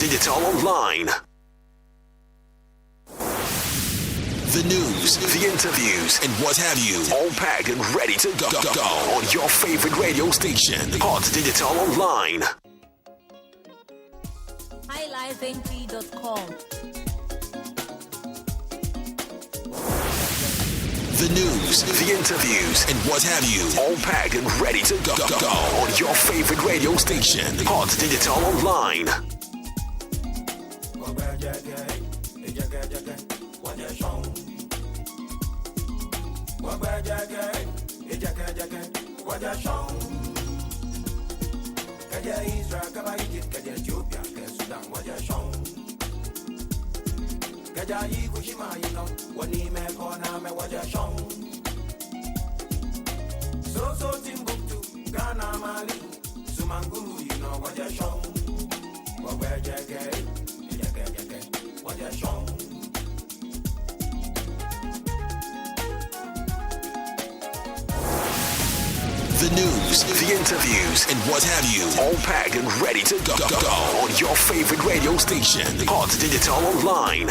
Digital Online. The news, the interviews, and what have you, all packed and ready to go on your favorite radio station, Hot Digital Online. HighLifeNT.com. The news, the interviews, and what have you, all packed and ready to go on your favorite radio station, Hot Digital Online. So Timbuktu, Ghana, Mali, Sumanguru, you know what you're shown. What you're shown. The news, the interviews, and what have you, all packed and ready to go on your favorite radio station, Hot Digital Online.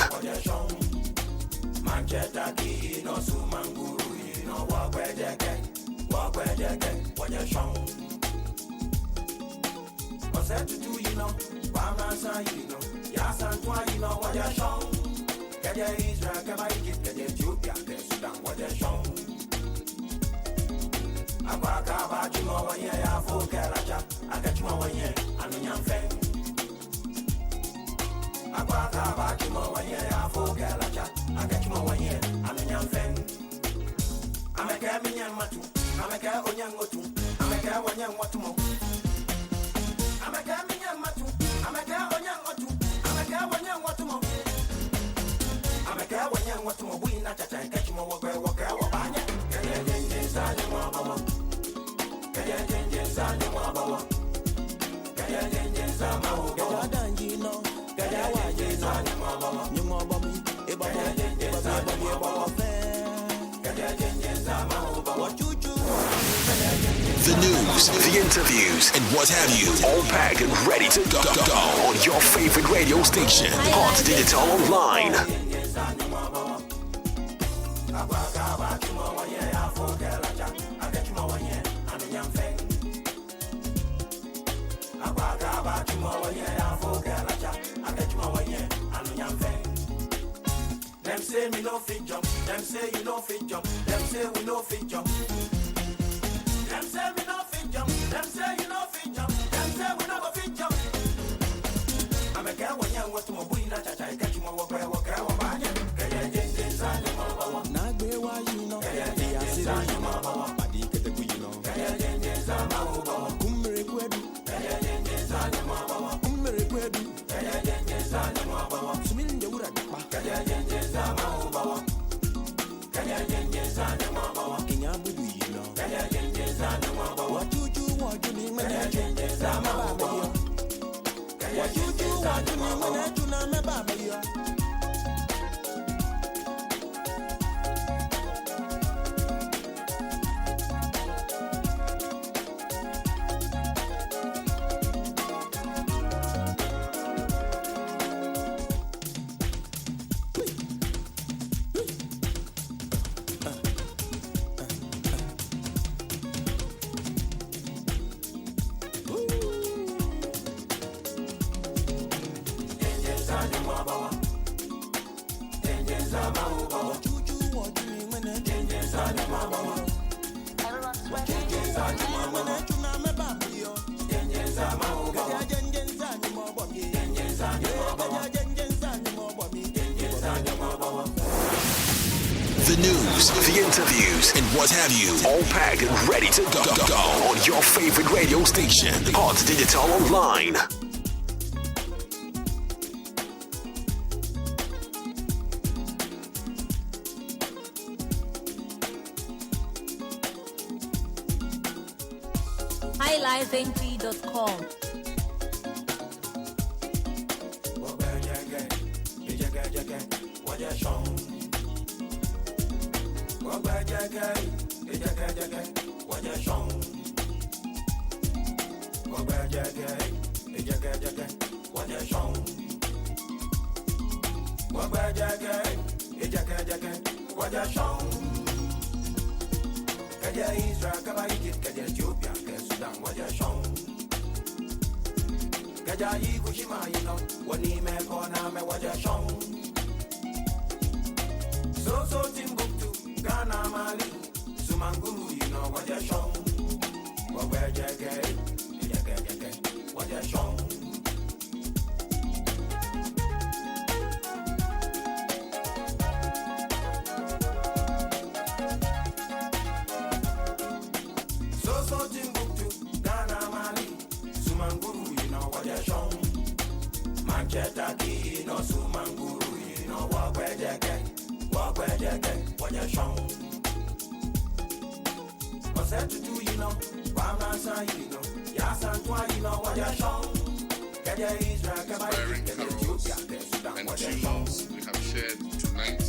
The news, the interviews, and what have you, all packed and ready to go on your favorite radio station, Hot Digital Online. Them say me no fit jump, them say you no fit jump, them say we no fit jump. Them say me no fit jump, them say you no fit jump, them say we no go fit jump. I'm a girl when you want to move in a cha cha, catch you more where banya. Kaya jen zani mama. Na be wa you know. Kaya jen zani mama. Badi kete ku you know. Kaya jen zani mama. Kumre kwedu. Kaya jen zani mama. Kumre kwedu. Kaya jen zani mama. Sumil ndewura dapa. Kaya jen zani mama. Kaya jen zani mama. Kinya budu you know. Kaya jen zani mama. What you me when I jen zani mama. What you me when I do na me baba yo. The news, the interviews, and what have you, all packed and ready to go on your favorite radio station, Hot Digital Online. HighLifeNT.com. What Waja Shong, Kaja Israel, Kaba Egypt, Kaja Ethiopia, Kaja Sudan, Waja Shong, Kaja Ikushima, you know, Wani me Kona me Waja Shong, so Timbuktu, Ghana, Mali, Sumanguru, you know, Waja Shong, Waja Waja Shong. Chetaki, no Sumanguru, you know, walk where Waja Shong. What's that to do, you know, Wamasa, you know, Yasantwa, you know, Waja Shong. Kaja Israel, Kaba Ethiopia, and tunes we have shared tonight.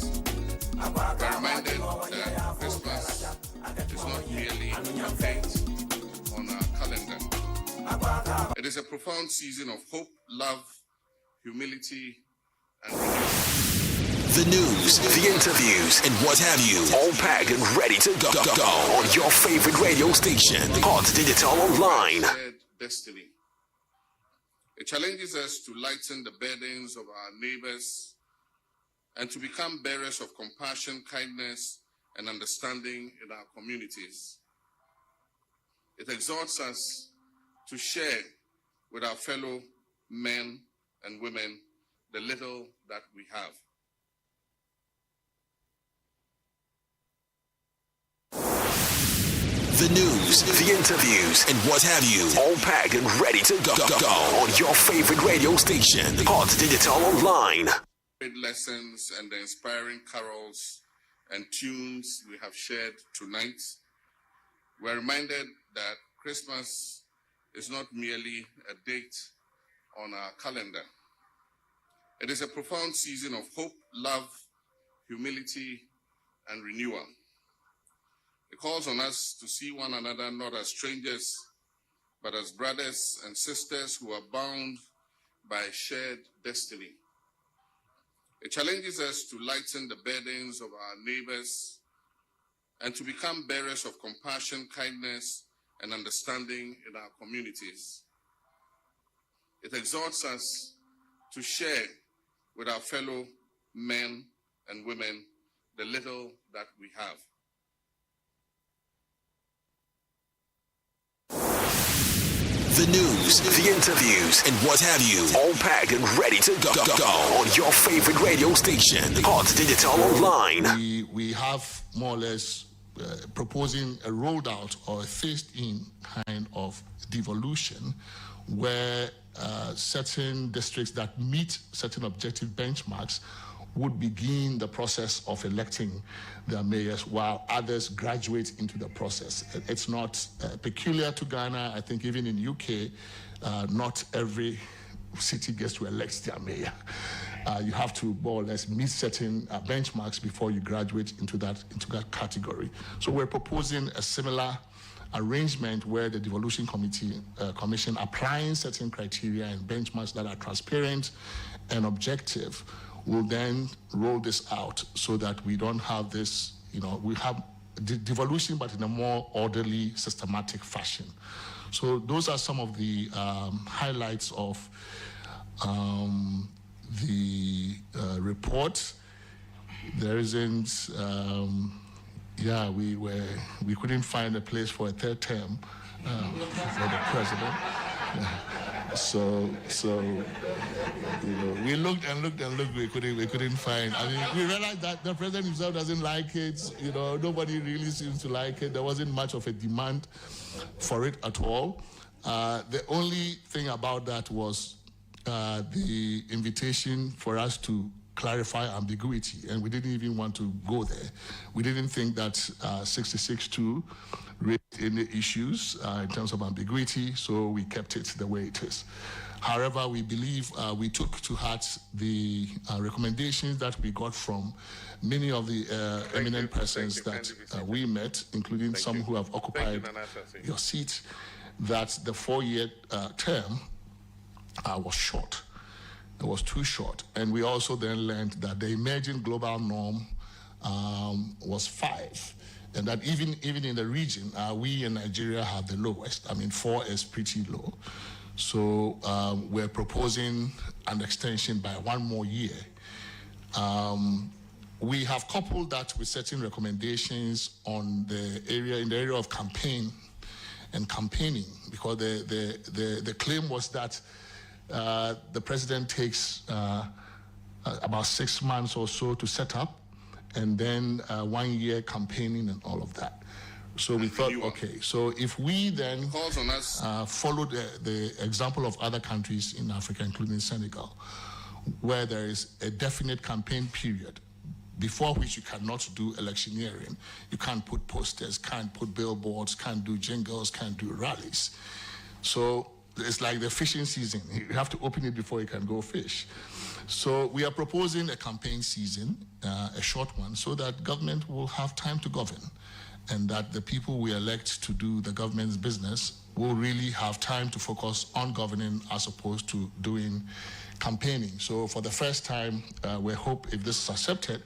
We're reminded that Christmas is not merely a date on our calendar. It is a profound season of hope, love, humility, and the news, the interviews, and what have you, all packed and ready to go on your favorite radio station, Hot Digital Online. Destiny. It challenges us to lighten the burdens of our neighbors and to become bearers of compassion, kindness, and understanding in our communities. It exhorts us to share with our fellow men and women the little that we have. The news, the interviews, and what have you, all packed and ready to go on your favorite radio station, Hot Digital Online. Lessons and the inspiring carols and tunes we have shared tonight. We're reminded that Christmas is not merely a date on our calendar. It is a profound season of hope, love, humility, and renewal. It calls on us to see one another not as strangers, but as brothers and sisters who are bound by a shared destiny. It challenges us to lighten the burdens of our neighbors and to become bearers of compassion, kindness, and understanding in our communities. It exhorts us to share with our fellow men and women the little that we have. The news, the interviews, and what have you, all packed and ready to go on your favorite radio station, Hot Digital Online. We have more or less proposing a rolled out or a phased-in kind of devolution where certain districts that meet certain objective benchmarks would begin the process of electing their mayors while others graduate into the process. It's not peculiar to Ghana. I think even in UK, not every city gets to elect their mayor. You have to more or less meet certain benchmarks before you graduate into that category. So we're proposing a similar arrangement where the devolution commission applying certain criteria and benchmarks that are transparent and objective will then roll this out so that we don't have this, we have devolution, but in a more orderly, systematic fashion. So those are some of the highlights of the report. There isn't, we couldn't find a place for a third term for the president. So we looked and looked, we couldn't find. I mean, we realized that the president himself doesn't like it. Nobody really seems to like it. There wasn't much of a demand for it at all. The only thing about that was the invitation for us to clarify ambiguity, and we didn't even want to go there. We didn't think that 66.2 raised any issues in terms of ambiguity, so we kept it the way it is. However, we believe we took to heart the recommendations that we got from many of the eminent persons that we met, including some who have occupied your seat, that the 4-year term was short. It was too short. And we also then learned that the emerging global norm was 5. And that even in the region, we in Nigeria have the lowest. I mean, 4 is pretty low. So we're proposing an extension by 1 more year. We have coupled that with certain recommendations on the area of campaign and campaigning, because the claim was that the president takes about 6 months or so to set up, and then 1 year campaigning and all of that. So we thought, okay, so if we then follow the example of other countries in Africa, including Senegal, where there is a definite campaign period before which you cannot do electioneering. You can't put posters, can't put billboards, can't do jingles, can't do rallies. So it's like the fishing season. You have to open it before you can go fish. So we are proposing a campaign season, a short one, so that government will have time to govern, and that the people we elect to do the government's business will really have time to focus on governing as opposed to doing campaigning. So for the first time, we hope, if this is accepted,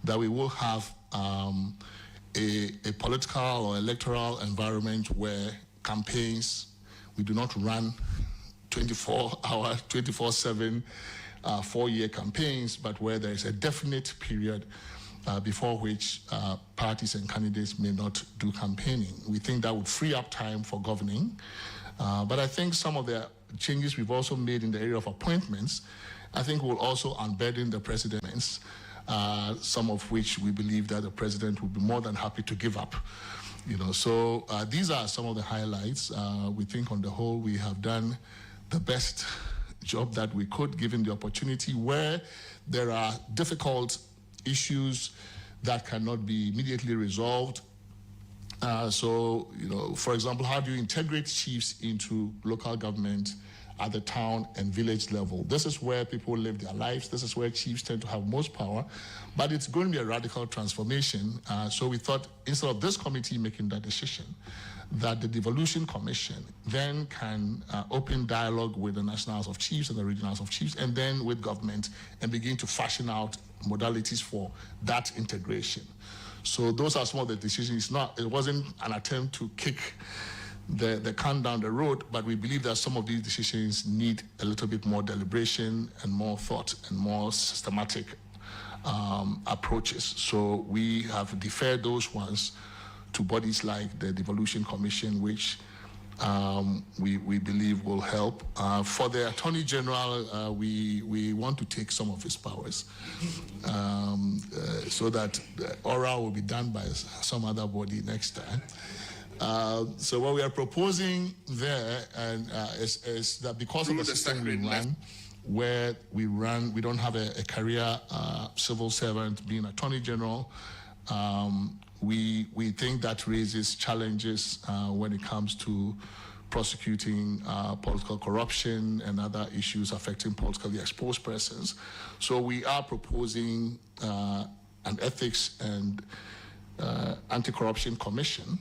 that we will have a political or electoral environment where campaigns, we do not run 24-hour, 24/7, 4-year campaigns, but where there is a definite period before which parties and candidates may not do campaigning. We think that would free up time for governing. But I think some of the changes we've also made in the area of appointments, I think will also unburden the presidents, some of which we believe that the president will be more than happy to give up. So these are some of the highlights. We think on the whole we have done the best job that we could, given the opportunity. Where there are difficult issues that cannot be immediately resolved. For example, how do you integrate chiefs into local government at the town and village level? This is where people live their lives. This is where chiefs tend to have most power, but it's going to be a radical transformation. So we thought, instead of this committee making that decision, that the Devolution Commission then can open dialogue with the National House of Chiefs and the Regional House of Chiefs, and then with government, and begin to fashion out modalities for that integration. So those are some of the decisions. It wasn't an attempt to kick the can down the road, but we believe that some of these decisions need a little bit more deliberation and more thought and more systematic approaches. So we have deferred those ones to bodies like the Devolution Commission, which we believe will help. For the Attorney General, we want to take some of his powers so that the oral will be done by some other body next time. So what we are proposing there is that because of the system we run, where we don't have a career civil servant being Attorney General, we think that raises challenges when it comes to prosecuting political corruption and other issues affecting politically exposed persons. So we are proposing an ethics and anti-corruption commission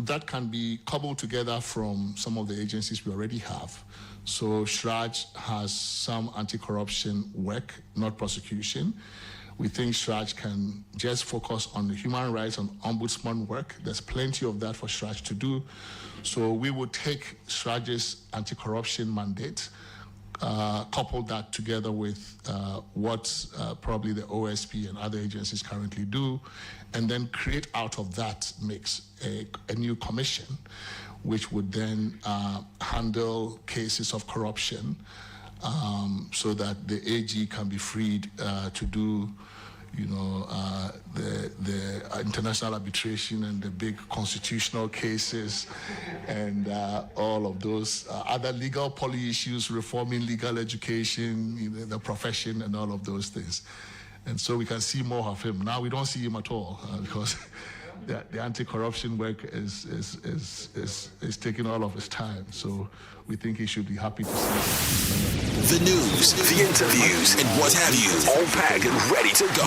that can be cobbled together from some of the agencies we already have. So SHRAJ has some anti-corruption work, not prosecution. We think SHRAJ can just focus on the human rights and ombudsman work. There's plenty of that for SHRAJ to do. So we would take SHRAJ's anti-corruption mandate, couple that together with what probably the OSP and other agencies currently do, and then create out of that mix a new commission, which would then handle cases of corruption, so that the AG can be freed to do, the international arbitration and the big constitutional cases and all of those other legal policy issues, reforming legal education, the profession, and all of those things. And so we can see more of him. Now we don't see him at all because the anti-corruption work is taking all of his time. So we think he should be happy to see the news, the interviews, and what have you, all packed and ready to go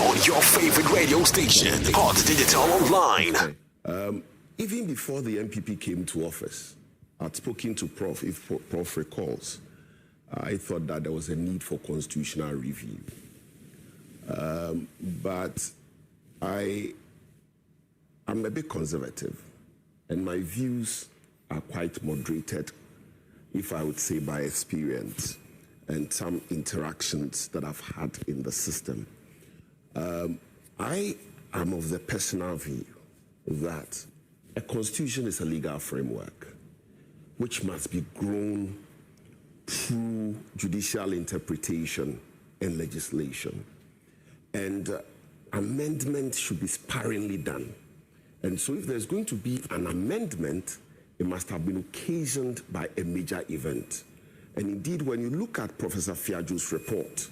on your favorite radio station, Hot Digital Online. Okay. Even before the MPP came to office, I'd spoken to Prof, if Prof recalls, I thought that there was a need for constitutional review. But I'm a bit conservative, and my views are quite moderated, if I would say by experience and some interactions that I've had in the system. I am of the personal view that a constitution is a legal framework which must be grown through judicial interpretation and legislation. And amendment should be sparingly done. And so if there's going to be an amendment, it must have been occasioned by a major event. And indeed, when you look at Professor Fiadjo's report,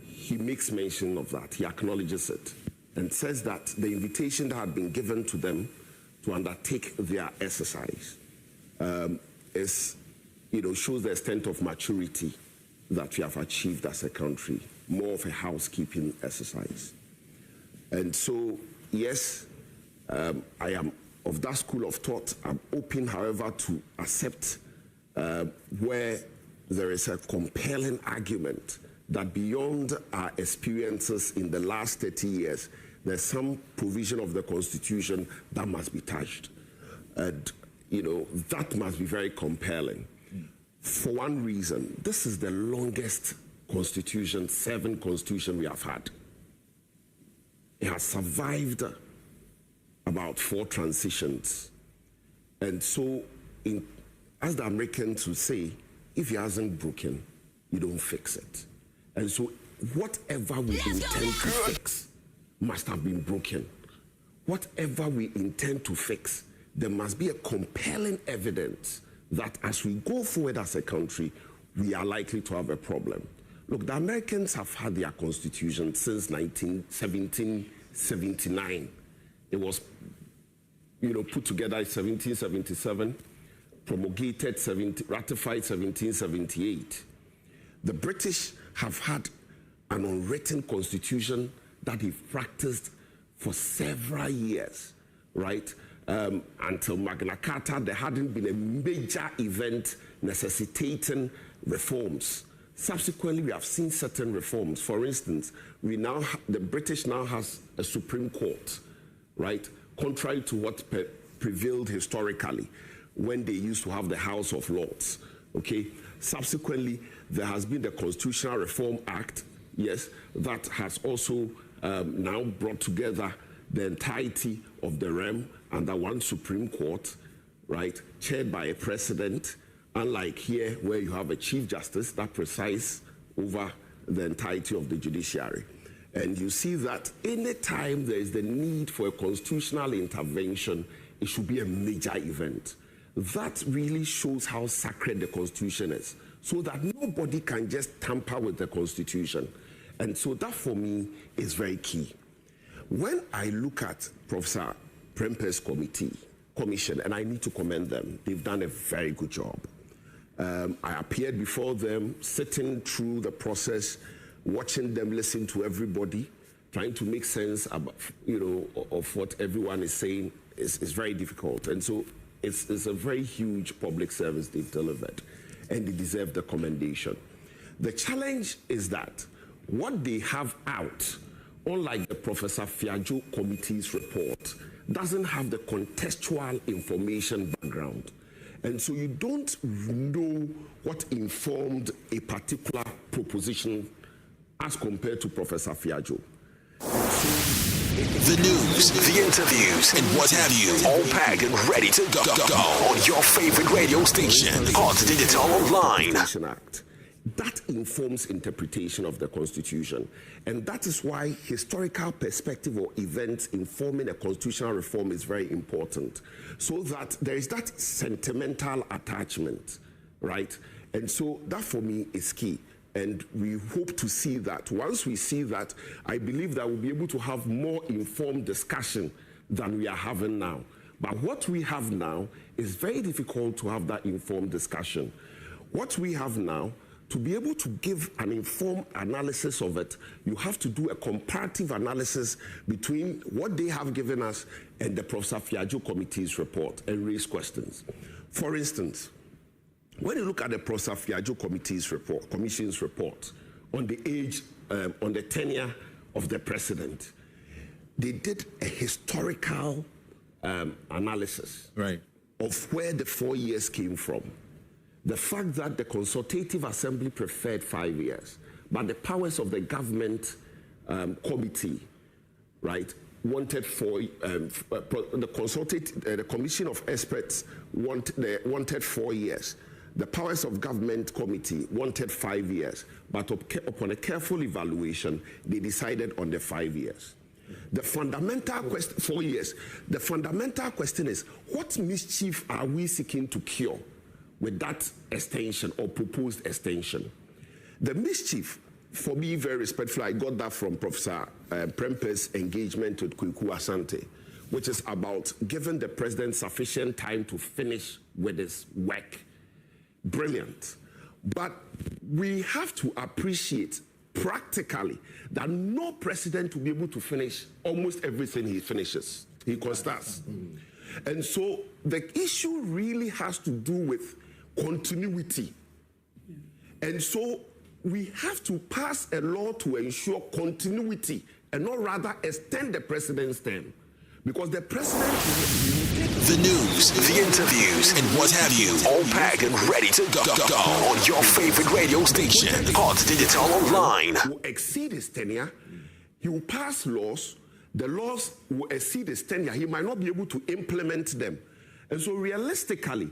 he makes mention of that. He acknowledges it and says that the invitation that had been given to them to undertake their exercise shows the extent of maturity that we have achieved as a country, more of a housekeeping exercise. And so, yes, I am of that school of thought. I'm open, however, to accept where there is a compelling argument that beyond our experiences in the last 30 years, there's some provision of the Constitution that must be touched. And, that must be very compelling. For one reason, this is the longest constitution, 7 constitution we have had. It has survived about 4 transitions. And so, as the Americans would say, if it hasn't broken, you don't fix it. And so, whatever we intend to fix must have been broken. Whatever we intend to fix, there must be a compelling evidence that as we go forward as a country, we are likely to have a problem. Look, the Americans have had their constitution since 1779. It was, put together in 1777, promulgated, ratified 1778. The British have had an unwritten constitution that they've practiced for several years, right? Until Magna Carta, there hadn't been a major event necessitating reforms. Subsequently, we have seen certain reforms. For instance, the British now has a Supreme Court, right? Contrary to what prevailed historically when they used to have the House of Lords, okay? Subsequently, there has been the Constitutional Reform Act, yes, that has also now brought together the entirety of the realm under one Supreme Court, right, chaired by a president, unlike here where you have a Chief Justice that presides over the entirety of the judiciary. And you see that any time there is the need for a constitutional intervention, it should be a major event. That really shows how sacred the Constitution is, so that nobody can just tamper with the Constitution. And so that for me is very key. When I look at Professor Prempe's commission, and I need to commend them, they've done a very good job. I appeared before them, sitting through the process, watching them listen to everybody, trying to make sense about, of what everyone is saying is very difficult. And so it's a very huge public service they've delivered, and they deserve the commendation. The challenge is that what they have out, unlike the Professor Fiadjo Committee's report, doesn't have the contextual information background. And so you don't know what informed a particular proposition as compared to Professor Fiadjo. The news, the interviews, and what have you, all packed and ready to go on your favorite radio station, Hot Digital Online. Act. That informs interpretation of the Constitution. And that is why historical perspective or events informing a constitutional reform is very important. So that there is that sentimental attachment, right? And so that for me is key. And we hope to see that. Once we see that, I believe that we'll be able to have more informed discussion than we are having now. But what we have now is very difficult to have that informed discussion. What we have now, to be able to give an informed analysis of it, you have to do a comparative analysis between what they have given us and the Professor Fiadjo Committee's report and raise questions. For instance, when you look at the Professor Fiajo Commission's report on the age, on the tenure of the president, they did a historical analysis of where the 4 years came from. The fact that the Consultative Assembly preferred 5 years, but the powers of the government committee, right, wanted the Commission of Experts wanted 4 years. The powers of government committee wanted 5 years, but upon a careful evaluation, they decided on the 5 years. The fundamental question, 4 years. The fundamental question is, what mischief are we seeking to cure with that extension or proposed extension? The mischief, for me, very respectfully, I got that from Professor Prempe's engagement with Kweku Asante, which is about giving the president sufficient time to finish with his work. Brilliant. But we have to appreciate practically that no president will be able to finish almost everything he finishes. He constants. And so the issue really has to do with continuity. And so we have to pass a law to ensure continuity and not rather extend the president's term. Because the president... The news, the interviews, and what have you, all packed and ready to go on your favorite radio station, Hot Digital Online. Will exceed his tenure, he will pass laws, the laws will exceed his tenure, he might not be able to implement them. And so realistically,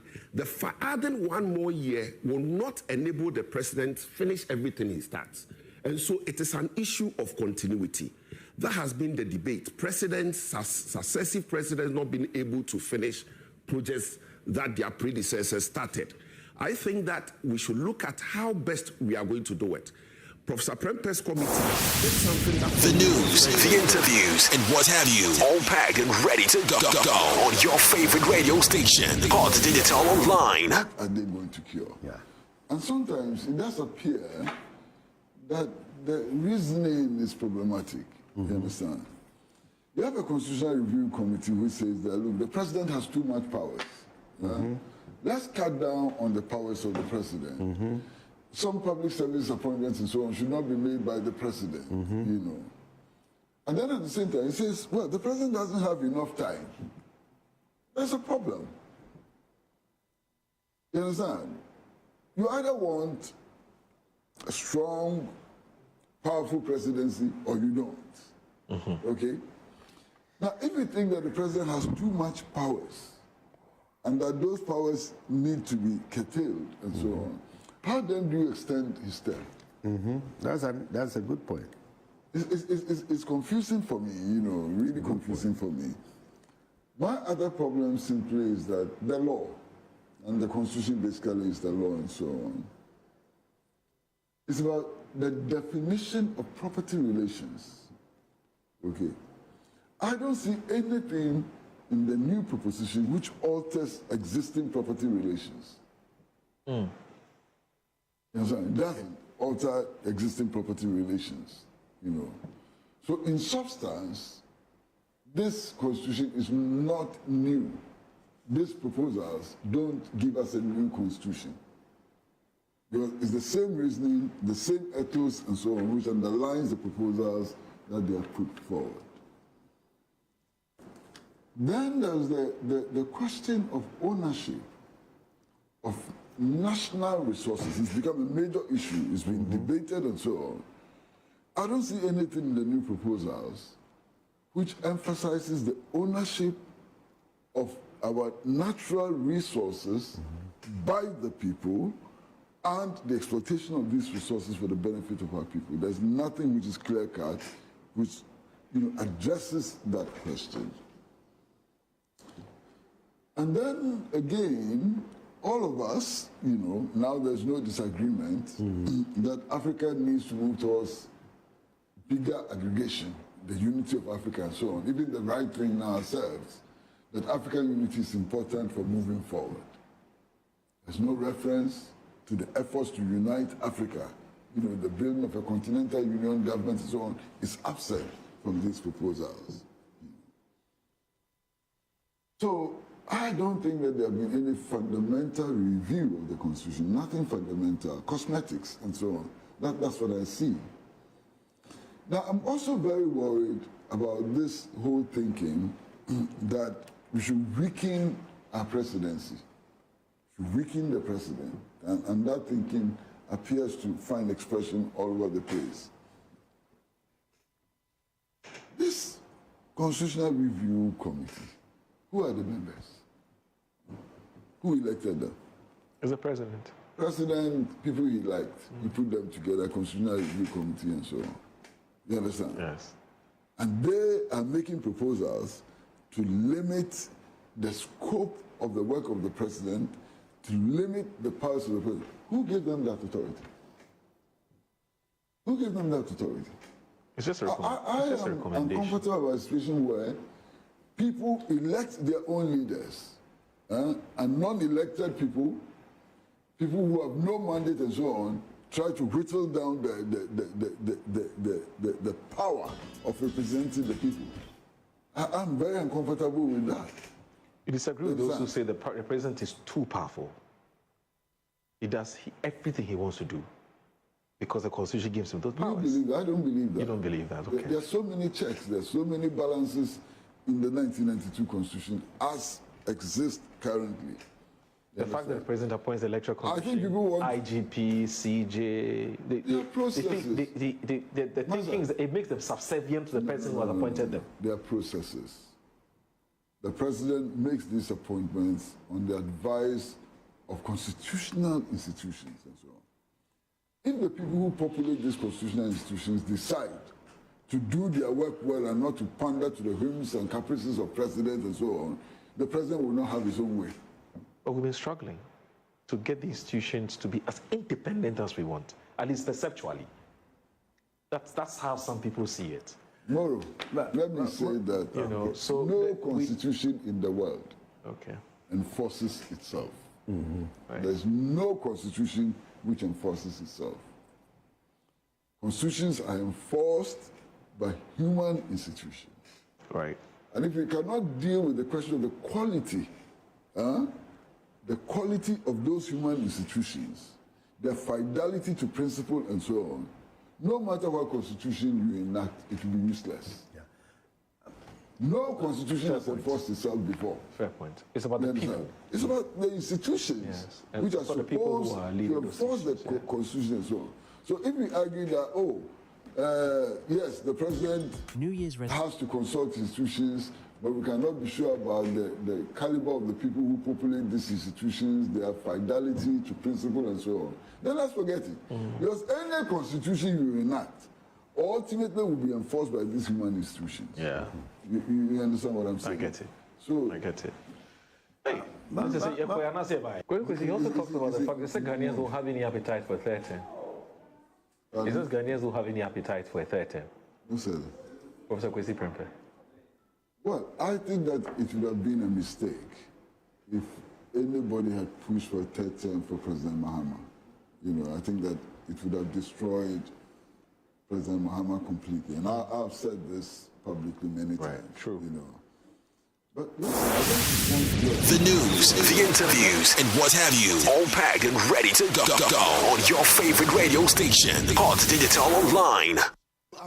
adding 1 more year will not enable the president to finish everything he starts. And so it is an issue of continuity. That has been the debate. Successive presidents not being able to finish projects that their predecessors started. I think that we should look at how best we are going to do it. Professor Prempe's committee did something that... The news, the interviews, and what have you, all packed and ready to go on your favorite radio station, Hot Digital Online. What are they going to cure? Yeah. And sometimes it does appear that the reasoning is problematic. You understand? You have a constitutional review committee which says that, look, the president has too much powers. Let's cut down on the powers of the president. Some public service appointments and so on should not be made by the president, you know. And then at the same time, he says, well, the president doesn't have enough time. There's a problem. You understand? You either want a strong, powerful presidency or you don't. Okay? Now, if you think that the president has too much powers and that those powers need to be curtailed and so on, how then do you extend his term? That's a good point. It's confusing for me, you know, really confusing for me. My other problem simply is that the law, and the Constitution basically is the law and so on, it's about the definition of property relations. Okay. I don't see anything in the new proposition which alters existing property relations. You understand? It doesn't alter existing property relations, you know. So in substance, this constitution is not new. These proposals don't give us a new constitution. Because it's the same reasoning, the same ethos and so on, which underlines the proposals that they have put forward. Then there's the question of ownership of national resources. It's become a major issue. It's been debated and so on. I don't see anything in the new proposals which emphasizes the ownership of our natural resources by the people and the exploitation of these resources for the benefit of our people. There's nothing which is clear-cut which, you know, addresses that question. And then again, all of us, you know, now there's no disagreement that Africa needs to move towards bigger aggregation, the unity of Africa and so on. Even the right wing now says that African unity is important for moving forward. There's no reference to the efforts to unite Africa. You know, the building of a continental union government and so on is absent from these proposals. So I don't think that there have been any fundamental review of the Constitution, nothing fundamental, cosmetics and so on. That's what I see. Now, I'm also very worried about this whole thinking that we should weaken our presidency, should weaken the president, and that thinking appears to find expression all over the place. This Constitutional Review Committee, who are the members? Who elected them? As the president. President, people he liked. He put them together, Constitutional Review Committee and so on. You understand? Yes. And they are making proposals to limit the scope of the work of the president, to limit the powers of the president. Who gave them that authority? Who gave them that authority? It's just a recommendation. I'm comfortable about a situation where people elect their own leaders, and non-elected people who have no mandate and so on, try to whittle down the power of representing the people. I'm very uncomfortable with that. You disagree with those who say the president is too powerful. He does everything he wants to do because the Constitution gives him those powers. I don't believe that. You don't believe that, okay. There are so many checks, there are so many balances in the 1992 Constitution as exist currently. The fact that the president appoints the electoral commission, I think people want IGP, CJ, their processes. The thinking is that it makes them subservient to the person who has appointed them. Their processes. The president makes these appointments on the advice of constitutional institutions and so on. If the people who populate these constitutional institutions decide to do their work well and not to pander to the whims and caprices of presidents and so on, the president will not have his own way. But we've been struggling to get the institutions to be as independent as we want, at least perceptually. That's how some people see it. Moro, let me say that no constitution in the world enforces itself. Right. There's no constitution which enforces itself. Constitutions are enforced by human institutions. Right. And if we cannot deal with the question of the quality of those human institutions, their fidelity to principle and so on, no matter what constitution you enact, it will be useless. Yeah. No constitution has enforced itself before. Fair point. It's about the people. It's about the institutions which are supposed to enforce the constitution and so on. So if we argue that, yes, the president has to consult institutions, but we cannot be sure about the caliber of the people who populate these institutions, their fidelity to principle and so on, then let's forget it. Because any constitution you enact ultimately will be enforced by these human institutions. Yeah. You understand what I'm saying? I get it. So I get it. Hey, he also talks about the fact that Ghanaians don't have any appetite for a third term. Is this Ghanaians who have any appetite for a third term? Who said it? Professor Kwesi Prempeh. Well, I think that it would have been a mistake if anybody had pushed for a third term for President Mahama. You know, I think that it would have destroyed President Mahama completely. And I've said this publicly many times. True. You know. But listen, I don't The news, the interviews, and what have you, all packed and ready to go on your favorite radio station, Hot Digital Online.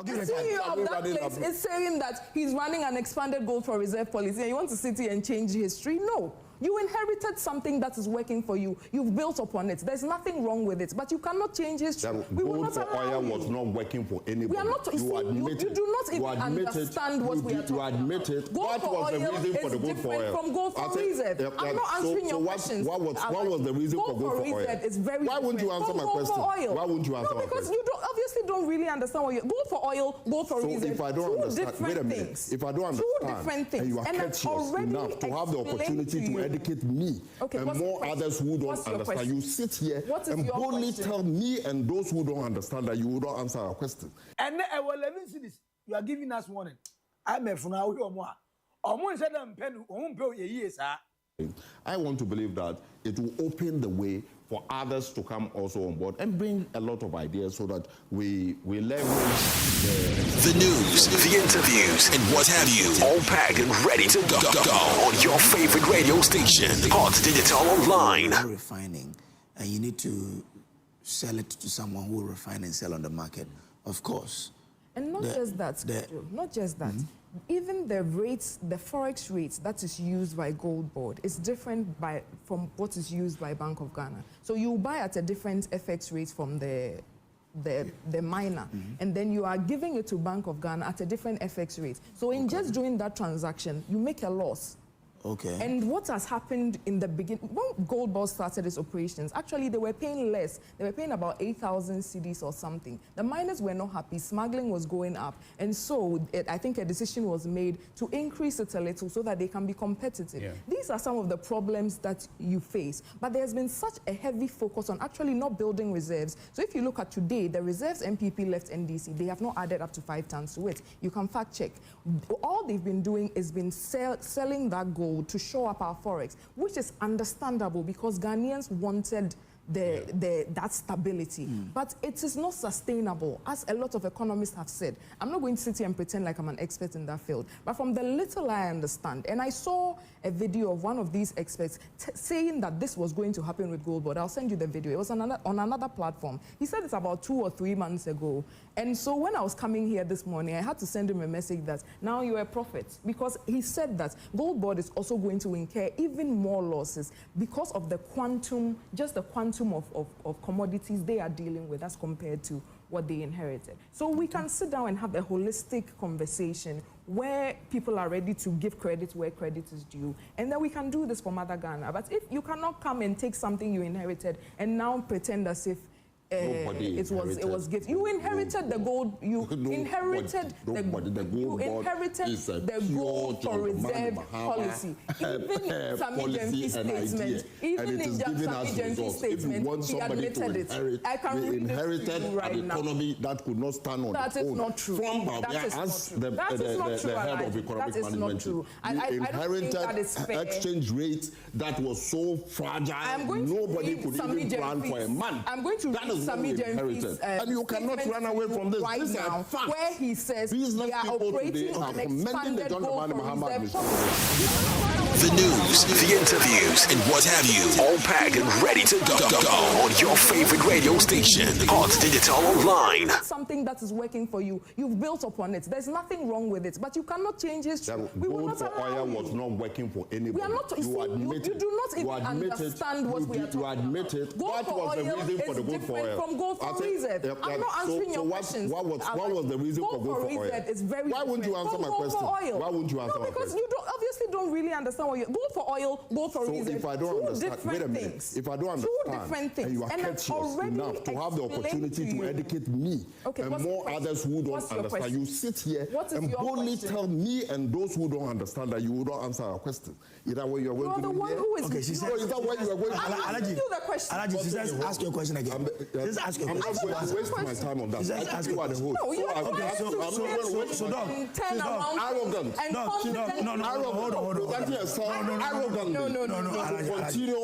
The CEO of that place is saying that he's running an expanded gold for reserve policy and you want to sit here and change history? No. You inherited something that is working for you. You've built upon it. There's nothing wrong with it, but you cannot change history. Gold for oil was not working for anybody. We are not, you do not even understand what we are talking about. You admit it. What was the reason for the gold for oil? From gold for reserve. I'm not answering your questions. What was the reason for gold for oil? Is very Why wouldn't you answer my question? Why wouldn't you answer my question? Because you obviously don't really understand what you're... Gold for oil, gold for reserve. So if I don't understand, wait a minute. If I don't understand, and you are courteous enough to have the opportunity to educate me, and more others who don't understand. You sit here and boldly tell me and those who don't understand that you will not answer our question. And let me see this. You are giving us warning. I'm a funau or I want to believe that it will open the way for others to come also on board and bring a lot of ideas so that we leverage the news, the interviews, and what have you, all packed and ready to go on your favorite radio station, Hot Digital Online. Refining, and you need to sell it to someone who will refine and sell on the market, of course. And not just that. Even the rates, the forex rates that is used by Gold Board is different from what is used by Bank of Ghana. So you buy at a different FX rate from the miner, and then you are giving it to Bank of Ghana at a different FX rate. So in just doing that transaction, you make a loss. Okay. And what has happened in the beginning, when Gold Board started its operations, actually they were paying less. They were paying about 8,000 cedis or something. The miners were not happy. Smuggling was going up. And so I think a decision was made to increase it a little so that they can be competitive. Yeah. These are some of the problems that you face. But there's been such a heavy focus on actually not building reserves. So if you look at today, the reserves MPP left NDC, they have not added up to 5 tons to it. You can fact check. All they've been doing is been selling that gold to show up our forex, which is understandable because Ghanaians wanted that stability. But it is not sustainable, as a lot of economists have said. I'm not going to sit here and pretend like I'm an expert in that field, but from the little I understand, and I saw a video of one of these experts saying that this was going to happen with Gold Board. I'll send you the video. It was on another platform. He said it's about 2 or 3 months ago. And so when I was coming here this morning, I had to send him a message that now you're a prophet, because he said that Gold Board is also going to incur even more losses because of the quantum, just the quantum of commodities they are dealing with as compared to what they inherited. So we can sit down and have a holistic conversation where people are ready to give credit where credit is due, and then we can do this for Mother Ghana. But if you cannot come and take something you inherited and now pretend as if it was gift. You inherited the gold. You inherited the gold for reserve policy. Even Sami Jemfi's statement. Even in Sami Jemfi's statement, he admitted it. I can read it to you right now. Economy that could not stand on its own. That is not true. From Barbia as the head of economic management, you inherited exchange rates that was so fragile. Nobody could even plan for a month. I'm going to read Sami Jemfi's and you cannot run away from this. Right this now, where he says we are operating an expanded gold for reserve. The news, the interviews, and what have you, all packed and ready to go on your favorite radio station, Hot Digital Online. Something that is working for you, you've built upon it. There's nothing wrong with it, but you cannot change history. Gold for oil was not working for anybody. We are not. You do not even understand what we are talking about. You admit it. That was the reason for the gold for oil. From gold for reserve. I'm not answering your questions. What was the reason for gold for oil? Why wouldn't you answer my question? Why wouldn't you answer my question? Because you obviously don't really understand what you're. Gold for oil, gold for reserve. So if I don't understand, wait a minute. If I don't understand, and you are courteous enough to have the opportunity to educate me and more others who don't understand, you sit here and boldly tell me and those who don't understand that you will not answer our question. Is that what you are going to do? Okay, she said. Is that what you are going to do? I'll do the question. She says, ask your question again. Just ask your question. I'm not going to waste my time on that. You are the host. No, you are arrogant. Hold on. Arrogant. Continue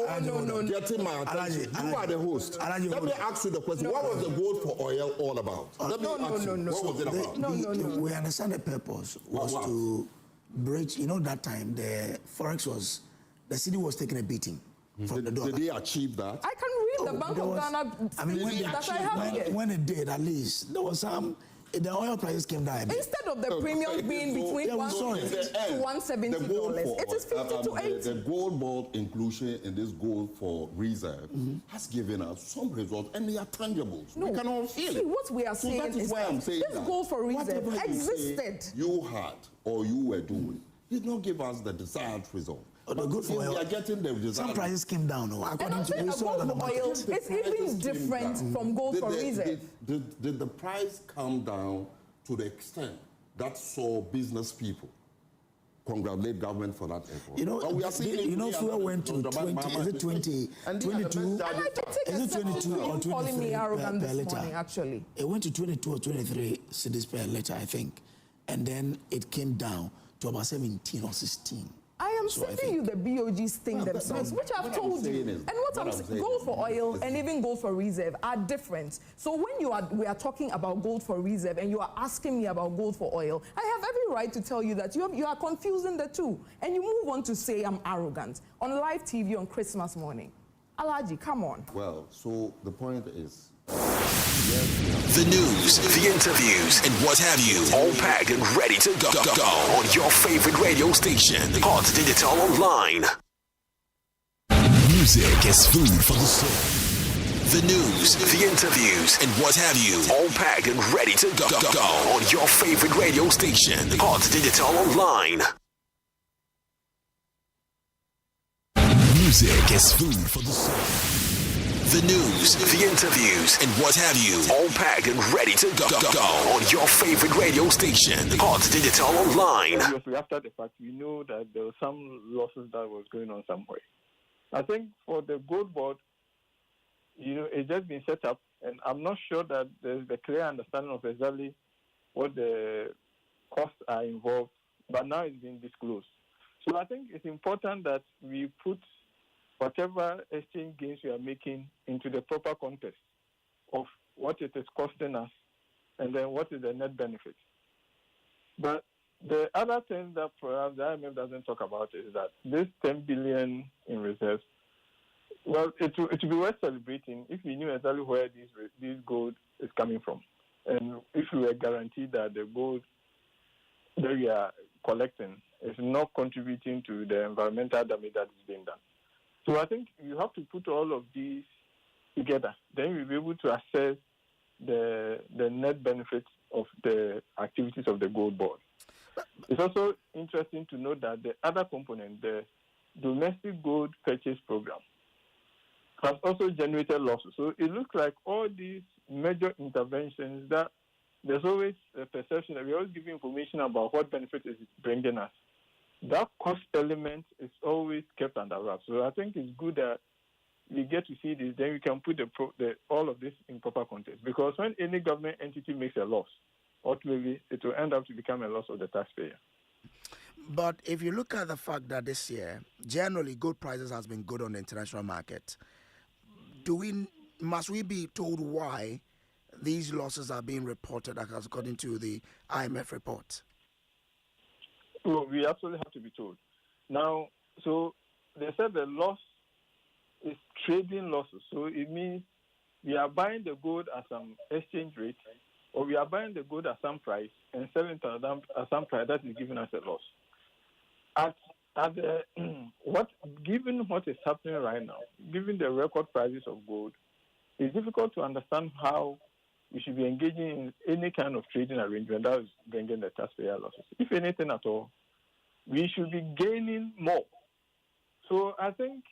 getting my attention. You are the host. Let me ask you the question. What was the gold for oil all about? Let me ask you. What was it about? We understand the purpose was to bridge. You know, that time the forex was, the city was taking a beating from the dollar. Did they achieve that? I can read the Bank of Ghana. I mean, when it did, at least there was some. The oil prices came down. Instead of the premium being between $160 to $170, it is 50 to 80. The gold board inclusion in this gold for reserve has given us some results, and they are tangible. No, we can all feel it. What we are saying is that this gold for reserve existed. You had or you were doing did not give us the desired result. The good for oil, we are getting the desired. Some prices came down, according to the gold for oil. It's even different from gold for reserve. Did the price come down to the extent that saw business people congratulate government for that effort? You know, fuel went to 20. Is it 20? 22? And I can take is it 22 or 23 calling me arrogant per this liter? Morning, actually. It went to 22 or 23 cedis per liter, I think, and then it came down to about 17 or 16. I am I'm sending you the BOG's thing themselves, which I've told you. And what I'm saying, gold for oil and even gold for reserve are different. So when we are talking about gold for reserve and you are asking me about gold for oil, I have every right to tell you that you are confusing the two. And you move on to say I'm arrogant on live TV on Christmas morning. Alaji, come on. Well, so the point is, the news, the interviews, and what have you, all packed and ready to go on your favorite radio station, Hot Digital Online. Music is food for the soul. The news, the interviews, and what have you, all packed and ready to go on your favorite radio station, Hot Digital Online. Music is food for the soul. The news, the interviews, and what have you, all packed and ready to go on your favorite radio station, Hot Digital Online. Obviously, after the fact, we know that there were some losses that was going on somewhere. I think for the gold board, it's just been set up, and I'm not sure that there's the clear understanding of exactly what the costs are involved, but now it's been disclosed. So I think it's important that we put whatever exchange gains we are making into the proper context of what it is costing us and then what is the net benefit. But the other thing that perhaps the IMF doesn't talk about is that this 10 billion in reserves, well, it would be worth celebrating if we knew exactly where this gold is coming from. And if we were guaranteed that the gold that we are collecting is not contributing to the environmental damage that is being done. So I think you have to put all of these together. Then we'll be able to assess the net benefits of the activities of the gold board. It's also interesting to note that the other component, the domestic gold purchase program, has also generated losses. So it looks like all these major interventions that there's always a perception that we're always giving information about what benefit is bringing us. That cost element is always kept under wraps. So I think it's good that we get to see this, then we can put all of this in proper context. Because when any government entity makes a loss, ultimately it will end up to become a loss of the taxpayer. But if you look at the fact that this year, generally gold prices has been good on the international market, must we be told why these losses are being reported according to the IMF report? Well, we absolutely have to be told. Now, so they said the loss is trading losses. So it means we are buying the gold at some exchange rate, or we are buying the gold at some price and selling it at some price that is giving us a loss. Given what is happening right now, given the record prices of gold, it's difficult to understand how we should be engaging in any kind of trading arrangement that is bringing the taxpayer losses. If anything at all, we should be gaining more. So I think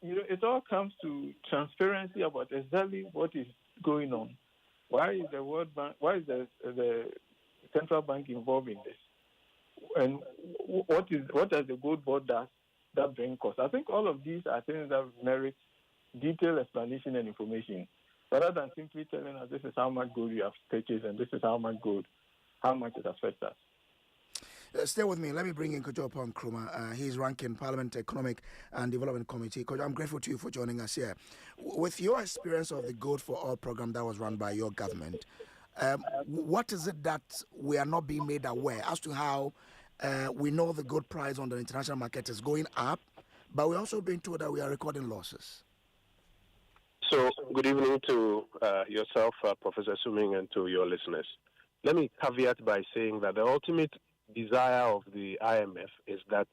it all comes to transparency about exactly what is going on. Why is the World Bank? Why is the central bank involved in this? And what does the gold board does that bring costs? I think all of these are things that merit detailed explanation and information, rather than simply telling us this is how much gold you have purchased and this is how much it affects us. Stay with me. Let me bring in Kojo Upon Nkrumah. He's ranking Parliament Economic and Development Committee. Kojo, I'm grateful to you for joining us here. With your experience of the Gold for All program that was run by your government, what is it that we are not being made aware as to how we know the gold price on the international market is going up, but we're also being told that we are recording losses? So, good evening to yourself, Professor Suming, and to your listeners. Let me caveat by saying that the ultimate desire of the IMF is that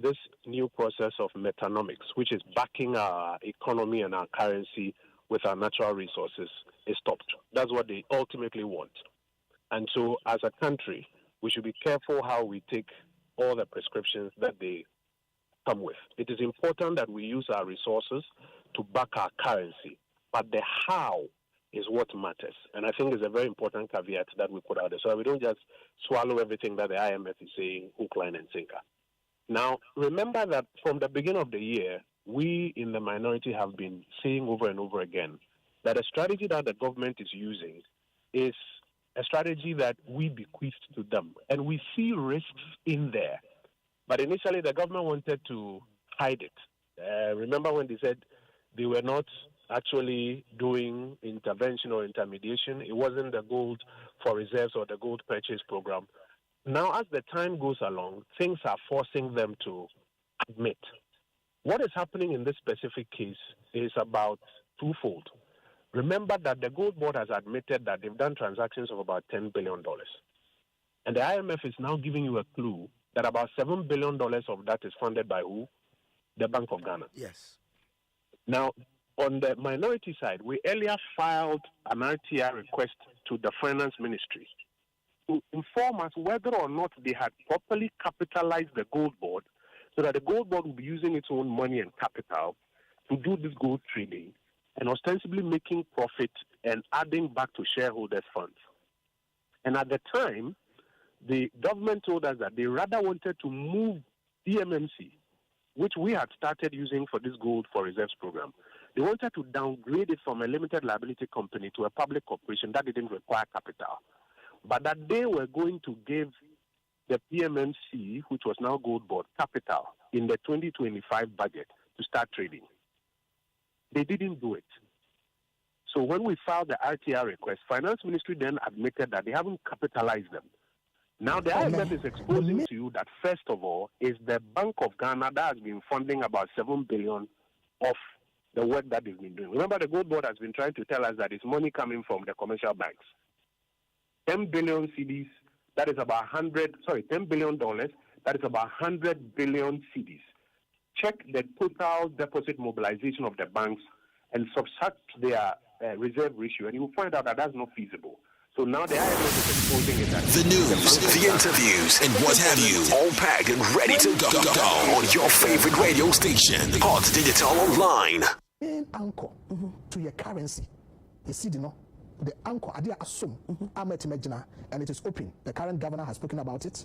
this new process of metanomics, which is backing our economy and our currency with our natural resources, is stopped. That's what they ultimately want. And so, as a country, we should be careful how we take all the prescriptions that they come with. It is important that we use our resources to back our currency, but the how is what matters. And I think it's a very important caveat that we put out there, so that we don't just swallow everything that the IMF is saying, hook, line, and sinker. Now, remember that from the beginning of the year, we in the minority have been saying over and over again that a strategy that the government is using is a strategy that we bequeathed to them. And we see risks in there. But initially, the government wanted to hide it. Remember when they said they were not actually doing intervention or intermediation? It wasn't the gold for reserves or the gold purchase program. Now, as the time goes along, things are forcing them to admit. What is happening in this specific case is about twofold. Remember that the Gold Board has admitted that they've done transactions of about $10 billion. And the IMF is now giving you a clue that about $7 billion of that is funded by who? The Bank of Ghana. Yes. Now, on the minority side, we earlier filed an RTI request to the Finance Ministry to inform us whether or not they had properly capitalized the Gold Board so that the Gold Board will be using its own money and capital to do this gold trading and ostensibly making profit and adding back to shareholders' funds. And at the time, the government told us that they rather wanted to move DMMC, which we had started using for this gold for reserves program. They wanted to downgrade it from a limited liability company to a public corporation that didn't require capital, but that they were going to give the PMMC, which was now Gold Board, capital in the 2025 budget to start trading. They didn't do it. So when we filed the RTR request, Finance Ministry then admitted that they haven't capitalized them. Now the IMF is exposing to you that, first of all, is the Bank of Ghana that has been funding about $7 billion of the work that they've been doing. Remember, the Gold Board has been trying to tell us that it's money coming from the commercial banks. 10 billion cedis, that is about $10 billion, that is about 100 billion cedis. Check the total deposit mobilization of the banks and subtract their reserve ratio, and you will find out that that's not feasible. So now the IMF is exposing it. The news, the interviews, and what have you, all packed and ready to go on your favorite radio station, Hot Digital Online. Main anchor to your currency, you see, the anchor, idea assume, and it is open. The current governor has spoken about it.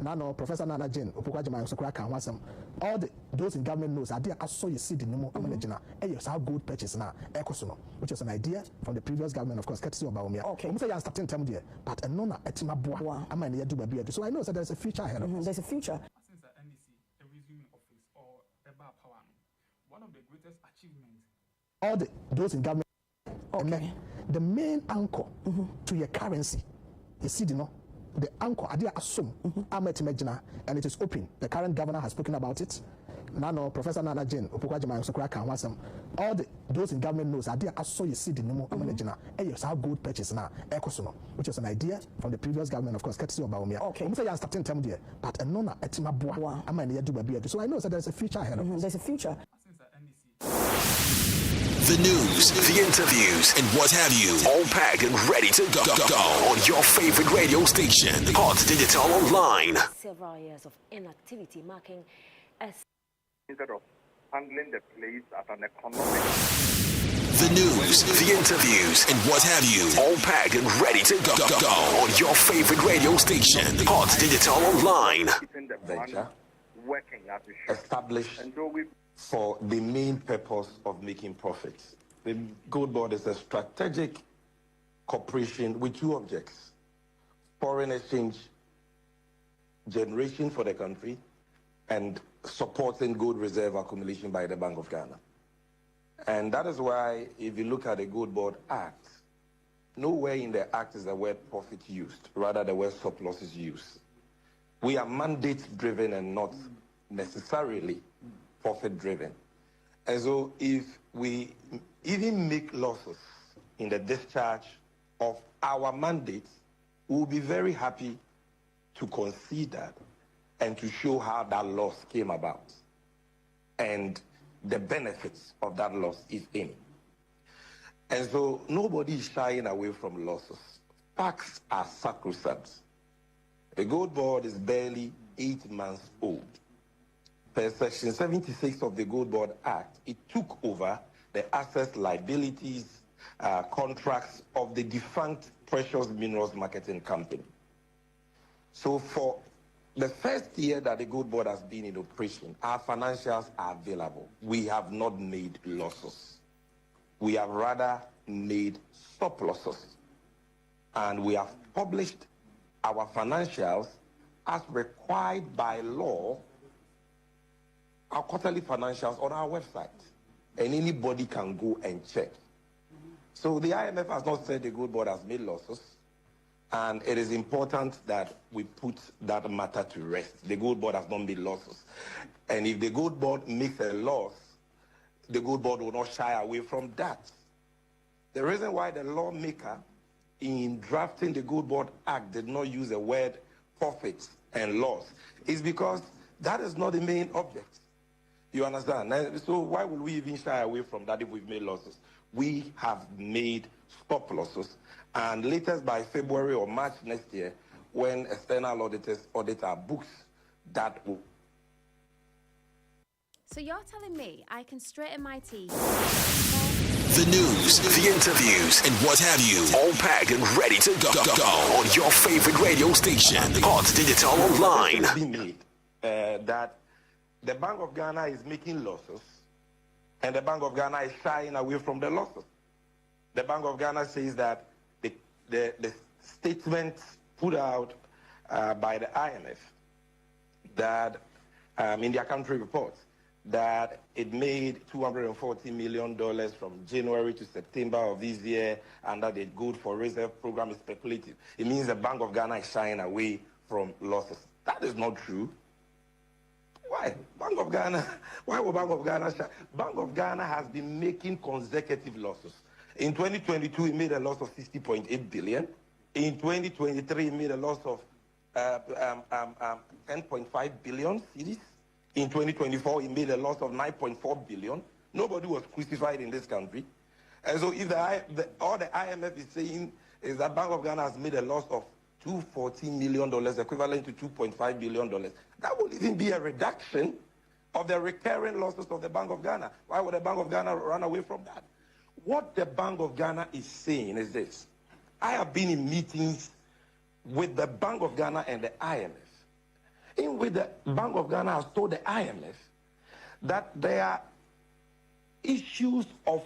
Nano, Professor Nana Jane, all those in government knows idea I saw you see the name of how gold purchase now, Ecosono, which is an idea from the previous government, of course, courtesy of Baumia. Okay. I'm starting time there, but a nona etima boa, I might do baby. So I know that there's a future ahead of us. There's a future. Since the NDC, the resuming office or Eba Power, one of the greatest achievements. All those in government, the main anchor to your currency, you see the anchor, idea assume, and it is open. The current governor has spoken about it. Nano, Professor Nana Jane, all those in government knows idea I saw you see the name of how gold purchase now, Ecosono, which is an idea from the previous government, of course, courtesy of Baumia. Okay. I'm starting time there, but a nona etima boa, I might do baby. So I know that there's a future ahead of us. There's a future. The news, the interviews, and what have you, all packed and ready to go on your favorite radio station, Hot Digital Online. Several years of inactivity marking as instead of handling the place at an economic. The news, the interviews, and what have you, all packed and ready to go on your favorite radio station, Hot Digital Online. Venture working as it should. Established for the main purpose of making profits. The Gold Board is a strategic corporation with two objects: foreign exchange generation for the country and supporting gold reserve accumulation by the Bank of Ghana. And that is why, if you look at the Gold Board Act, nowhere in the Act is the word profit used, rather the word surplus is used. We are mandate-driven and not necessarily profit-driven. And so if we even make losses in the discharge of our mandates, we'll be very happy to concede that and to show how that loss came about and the benefits of that loss, if any. And so nobody is shying away from losses. Facts are sacrosanct. The Gold Board is barely 8 months old. Per Section 76 of the Gold Board Act, it took over the assets, liabilities, contracts of the defunct Precious Minerals Marketing Company. So for the first year that the Gold Board has been in operation, our financials are available. We have not made losses. We have rather made surpluses. And we have published our financials as required by law our quarterly financials on our website, and anybody can go and check. So the IMF has not said the Gold Board has made losses, and it is important that we put that matter to rest. The Gold Board has not made losses. And if the Gold Board makes a loss, the Gold Board will not shy away from that. The reason why the lawmaker in drafting the Gold Board Act did not use the word profits and loss is because that is not the main object. You understand? So why would we even shy away from that if we've made losses? We have made stop losses, and latest by February or March next year, when external auditors audit our books, that will. So you're telling me I can straighten my teeth? The news, the interviews, and what have you, all packed and ready to go on your favorite radio station, Hot Digital Online. That the Bank of Ghana is making losses, and the Bank of Ghana is shying away from the losses. The Bank of Ghana says that the statement put out by the IMF that in their country reports that it made $240 million from January to September of this year under the Good for Reserve program is speculative. It means the Bank of Ghana is shying away from losses. That is not true. Why? Bank of Ghana, why would Bank of Ghana shy? Bank of Ghana has been making consecutive losses. In 2022, it made a loss of 60.8 billion. In 2023, it made a loss of 10.5 billion cedis. In 2024, it made a loss of 9.4 billion. Nobody was crucified in this country. And so if all the IMF is saying is that Bank of Ghana has made a loss of $214 million, equivalent to $2.5 billion, that would even be a reduction of the recurring losses of the Bank of Ghana. Why would the Bank of Ghana run away from that? What the Bank of Ghana is saying is this. I have been in meetings with the Bank of Ghana and the IMF, in which the Bank of Ghana has told the IMF that there are issues of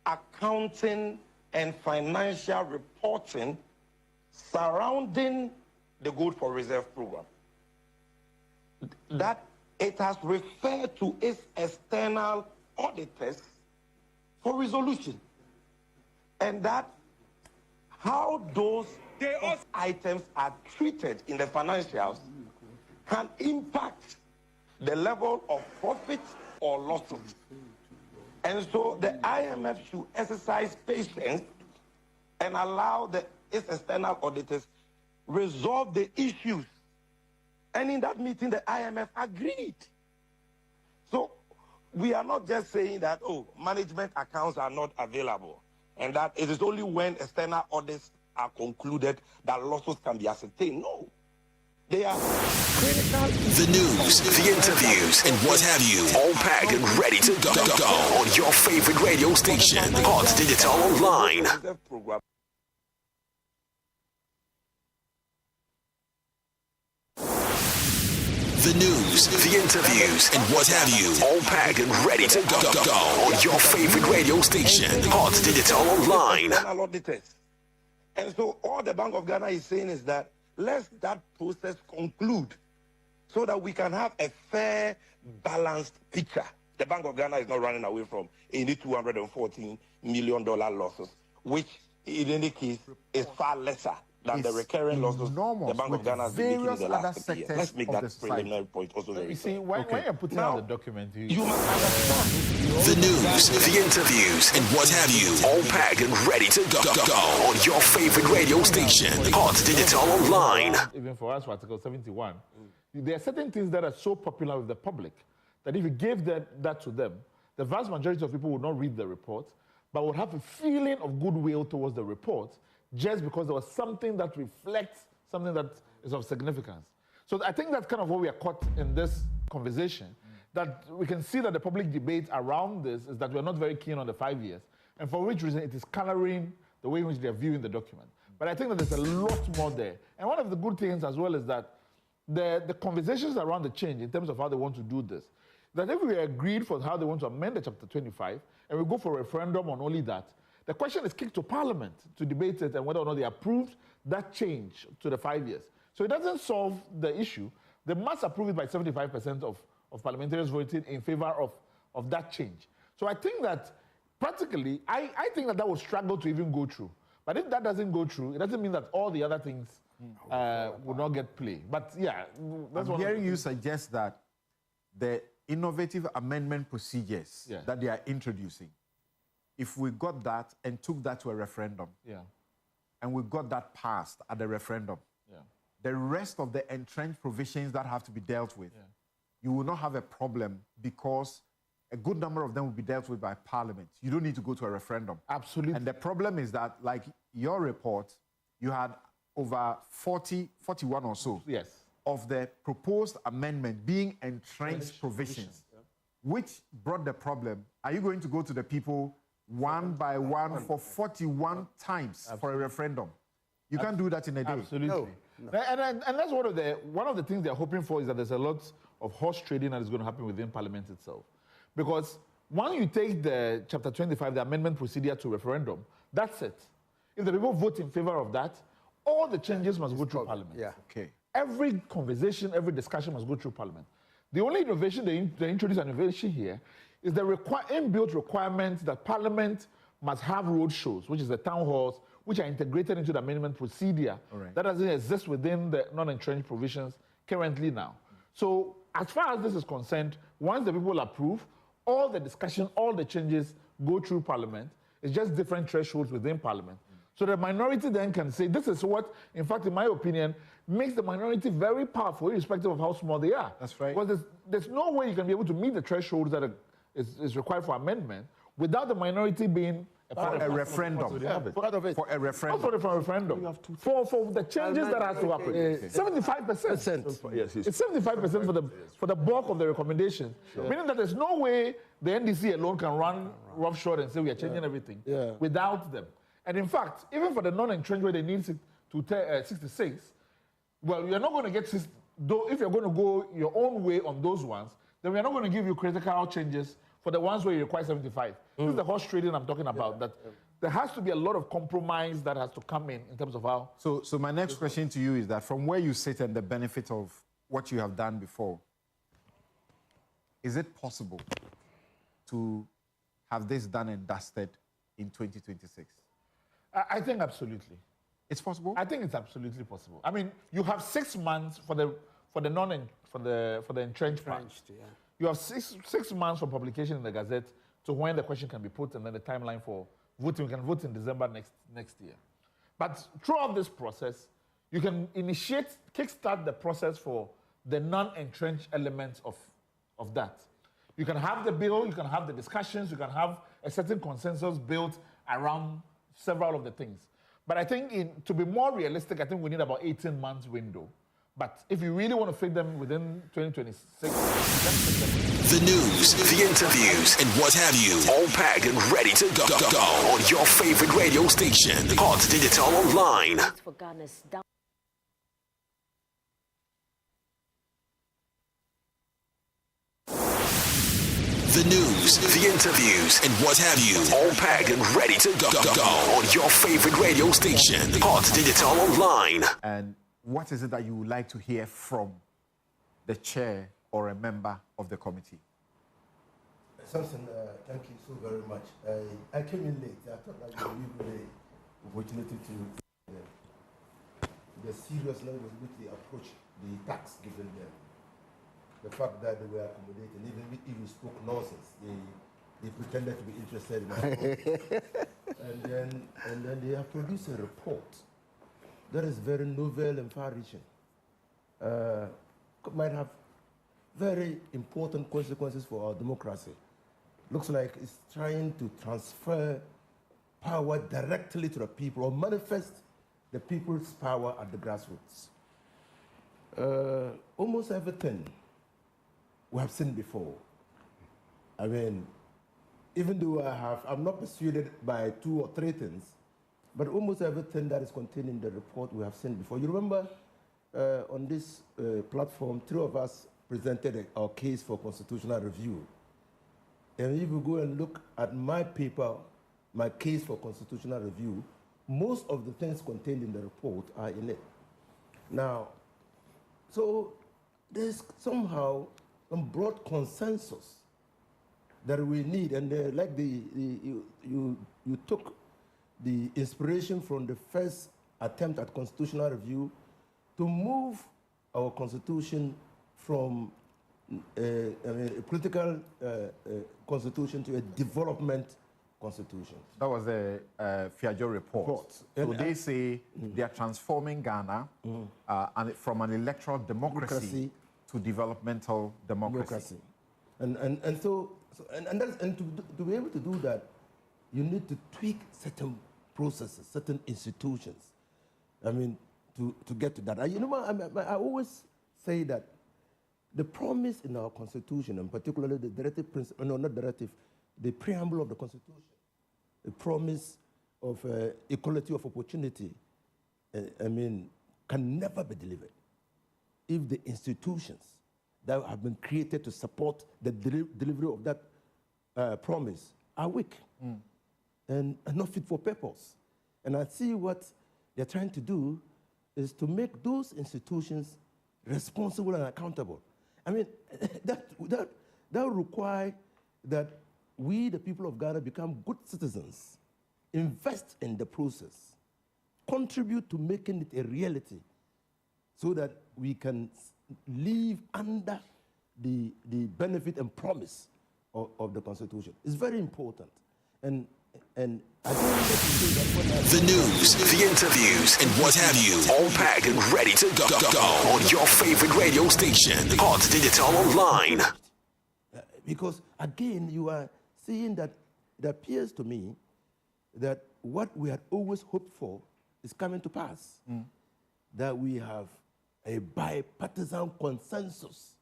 accounting and financial reporting surrounding the Gold for Reserve program. That it has referred to its external auditors for resolution. And that how those items are treated in the financials can impact the level of profit or losses. And so the IMF should exercise patience and allow its external auditors resolve the issues. And in that meeting, the IMF agreed. So we are not just saying that, oh, management accounts are not available, and that it is only when external audits are concluded that losses can be ascertained. No. They are critical. The news, the interviews, and what have you, all packed and ready to go on your favorite radio station, Hot Digital Online. The news, the interviews, and what have you, all packed and ready to go on your favorite radio station, Hot Digital Online. And so all the Bank of Ghana is saying is that let that process conclude so that we can have a fair, balanced picture. The Bank of Ghana is not running away from any $214 million losses, which in any case is far lesser than the recurring losses the Bank of Ghana has been making in the last 30 years. Let's make that preliminary point also very clear. You see, when you're putting out the document, you must understand. The news, the interviews, and what have you, all packed and ready to go on your favorite radio station, Hot Digital Online. Even for us, for Article 71, there are certain things that are so popular with the public that if you gave that to them, the vast majority of people would not read the report, but would have a feeling of goodwill towards the report just because there was something that reflects something that is of significance. So I think that's kind of what we are caught in this conversation, that we can see that the public debate around this is that we're not very keen on the 5 years, and for which reason it is coloring the way in which they're viewing the document. But I think that there's a lot more there. And one of the good things as well is that the conversations around the change in terms of how they want to do this, that if we agreed for how they want to amend the Chapter 25, and we go for a referendum on only that, the question is kicked to Parliament to debate it and whether or not they approved that change to the 5 years. So it doesn't solve the issue. They must approve it by 75% of parliamentarians voting in favor of that change. So I think that practically, I think that would struggle to even go through. But if that doesn't go through, it doesn't mean that all the other things will not get play. But yeah, that's I'm hearing you suggest that the innovative amendment procedures that they are introducing, if we got that and took that to a referendum, and we got that passed at the referendum, the rest of the entrenched provisions that have to be dealt with, you will not have a problem because a good number of them will be dealt with by Parliament. You don't need to go to a referendum. Absolutely. And the problem is that, like your report, you had over 41 or so of the proposed amendment being entrenched provisions, which brought the problem. Are you going to go to the people one by one for 41 times for a referendum? You can't do that in a day. Absolutely. No. And that's one of the things they're hoping for, is that there's a lot of horse trading that is going to happen within Parliament itself. Because when you take the Chapter 25, the amendment procedure to referendum, that's it. If the people vote in favor of that, all the changes must go through Parliament. Okay. Every conversation, every discussion must go through Parliament. The only innovation they introduce an innovation here is the inbuilt requirement that Parliament must have road shows, which is the town halls, which are integrated into the amendment procedure. That doesn't exist within the non-entrenched provisions currently now. So as far as this is concerned, once the people approve, all the discussion, all the changes go through Parliament. It's just different thresholds within Parliament. So the minority then can say, this is what, in fact, in my opinion, makes the minority very powerful, irrespective of how small they are. That's right. Because there's no way you can be able to meet the thresholds that is required for amendment without the minority being a referendum. For a referendum. Also for a referendum. For the changes that has to happen. 75%. Yes, it's 75% for the bulk of the recommendations. Meaning that there's no way the NDC alone can run roughshod and say we are changing everything without them. And in fact, even for the non-entrenched where they need 66, well, you're not going to get, though if you're going to go your own way on those ones, then we're not going to give you critical changes for the ones where you require 75. This is the horse trading I'm talking about, that there has to be a lot of compromise that has to come in terms of how... So my next question to you is that from where you sit and the benefit of what you have done before, is it possible to have this done and dusted in 2026? I think absolutely. It's possible? I think it's absolutely possible. I mean, you have 6 months for the entrenched part. You have six months from publication in the Gazette to when the question can be put, and then the timeline for voting. We can vote in December next year. But throughout this process, you can kickstart the process for the non-entrenched elements of that. You can have the bill, you can have the discussions, you can have a certain consensus built around several of the things. But I think to be more realistic, I think we need about 18 months window. But if you really want to fit them within 2026, the news, the interviews, and what have you, all packed and ready to go on your favorite radio station, Hot Digital Online. For Ghana's The news, the interviews, and what have you, all packed and ready to go on your favorite radio station, Hot Digital Online. And what is it that you would like to hear from the chair or a member of the committee? Samson, thank you so very much. I came in late. I thought I would give you the opportunity to the seriousness with which they approach the tax given them. The fact that they were accommodating, even if you spoke nonsense, they pretended to be interested in my and then they have produced a report that is very novel and far-reaching. Might have very important consequences for our democracy. Looks like it's trying to transfer power directly to the people or manifest the people's power at the grassroots. Almost everything we have seen before. I mean, even though I'm not persuaded by 2 or 3 things, but almost everything that is contained in the report we have seen before. You remember on this platform, 3 of us presented our case for constitutional review. And if you go and look at my paper, my case for constitutional review, most of the things contained in the report are in it. Now, so there's somehow broad consensus that we need. And you took the inspiration from the first attempt at constitutional review to move our constitution from a political constitution to a development constitution. That was the Fiajo report. So they say they are transforming Ghana and from an electoral democracy to developmental democracy. And to be able to do that, you need to tweak certain processes, certain institutions. I mean, to get to that. I always say that the promise in our Constitution, and particularly the directive principle, no, not directive, the preamble of the Constitution, the promise of equality of opportunity, can never be delivered if the institutions that have been created to support the delivery of that promise are weak and not fit for purpose. And I see what they're trying to do is to make those institutions responsible and accountable. I mean, that require that we, the people of Ghana, become good citizens, invest in the process, contribute to making it a reality so that we can live under the benefit and promise of the Constitution. It's very important. And I don't want to say that the news, the interviews, and what have you, all packed and ready to go on your favorite radio station, Hot Digital Online. Because again, you are seeing that it appears to me that what we had always hoped for is coming to pass. That we have a bipartisan consensus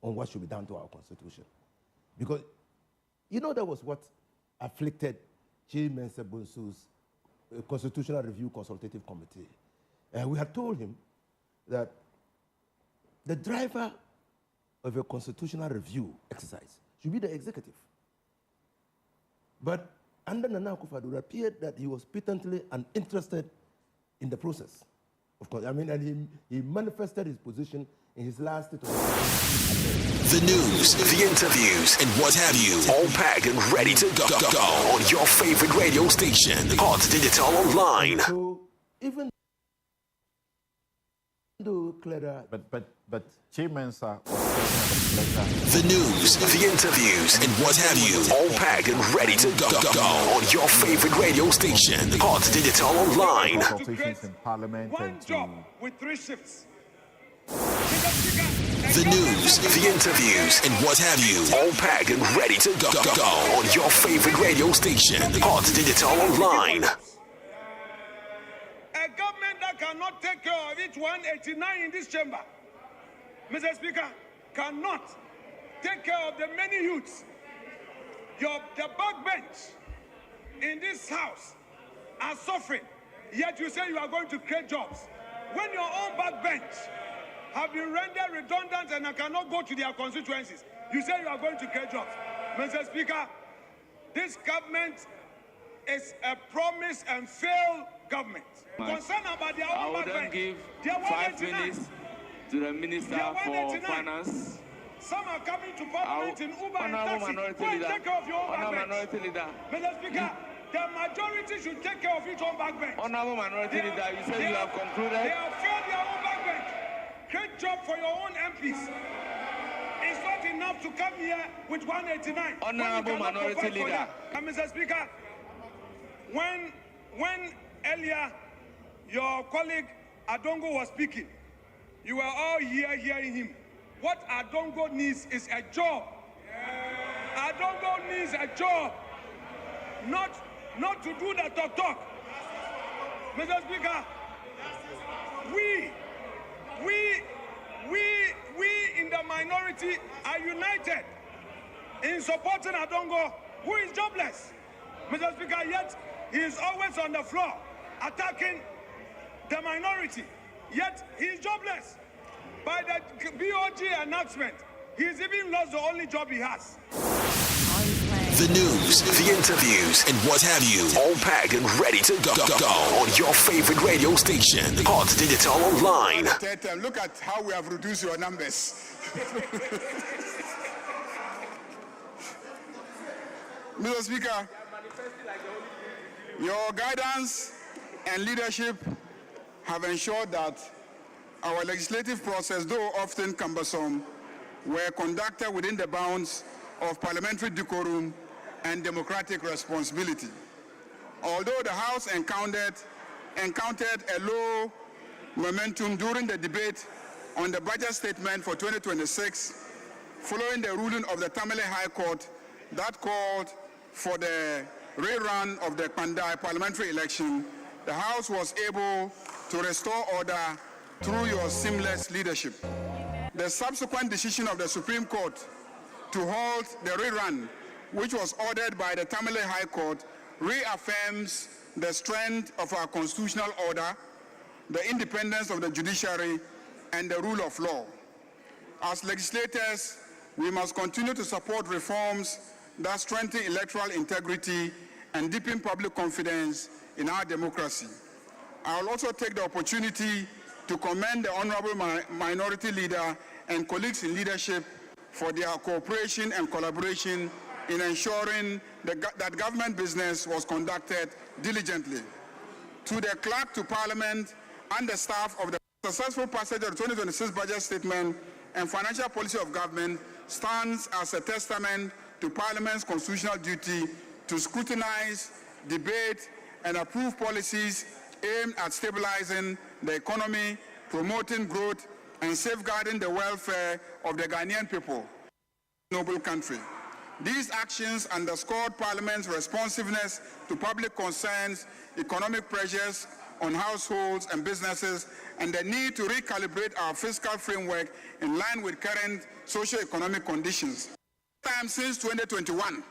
on what should be done to our Constitution. Because, that was what afflicted J. Mensah Bonsu's Constitutional Review Consultative Committee. We had told him that the driver of a constitutional review exercise should be the executive. But under Nana Akufo-Addo, it appeared that he was patently uninterested in the process. Of course, and he manifested his position in his last state of the news, the interviews, and what have you, all packed and ready to go on your favorite radio station, Hot Digital Online. So even though Clara, but J. Mensah the news, the interviews, and what have you, all packed and ready to go on your favorite radio station, Hot Digital Online. Consultations in Parliament and job with 3 shifts. The news, the interviews, and what have you, all packed and ready to go on your favorite radio station, Hot Digital Online. A government that cannot take care of each 189 in this chamber, Mr. Speaker, cannot take care of the many youths. The backbench in this house are suffering, yet you say you are going to create jobs. When your own backbench have been rendered redundant and cannot go to their constituencies, you say you are going to create jobs. Mr. Speaker, this government is a promise and fail government. Concerned about their own backbench. Give 5 minutes to the Minister for Finance. Some are coming to Parliament in Uber and taxi. Go and take care of your own backbench. Mr. Speaker, the majority should take care of its own backbench. Honorable Minority Leader, you said you have concluded. They have failed their own backbench. Great job for your own MPs. It's not enough to come here with 189. Honorable Minority Leader. Mr. Speaker, when earlier your colleague Adongo was speaking, you were all here hearing him. What Adongo needs is a job. Adongo needs a job, not to do the talk. Mr. Speaker, we in the minority are united in supporting Adongo, who is jobless. Mr. Speaker, yet he is always on the floor attacking the minority, yet he is jobless. By the BOG announcement, he's even lost the only job he has. The news, the interviews, and what have you. All packed and ready to go on your favorite radio station. Hot Digital Online. Look at how we have reduced your numbers. Mr. Speaker, your guidance and leadership have ensured that our legislative process, though often cumbersome, were conducted within the bounds of parliamentary decorum and democratic responsibility. Although the House encountered a low momentum during the debate on the budget statement for 2026, following the ruling of the Tamale High Court that called for the rerun of the Pandai parliamentary election, the House was able to restore order through your seamless leadership. The subsequent decision of the Supreme Court to halt the rerun, which was ordered by the Tamale High Court, reaffirms the strength of our constitutional order, the independence of the judiciary, and the rule of law. As legislators, we must continue to support reforms that strengthen electoral integrity and deepen public confidence in our democracy. I will also take the opportunity to commend the Honorable Minority Leader and colleagues in leadership for their cooperation and collaboration in ensuring that government business was conducted diligently. To the Clerk to Parliament and the staff of the successful passage of the 2026 budget statement and financial policy of government stands as a testament to Parliament's constitutional duty to scrutinize, debate, and approve policies aimed at stabilizing the economy, promoting growth, and safeguarding the welfare of the Ghanaian people, noble country. These actions underscored Parliament's responsiveness to public concerns, economic pressures on households and businesses, and the need to recalibrate our fiscal framework in line with current socio-economic conditions. Since 2021,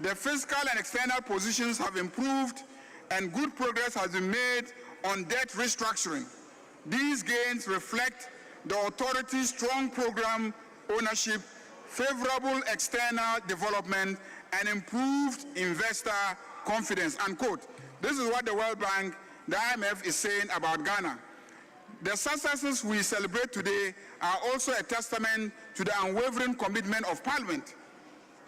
the fiscal and external positions have improved and good progress has been made on debt restructuring. These gains reflect the authority's strong program ownership, favorable external development, and improved investor confidence, unquote. This is what the World Bank, the IMF, is saying about Ghana. The successes we celebrate today are also a testament to the unwavering commitment of Parliament.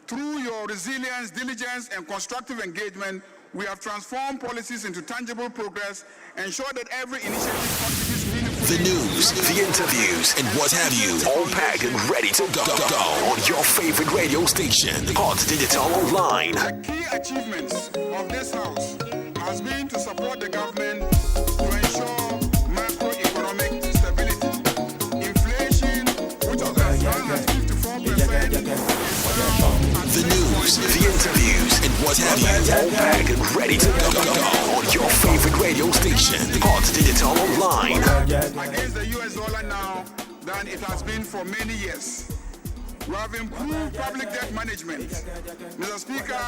Through your resilience, diligence, and constructive engagement, we have transformed policies into tangible progress, ensure that every initiative contributes meaningfully. The news, the interviews, and what have you. All packed and ready to go on your favorite radio station. Hot Digital Online. The key achievements of this House has been to support the government to ensure macroeconomic stability. Inflation, which was as high as 54%. The news, the interviews, and what have you. All packed and ready to go on your favorite radio station. Hot Digital Online. Against the US dollar now than it has been for many years. We have improved public debt management. Mr. Speaker,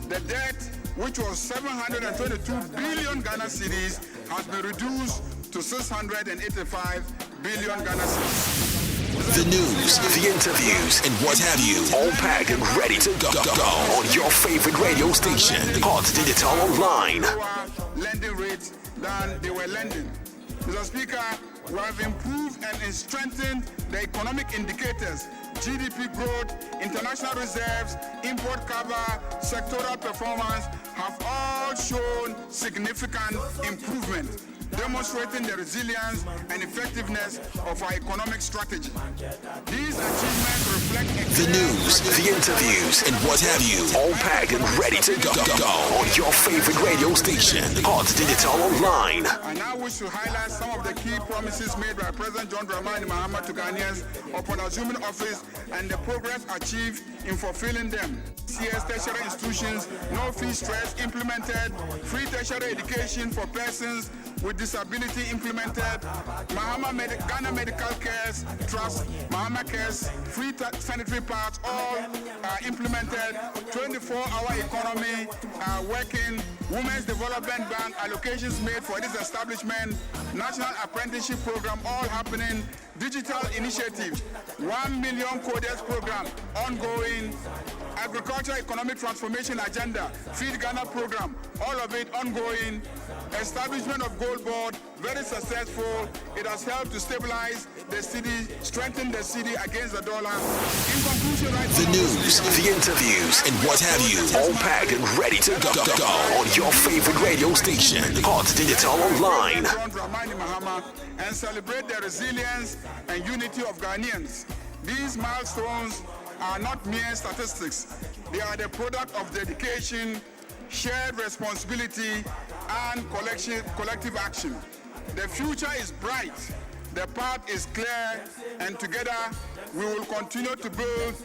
the debt, which was 722 billion Ghana cedis, has been reduced to 685 billion Ghana cedis. The news, the interviews, and what have you. All packed and ready to go on your favorite radio station. Hot Digital Online. Lending rates than they were lending. Mr. Speaker, we have improved and strengthened the economic indicators. GDP growth, international reserves, import cover, sectoral performance have all shown significant improvement, demonstrating the resilience and effectiveness of our economic strategy. These achievements reflect the news, the interviews, and what have you. All packed and ready to go on your favorite radio station. Hot Digital Online. I now wish to highlight some of the key promises made by President John Dramani Mahama to Ghanaians upon assuming office and the progress achieved in fulfilling them. CS tertiary institutions, no fee stress implemented, free tertiary education for persons with disability implemented, Ghana Medical Cares Trust, Mahama Cares, free sanitary pads, all implemented, 24-hour economy working, Women's Development Bank allocations made for this establishment, National Apprenticeship Program all happening, digital initiatives, 1 million coders program ongoing, agriculture economic transformation agenda, Feed Ghana program, all of it ongoing. Establishment of Gold Board, very successful. It has helped to stabilize the city, strengthen the city against the dollar. In conclusion, right the news, the interviews, and what have you, all packed and ready to go on your favorite radio station, Hot Digital Online. And celebrate the resilience and unity of Ghanaians. These milestones are not mere statistics. They are the product of dedication, shared responsibility, and collective action. The future is bright, the path is clear, and together we will continue to build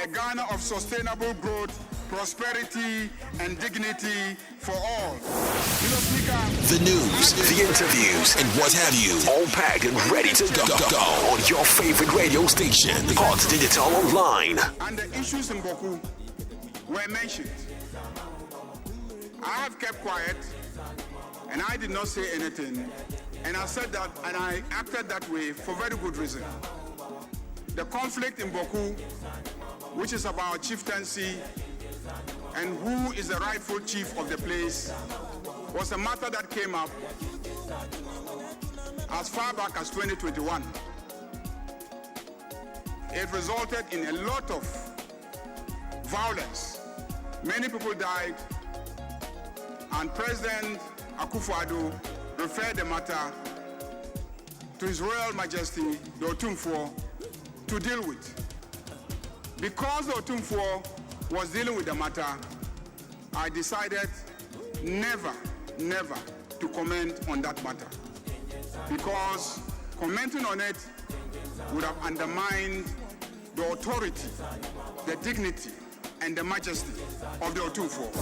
a Ghana of sustainable growth, prosperity, and dignity for all. Mr. Speaker, the news, the interviews, and what have you, all packed and ready to go on your favorite radio station, Hot Digital Online. And the issues in Boku were mentioned. I have kept quiet, and I did not say anything, and I said that, and I acted that way for very good reason. The conflict in Boku, which is about chieftaincy and who is the rightful chief of the place, was a matter that came up as far back as 2021. It resulted in a lot of violence. Many people died, and President Akufo-Addo referred the matter to His Royal Majesty, the Otumfuo, to deal with. Because the Otumfuo was dealing with the matter, I decided never to comment on that matter. Because commenting on it would have undermined the authority, the dignity, and the majesty of the Otumfuo.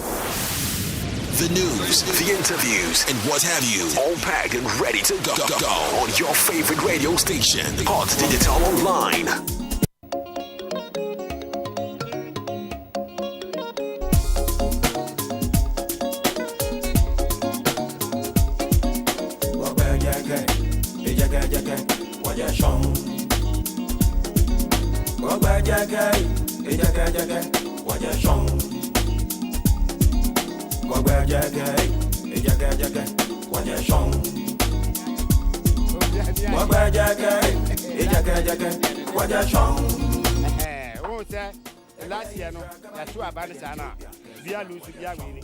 The news, the interviews, and what have you, all packed and ready to go on your favorite radio station, Hot Digital Online. Last year, no, that's what about the Sana. We are losing Yamini.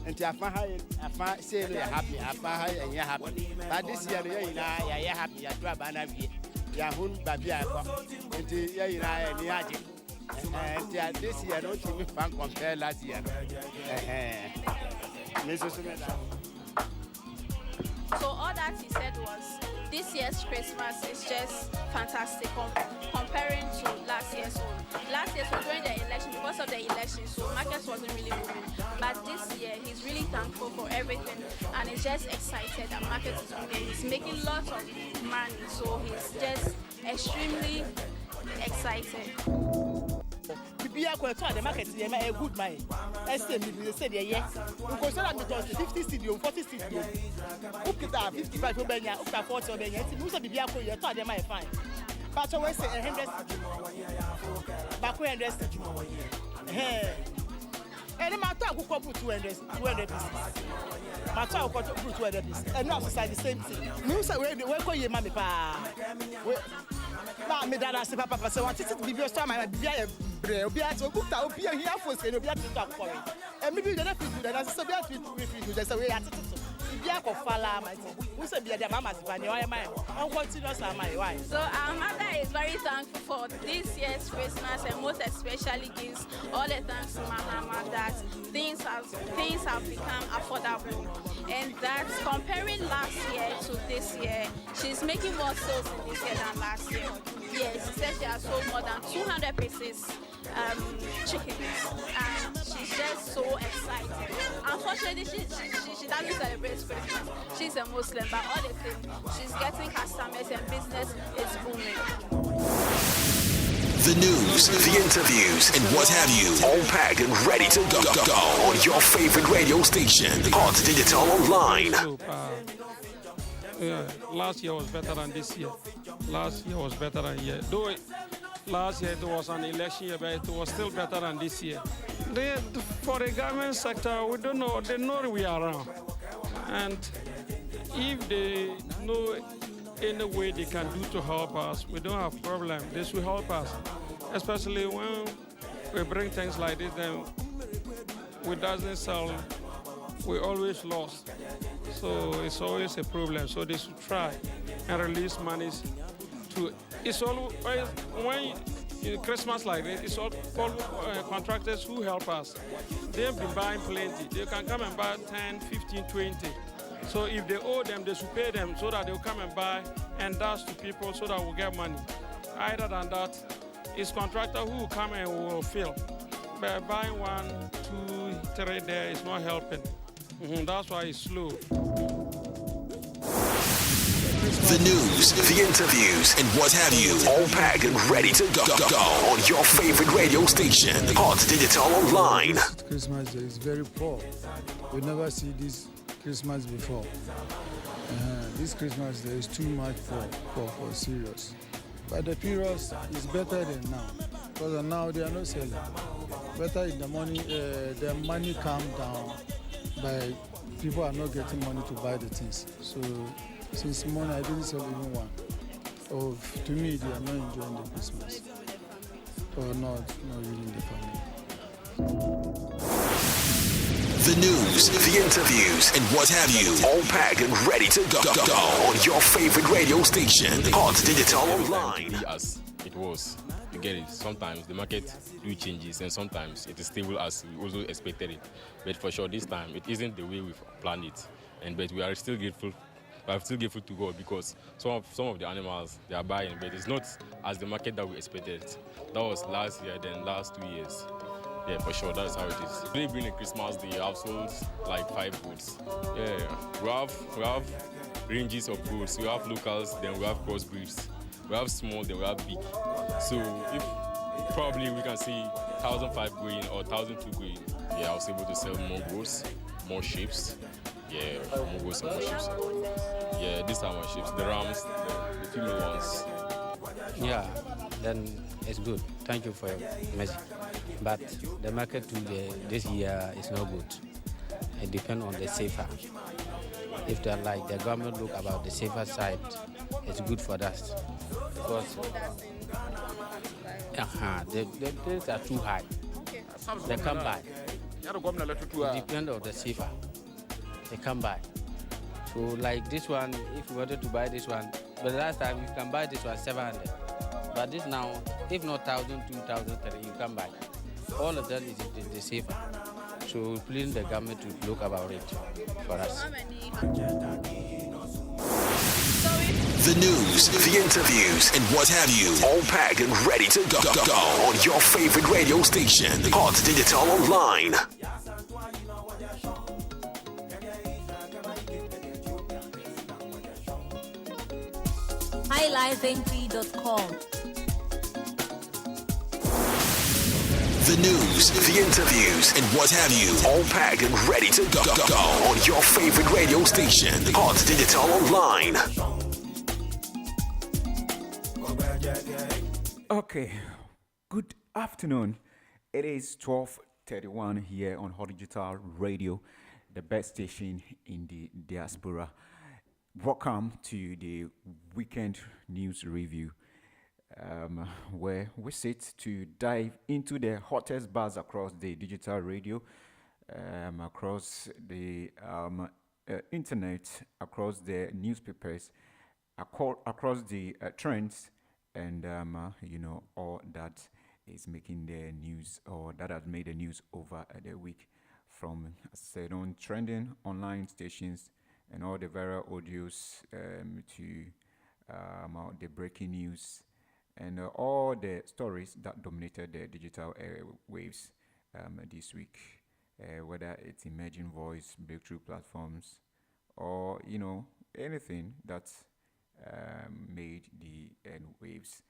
And Afa say you're happy, Afa and you're happy. But this year, you're happy, you're Abana, Yahoo, Babia, and Yaji. And this year, no, you can compare last year. So all that he said was, this year's Christmas is just fantastic comparing to last year's one. Last year's one during the election, because of the election, so markets wasn't really moving. But this year, he's really thankful for everything, and he's just excited that market is moving. He's making lots of money, so he's just extremely excited. Bibia ko to the market dey a good mind. Estem be say dey here. Nko so that me 50 studio, 40 studio. Who kita 55 obenya, who kita 40 obenya. Ti say bibia ko here to dey my fine. But we say 100 back 100 studio. Any matter who put 200 pieces. Matter who put 200 pieces. And now it's the same thing. Me say we ko ye mami pa. Na me dada se papa say what it bibia store my bibia Obia to book ta Obia here for say Obia to talk for it. And maybe the next people that say Obia to just say at it. Obia ko fala my who say bia mama sipani why am I on continuous am I why. So our mother is very thankful for this year's Christmas, and most especially gives all the thanks to Mahama that things have become affordable, and that comparing last year to this year, she's making more sales in this year than last year. Yes, she said she has sold more than 200 pieces chickens, and she's just so excited. Unfortunately, she doesn't celebrate Christmas. She's a Muslim, but all the same, she's getting customers and business is booming. The news, the interviews, and what have you, all packed and ready to go on your favorite radio station, Hot Digital Online. Last year was better than this year. Last year was better than year. Though last year it was an election year, but it was still better than this year. For the government sector, we don't know. They know we are around, and if they know any way they can do to help us, we don't have problem. This will help us, especially when we bring things like this. Then we doesn't sell. We always lost, so it's always a problem. So they should try and release monies to. It's always when in Christmas like this. It's all contractors who help us. They've been buying plenty. They can come and buy 10, 15, 20. So if they owe them, they should pay them so that they'll come and buy and dash to people so that we'll get money. Either than that, it's contractor who will come and will fill. But buying 1, 2, 3 there is not helping. That's why it's slow. The news, the interviews, and what have you, all packed and ready to go on your favorite radio station, Hot Digital Online. This Christmas is very poor. We never see this Christmas before. This Christmas there is too much for serious. But the period is better than now, because now they are not selling. Better in the money calm down, but people are not getting money to buy the things. So since morning I didn't sell even one. So to me they are not enjoying the Christmas, or not really the family. The news, the interviews, and what have you, all packed and ready to go on your favorite radio station, Hot Digital Online. As it was, you get it. Sometimes the market do changes, and sometimes it is stable as we also expected it. But for sure, this time it isn't the way we've planned it. But we are still grateful. We are still grateful to God because some of the animals they are buying, but it's not as the market that we expected. That was last year, then last 2 years. Yeah, for sure, that's how it is. Really being a Christmas, they have sold like 5 goods. Yeah, we have ranges of goods. We have locals, then we have crossbreeds. We have small, then we have big. So if probably we can see 1,005 going or 1,002 going, yeah, I was able to sell more goods, more shapes. Yeah, more goods and more shapes. Yeah, these are my shapes. The rams, the female ones. Yeah, then it's good. Thank you for your message. But the market this year is not good. It depends on the safer. If they're like the government look about the safer side, it's good for us. Because the bills are too high. They come by. It depends on the safer. They come by. So like this one, if you wanted to buy this one, but last time you can buy this one 700. But this now, if not 1,000, 2,000, you can buy. All of that is the safer. So please the government to look about it for us. The news, the interviews, and what have you, all packed and ready to go on your favorite radio station, Hot Digital Online. highlifeentry.com. The news, the interviews, and what have you, all packed and ready to go on your favorite radio station, Hot Digital Online. Okay, good afternoon. It is 12:31 here on Hot Digital Radio, the best station in the diaspora. Welcome to the weekend news review, where we sit to dive into the hottest buzz across the digital radio, across the internet, across the newspapers, across the trends, and all that is making the news, or that has made the news over the week, from said on trending online stations and all the viral audios to the breaking news and all the stories that dominated the digital waves this week, whether it's emerging voice, breakthrough platforms, or anything that made the waves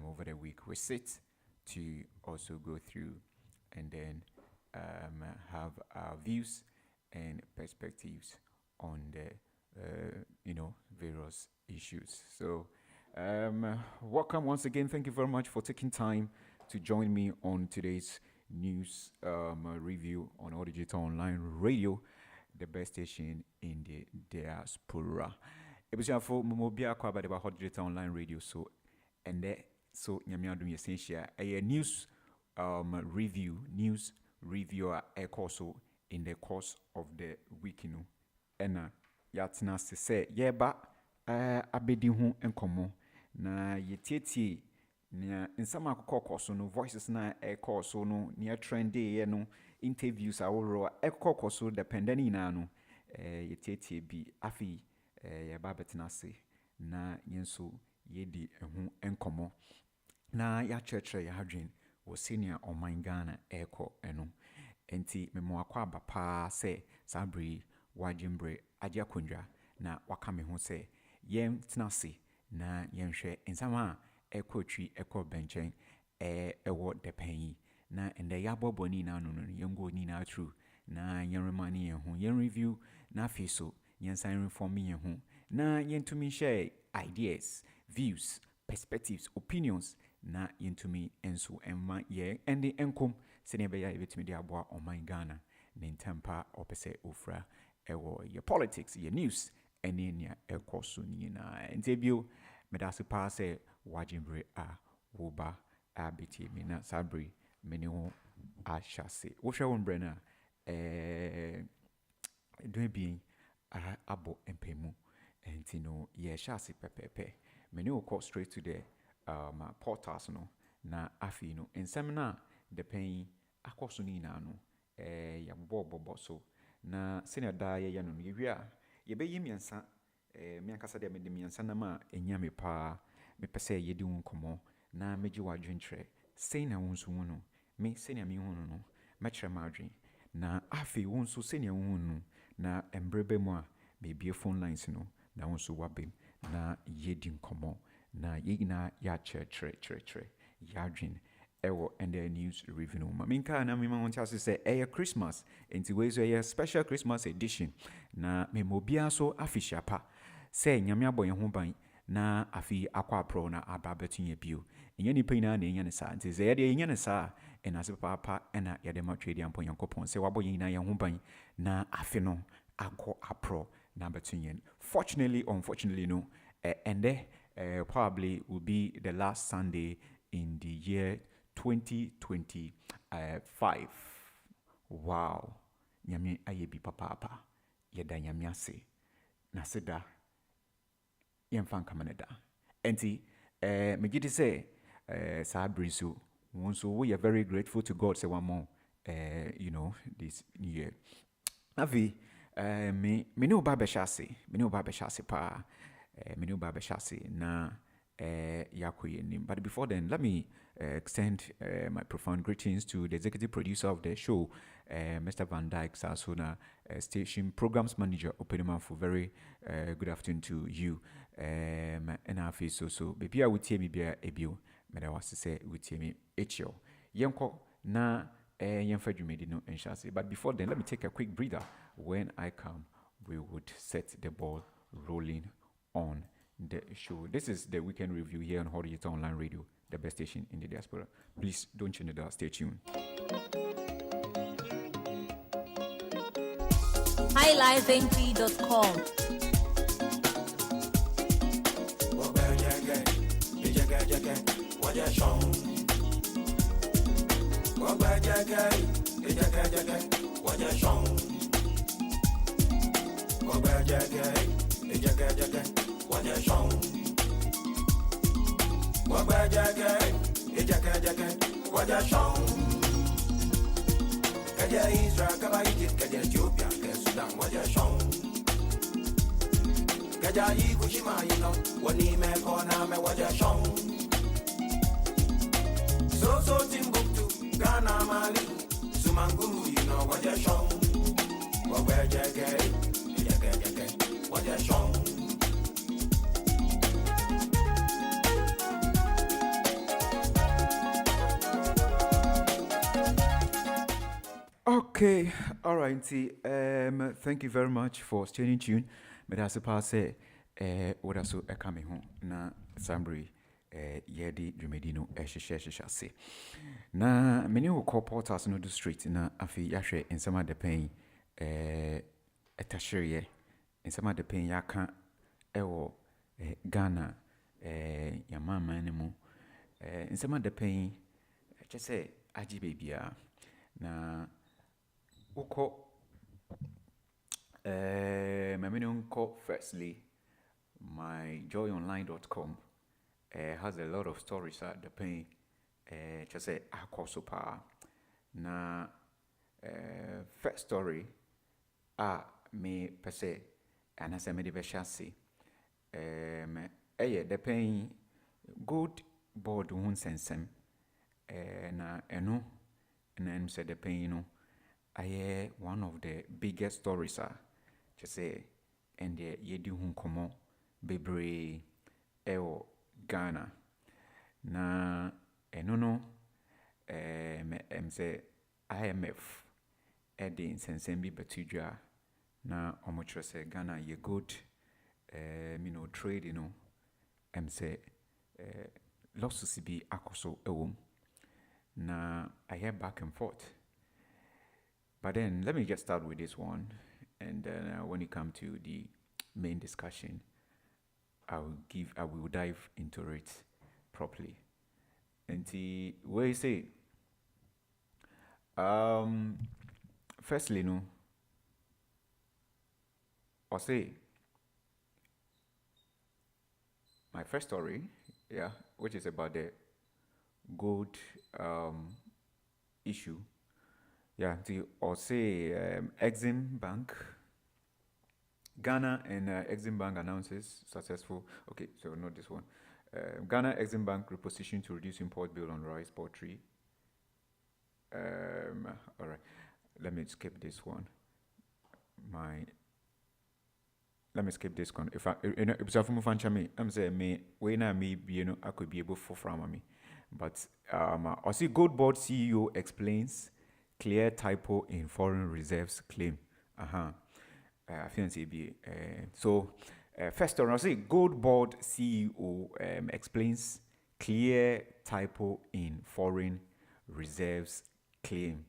over the week. We sit to also go through and then have our views and perspectives on the various issues. So Welcome once again. Thank you very much for taking time to join me on today's news review on All Digital Online Radio, the best station in the diaspora. It was for Mobia Kwaba about Hot Digital Online Radio. So, and there, so Nyamiadu Essential, a news reviewer, a course in the course of the week, you know, and yatina se say, yeah, but abedi hu enkomo na yetieti na nsama akokɔ so no voices na ɛkɔ so no near trendy ye no interviews aworo ɛkɔ so dependent na no yetieti bi afi ye ba betena se na yenso yedi hu enkomo na ya church ya hadwen wo senior ɔman Ghana ɛkɔ ɛno enti memo akɔ aba pa se sabri wajimbre agya kondwa na wakame ho se yen tenase na yen hwe nsama ekotwi ekɔ benchen ɛwɔ depan na ende ya boboni na no yen go ni na true na yen remani yen ho yen review na fiso yen san reform yen ho na yen to me share ideas, views, perspectives, opinions na yen to me enso emma ye ende enkom se ne be ya ebetimi de aboa oman Ghana ne ntampa opese ofra ewo your politics, your news ene nia ekoso ni na entebio medase pa se wajimbre a woba abeti mi na sabri meni ho ashase wo hwe won bre na do bi abo empemu enti no ye shase pepepe meni wo call straight to the portals no na afi no ensem na the pain akoso ni na no ya bobo so na senior da ye no ye wi a ye be yimiansa me ankasa de me de miansa na ma enya me pa me pese ye di wonkomo na meji wadwentre sei na wonso no me senior me hono no me kire ma adwen na afi wonso senior hono na embrebe mu a me bie phone lines no na wonso wabem na ye di nkomo na ye na ya chere ya adwen ewo and the news review no maminka na me ma wontia say Christmas enti we so a special Christmas edition na me mobia so official pa say nyame aboye ho ban na afi akwa pro na ababetunye bio enye ni pina na enye ne sa enti ze ye enye ne sa ena se papa ena ye de matwedi ampo yankopon say waboye na ye ho ban na afi no akọ apro na betunye fortunately unfortunately no and there probably will be the last Sunday in the year 2025. Wow. Nyame ayebi papa. Yeda nyame ase. Na seda yemfa nkamaneda. Enti megidi say Sabrisu wonso we are very grateful to God say one more you know this year. Avi me no ba beshase pa. Me no ba beshase na yakoye. But before then, let me extend my profound greetings to the executive producer of the show, Mr. Van Dyke Sasona, station programs manager, Openema for very good afternoon to you. And I feel so. Baby, I would tell me be a bio. Meda was to say, would tell me echo. Yanko na yemfedumedi no enchance. But before then, let me take a quick breather. When I come, we would set the ball rolling on the show. This is the weekend review here on Hot Digital Online Radio, the best station in the diaspora. Please don't change it out. Stay tuned. highlifeng.com. Kaja Israel, Kaba Egypt, Kaja Ethiopia, Kaja Sudan, Waja Shong. Kaja Ikushima, you know, Wani me kona me Waja Shong. So Timbuktu, Ghana, Mali, Sumanguru, you know, Waja Shong. Waja Jake, Waja Shong. Okay, all right. Thank you very much for staying tuned. But as I say, what also coming home na Sambri yedi dwumedino ehhehye ase na many will call portals no do street na afi yahwe nsema de pen etahwere nsema de pen yaka ewo Ghana yamama ne mu nsema de pen chese aji bebia na uko mamene unko firstly myjoyonline.com has a lot of stories at the pen just say akosopa na first story me per se and as I made the the pen good board one sensem na eno and then said the pen, you know, I one of the biggest stories just say and the yedi hun komo bebre eo Ghana na eno no say IMF edi nsensembi betudwa na omochro say Ghana ye good you know trade, you know say lots to be akoso ewom na I hear back and forth. But then let me get started with this one, and then when you come to the main discussion, I will dive into it properly. And the way you say, firstly, no, I'll say my first story, yeah, which is about the gold issue. Yeah, or say Exim Bank, Ghana and Exim Bank announces successful. Okay, so not this one. Ghana Exim Bank reposition to reduce import bill on rice, poultry. All right, let me skip this one. Let me skip this one. If I'm saying me when I may be, you know, I could be able for from me, but I see Gold Board CEO explains clear typo in foreign reserves claim. I feel so. First, I say Gold Board CEO explains clear typo in foreign reserves claim.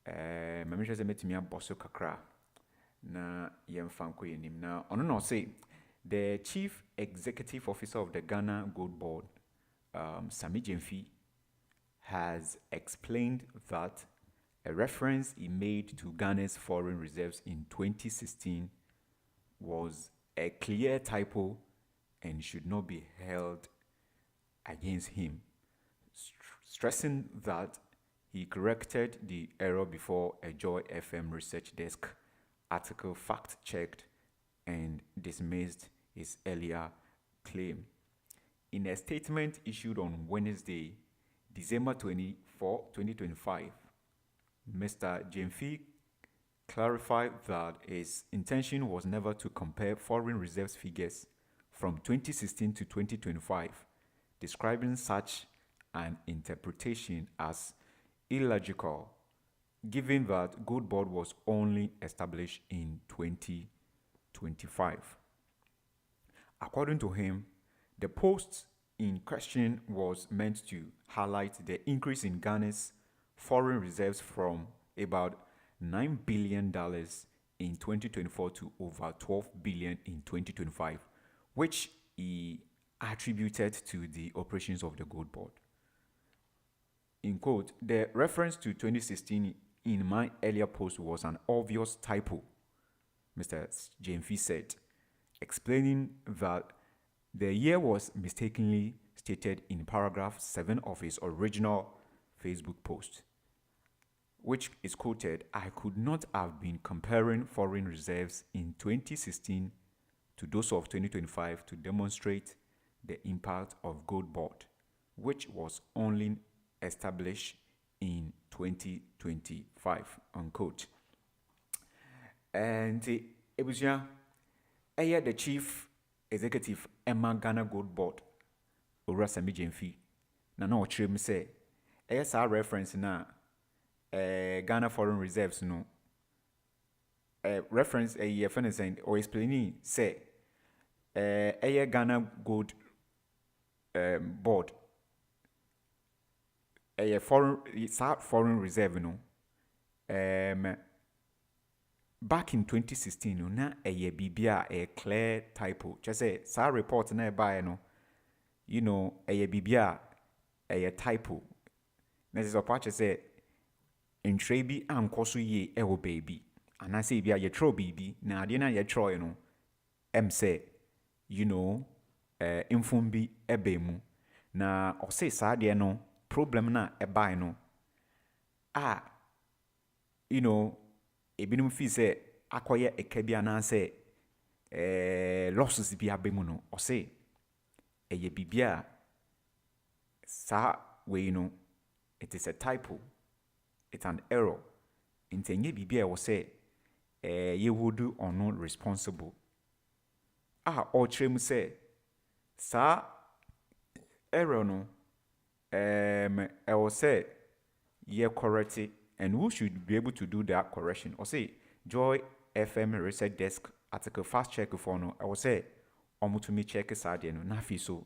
My say met me a bosso kakra na yemfanko yenim na ono no say the chief executive officer of the Ghana Gold Board, Sami Jemfi, has explained that a reference he made to Ghana's foreign reserves in 2016 was a clear typo and should not be held against him, stressing that he corrected the error before a Joy FM research desk article fact-checked and dismissed his earlier claim. In a statement issued on Wednesday, December 24, 2025, Mr. Jemfi clarified that his intention was never to compare foreign reserves figures from 2016 to 2025, describing such an interpretation as illogical, given that Gold Board was only established in 2025. According to him, the post in question was meant to highlight the increase in Ghana's foreign reserves from about $9 billion in 2024 to over $12 billion in 2025, which he attributed to the operations of the Gold Board. In quote, the reference to 2016 in my earlier post was an obvious typo, Mr. Jemfi said, explaining that the year was mistakenly stated in paragraph 7 of his original Facebook post, which is quoted, "I could not have been comparing foreign reserves in 2016 to those of 2025 to demonstrate the impact of Gold Board, which was only established in 2025, unquote." And it was the chief executive Emma Ghana Gold Board, Ora Sami Jemfi, na no chim say, our reference na Ghana foreign reserves no reference a or explaining say Ghana Gold Board, foreign reserve, back in 2016, na bibia a clear typo. Just say, report na by bibia a typo. Next is a say, in trebi ankoso ye baby. And I say, be a tro baby, na adina ye tro, say, infumbi ebemu. Na or say, no problem na no. Ebinum fi say akoye ekabia na say losses bi abemu no or say eye bibia sa we it is a typo, it's an error. Intenye bibia wo say ye would do or not responsible. Or trem say sa error no I will say ye correct it, and who should be able to do that correction? Or say Joy FM Research Desk article fast check for no. I will say to me check side no nafi so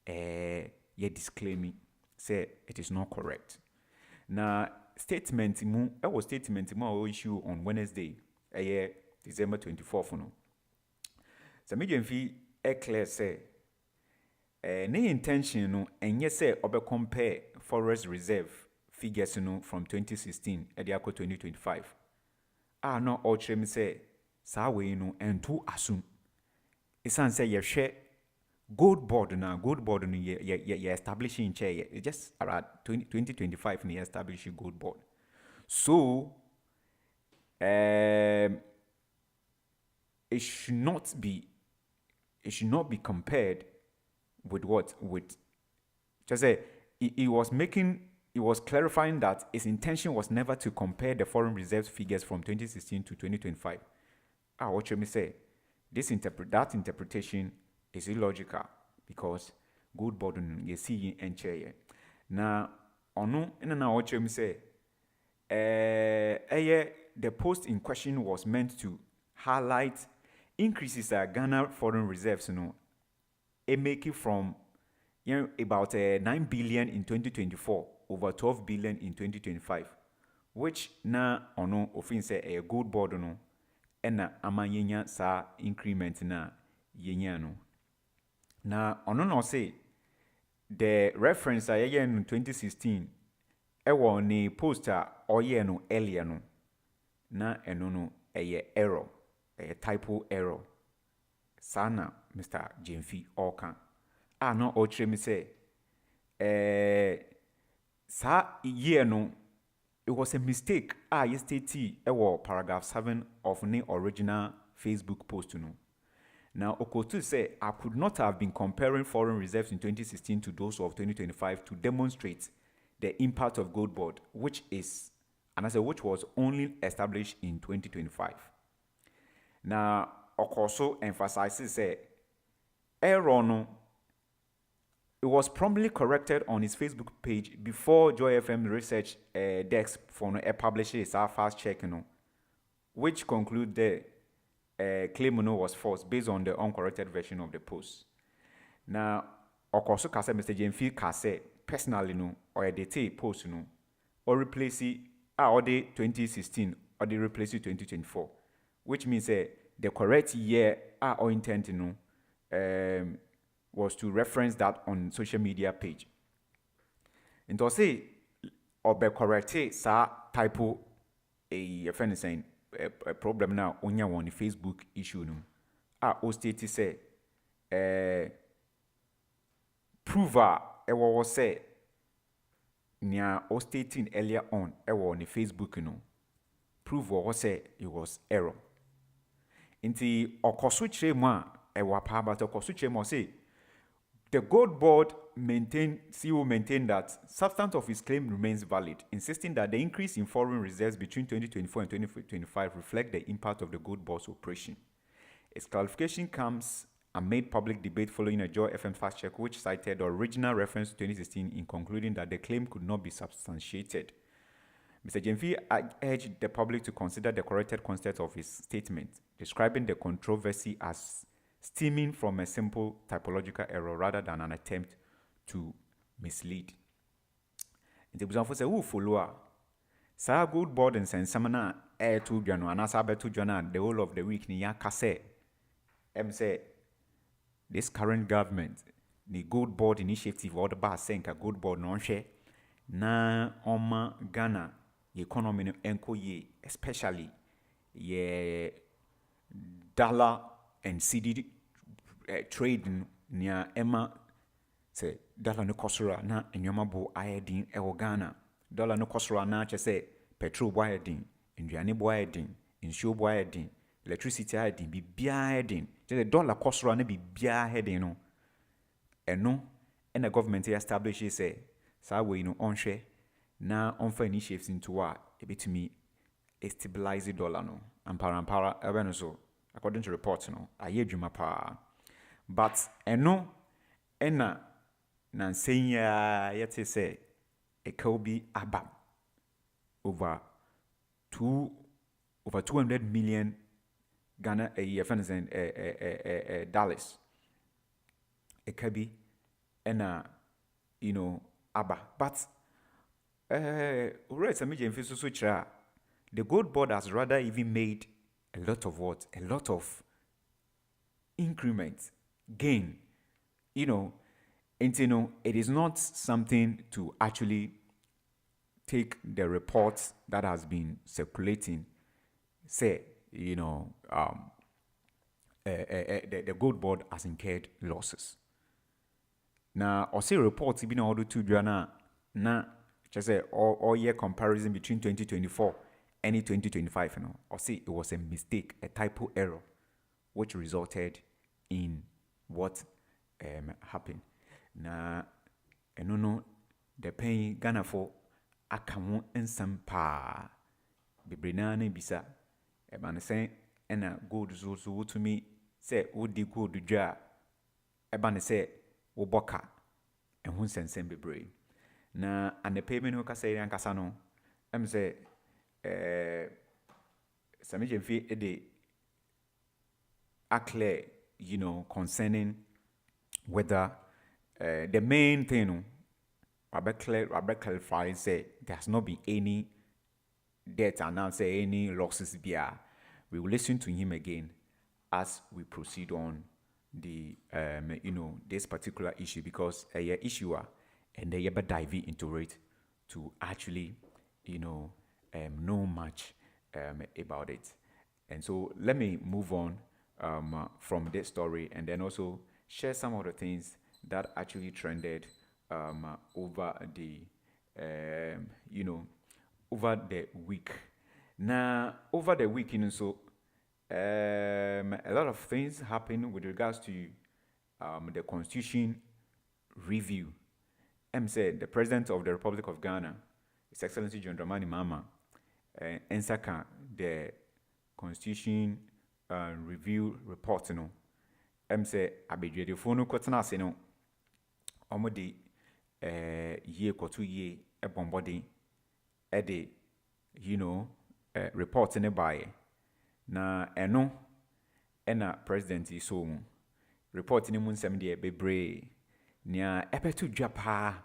ye disclaim say it is not correct. Now statement mu statement mu issue on Wednesday December 24th no. So me fi clear say ne intention no enye say obe compare forest reserve figures from 2016 at the 2025. No ultra me say sa we and to assume. Isan say ye share gold board no ye establishing chair just around 2025 ni establish gold board. So it should not be compared with what? With just say he was clarifying that his intention was never to compare the foreign reserves figures from 2016 to 2025. What you me say? That interpretation is illogical because good board you see and chair. Now, what you me say? The post in question was meant to highlight increases that Ghana foreign reserves, make it from about 9 billion in 2024 over 12 billion in 2025, which na ono ofin say a good board no ena amanyenya sa increment na yenya no na ono no say the reference in 2016 ewo ni poster oye no earlier no na eno no error, a typo error. Sana Mr. Jemfi Okan. No otre me say sa year no it was a mistake. Yesterday paragraph 7 of the original Facebook post no. Now Okotu say I could not have been comparing foreign reserves in 2016 to those of 2025 to demonstrate the impact of gold board, which was only established in 2025. Now Okoso emphasizes say error no, it was promptly corrected on his Facebook page before Joy FM Research Desk for publishes our fast check, which concluded the claim was false based on the uncorrected version of the post. Now, Okoso Kase, Mr. Jemfi Kase, personally, or the post, or replace it, or the 2016, or they replace it 2024, which means the correct year or intent, was to reference that on social media page. And to say, or be correct, sa typo a friend is saying a problem now on your one Facebook issue no. O state say prover was say near o stating earlier on on the Facebook no. Prove was say it was error. Inti okosuche ma pa but okosuche mo say the gold board maintained that substance of his claim remains valid, insisting that the increase in foreign reserves between 2024 and 2025 reflect the impact of the gold board's operation. Its clarification comes amid public debate following a Joy FM fast check, which cited the original reference to 2016 in concluding that the claim could not be substantiated. Mr. Jemfi urged the public to consider the corrected context of his statement, describing the controversy as stemming from a simple typological error rather than an attempt to mislead. The example say who follow sa good board and send na air to Jano and asa to Jana the whole of the week ni yakase. Say this current government, the good board initiative or the bar saying a good board non share na oma Ghana economy no enko ye, especially ye dollar and CD trading near Emma say dollar no kosura na enyoma bo ayedin e Ghana. Dollar no kosura na che say petrol bo ayedin, nduane bo ayedin, nsuo bo ayedin, electricity ayedin, bibia ayedin. Just the dollar kosura na bibia ayedin no. Eno and the government establishes say sa we no onhwe na onfa initiatives into a ebetumi stabilize the dollar no. Ampara ebe no so according to reports no aye dwuma pa. But eno ena na senya yete say it could be about over 200 million Ghana a year dollars. It could be and ABBA. But the gold board has rather even made a lot of increment, gain. And it is not something to actually take the reports that has been circulating, say, the gold board has incurred losses. Now, or say reports even order to Jana na just say all year comparison between 2024 and 2025, or say it was a mistake, a typo error, which resulted in what happened. Na no the paying Ghana for akamu ensam pa bebrina na bisa e ba ne sen na gold so to me say wo di gold dwa e ba ne say wo boka e hu sensem bebre na ane payment no ka say ankasa no em say sami jemfi e de clear concerning whether the main thing I clarify say there has not been any debt announced, say any losses there. We will listen to him again as we proceed on the this particular issue, because a issue and they ever dive into it to actually know much about it. And so let me move on from this story and then also share some of the things that actually trended over the over the week. Now over the week, so a lot of things happened with regards to the Constitution review. Said the President of the Republic of Ghana, His Excellency John Dramani Mahama, ensaka the Constitution review report. Say abedwede phone kwetena ase no omode ye kotu ye ebombody e de report ne by na eno ena president so mu report ni mu nsem de bebre nia ebetu dwa pa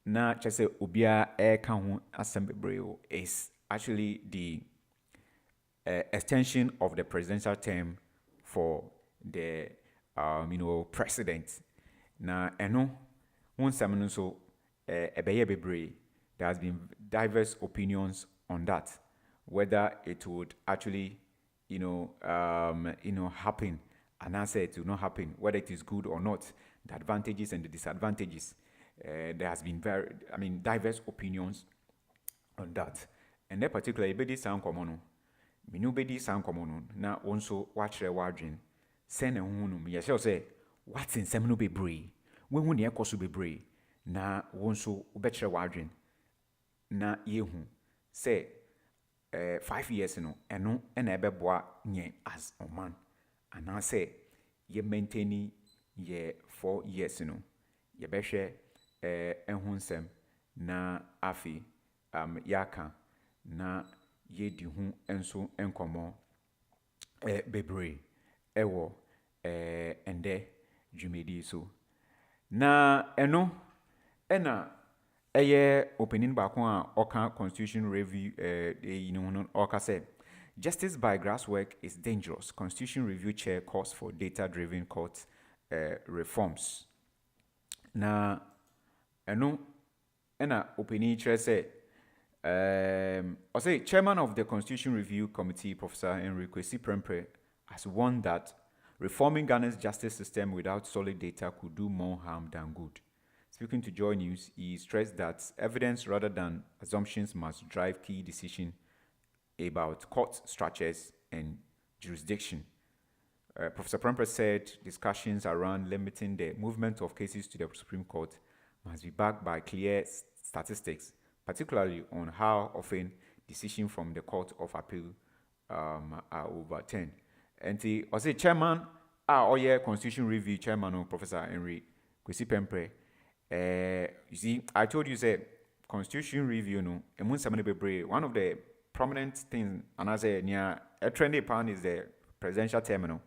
na chese obia ka ho asem bebre is actually the extension of the presidential term for the president. Na eno onsam no so ebeye bebre. There has been diverse opinions on that, whether it would actually happen, and I say it will not happen, whether it is good or not, the advantages and the disadvantages. There has been diverse opinions on that. And that particular ebedi sound common. Minu bedi sound common na also watch the warding. Send a hunu, yes, say, what's in Semino be bree? When ne ekoso be bree, na wonso betre warding. Na yehu say 5 years no, eno and ebeboa nye as a man. And I say, ye maintaining ye 4 years no, ye beshe enhunsem na afi yaka na ye di hu enso enkomo bebre. ewo ende dwumedi so na eno ena eye opening baako a oka constitution review oka say justice by grasswork is dangerous. Constitution review chair calls for data driven court reforms. Na eno ena opening chair say I say chairman of the Constitution Review Committee, Professor Henry Kwesi Prempeh, has warned that reforming Ghana's justice system without solid data could do more harm than good. Speaking to Joy News, he stressed that evidence rather than assumptions must drive key decisions about court structures and jurisdiction. Professor Prempeh said discussions around limiting the movement of cases to the Supreme Court must be backed by clear statistics, particularly on how often decisions from the Court of Appeal are overturned. And the chairman, Constitution Review Chairman, Professor Henry Kwesi Prempeh. You see, I told you, say, Constitution Review, one of the prominent things, and I say, near a trendy pan is the presidential terminal.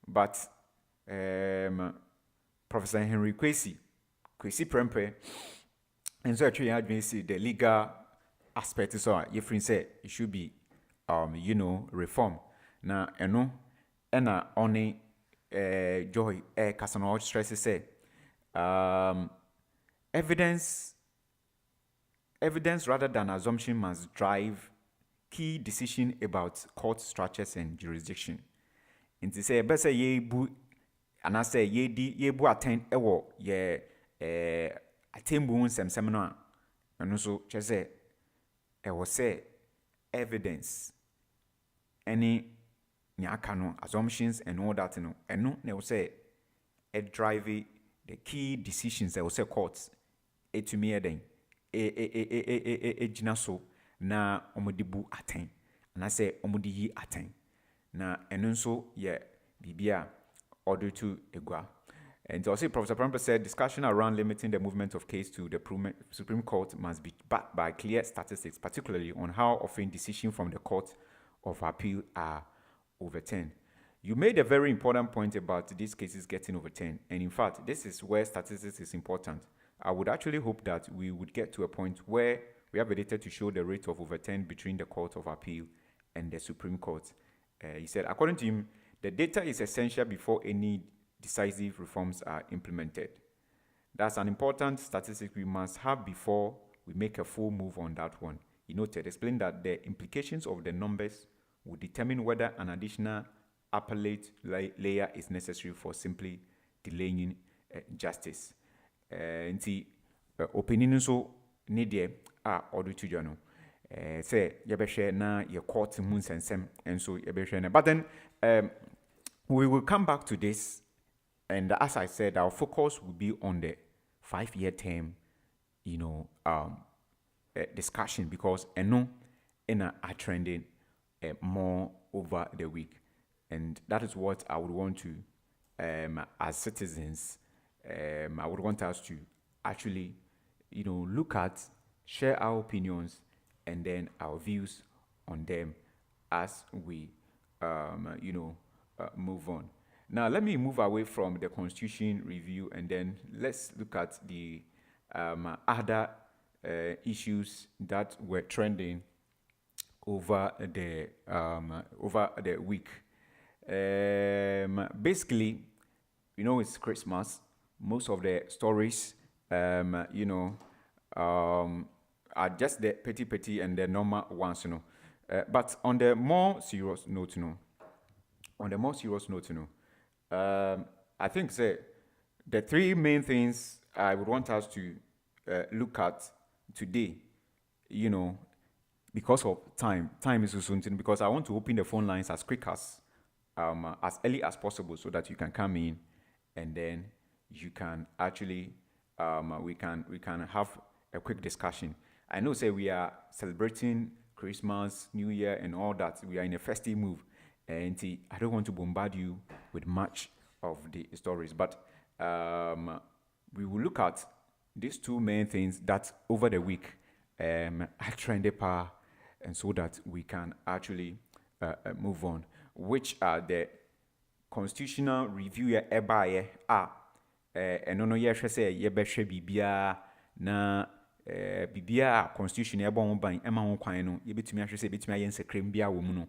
But Professor Henry Kwesi Prempeh, and so actually I see the legal aspect so you say it should be reform. Now ena only joy Casanova stresses say evidence rather than assumption must drive key decision about court structures and jurisdiction. And to say better ye bu and I say ye bu attend ewo ye atembu nsem no a eno so kyese was say evidence any nyaka no assumptions and all that no eno na was say drive the key decisions that was say courts to me eden gina so na omodibu atten and I say omodi yi atten na eno so ye bibia order to egua. And also, Professor Prempeh said discussion around limiting the movement of case to the Supreme Court must be backed by clear statistics, particularly on how often decisions from the Court of Appeal are overturned. You made a very important point about these cases getting overturned. And in fact, this is where statistics is important. I would actually hope that we would get to a point where we have a data to show the rate of overturn between the Court of Appeal and the Supreme Court. He said, according to him, the data is essential before any decisive reforms are implemented. That's an important statistic we must have before we make a full move on that one. He noted, explained that the implications of the numbers will determine whether an additional appellate layer is necessary for simply delaying justice. And the opinion so need order to journal. Say yebeshe na ye court mun sensem and so yebeshe na. But then we will come back to this. And as I said, our focus will be on the 5-year term, discussion because are trending more over the week, and that is what I would want to, as citizens, I would want us to actually, look at, share our opinions, and then our views on them as we, move on. Now, let me move away from the Constitution Review and then let's look at the other issues that were trending over the week. Basically, it's Christmas. Most of the stories, are just the petty and the normal ones, but on the more serious note, I think the three main things I would want us to look at today, because of time is so soon, because I want to open the phone lines as quick as early as possible so that you can come in and then you can actually we can have a quick discussion. I know we are celebrating Christmas, New Year and all that. We are in a festive move. And I don't want to bombard you with much of the stories, but we will look at these two main things that over the week are trended power, and so that we can actually move on, which are the constitutional review ya ebaye eno no ye hwe se ye behwe bibia na bibia constitution ye bon ban ema ho kwan no ye betumi ahwe se betumi aye nsekrem bia wo mu no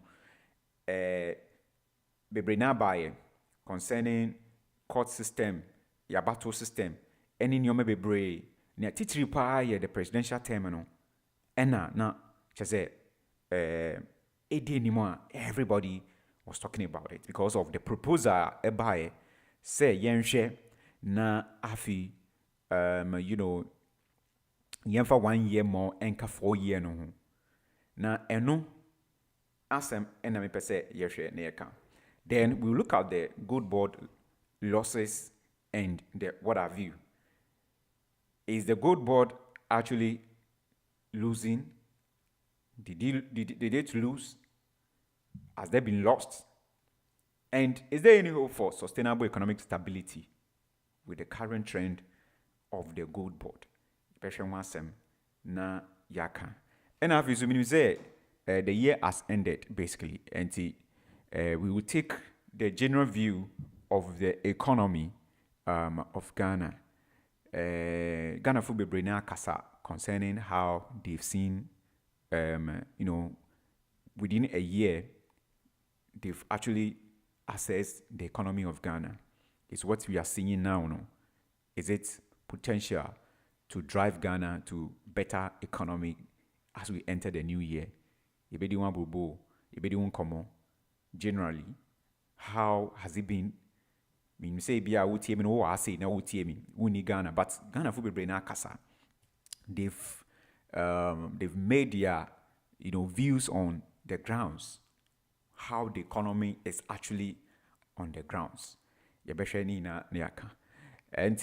bebre na baye concerning court system ya battle system any nyoma bebre na titiri pa ye the presidential term no ena na chese everybody was talking about it because of the proposal ebaye say yenhwe na afi yenfa 1 year more enka 4 year no ho na eno asem ena me pese yehwe na yeka. Then we look at the good board losses and the what have you. Is the good board actually losing? Did it lose? Has there been lost? And is there any hope for sustainable economic stability with the current trend of the good board? Especially one na yaka. And obviously, when you say the year has ended, basically, and we will take the general view of the economy of Ghana. Ghana Food Bebrena Kasa concerning how they've seen, within a year, they've actually assessed the economy of Ghana. It's what we are seeing now. No? Is it potential to drive Ghana to better economy as we enter the new year? Generally, how has it been? I mean, say be a utie me no I say na utie me uni Ghana, but Ghana Food Bebrena Kasa. They've made their views on the grounds, how the economy is actually on the grounds. And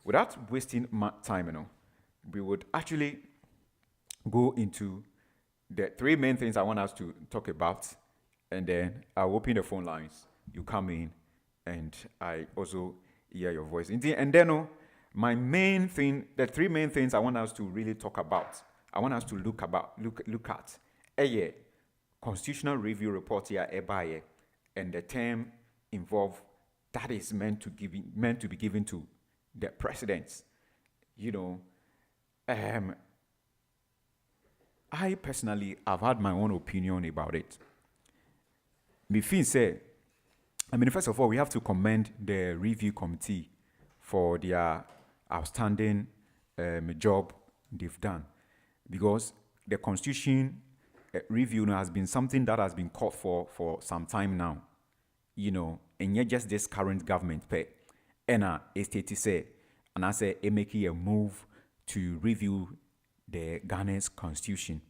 without wasting time, we would actually go into the 3 main things I want us to talk about, and then I'll open the phone lines. You come in, and I also hear your voice. And then my main thing, the 3 main things I want us to really talk about, I want us to look at a constitutional review report here, and the term involved that is meant to be given to the presidents. I personally have had my own opinion about it. First of all, we have to commend the review committee for their outstanding job they've done, because the constitution review has been something that has been called for some time now, and yet just this current government and state say, and I say making a move to review the Ghana's constitution.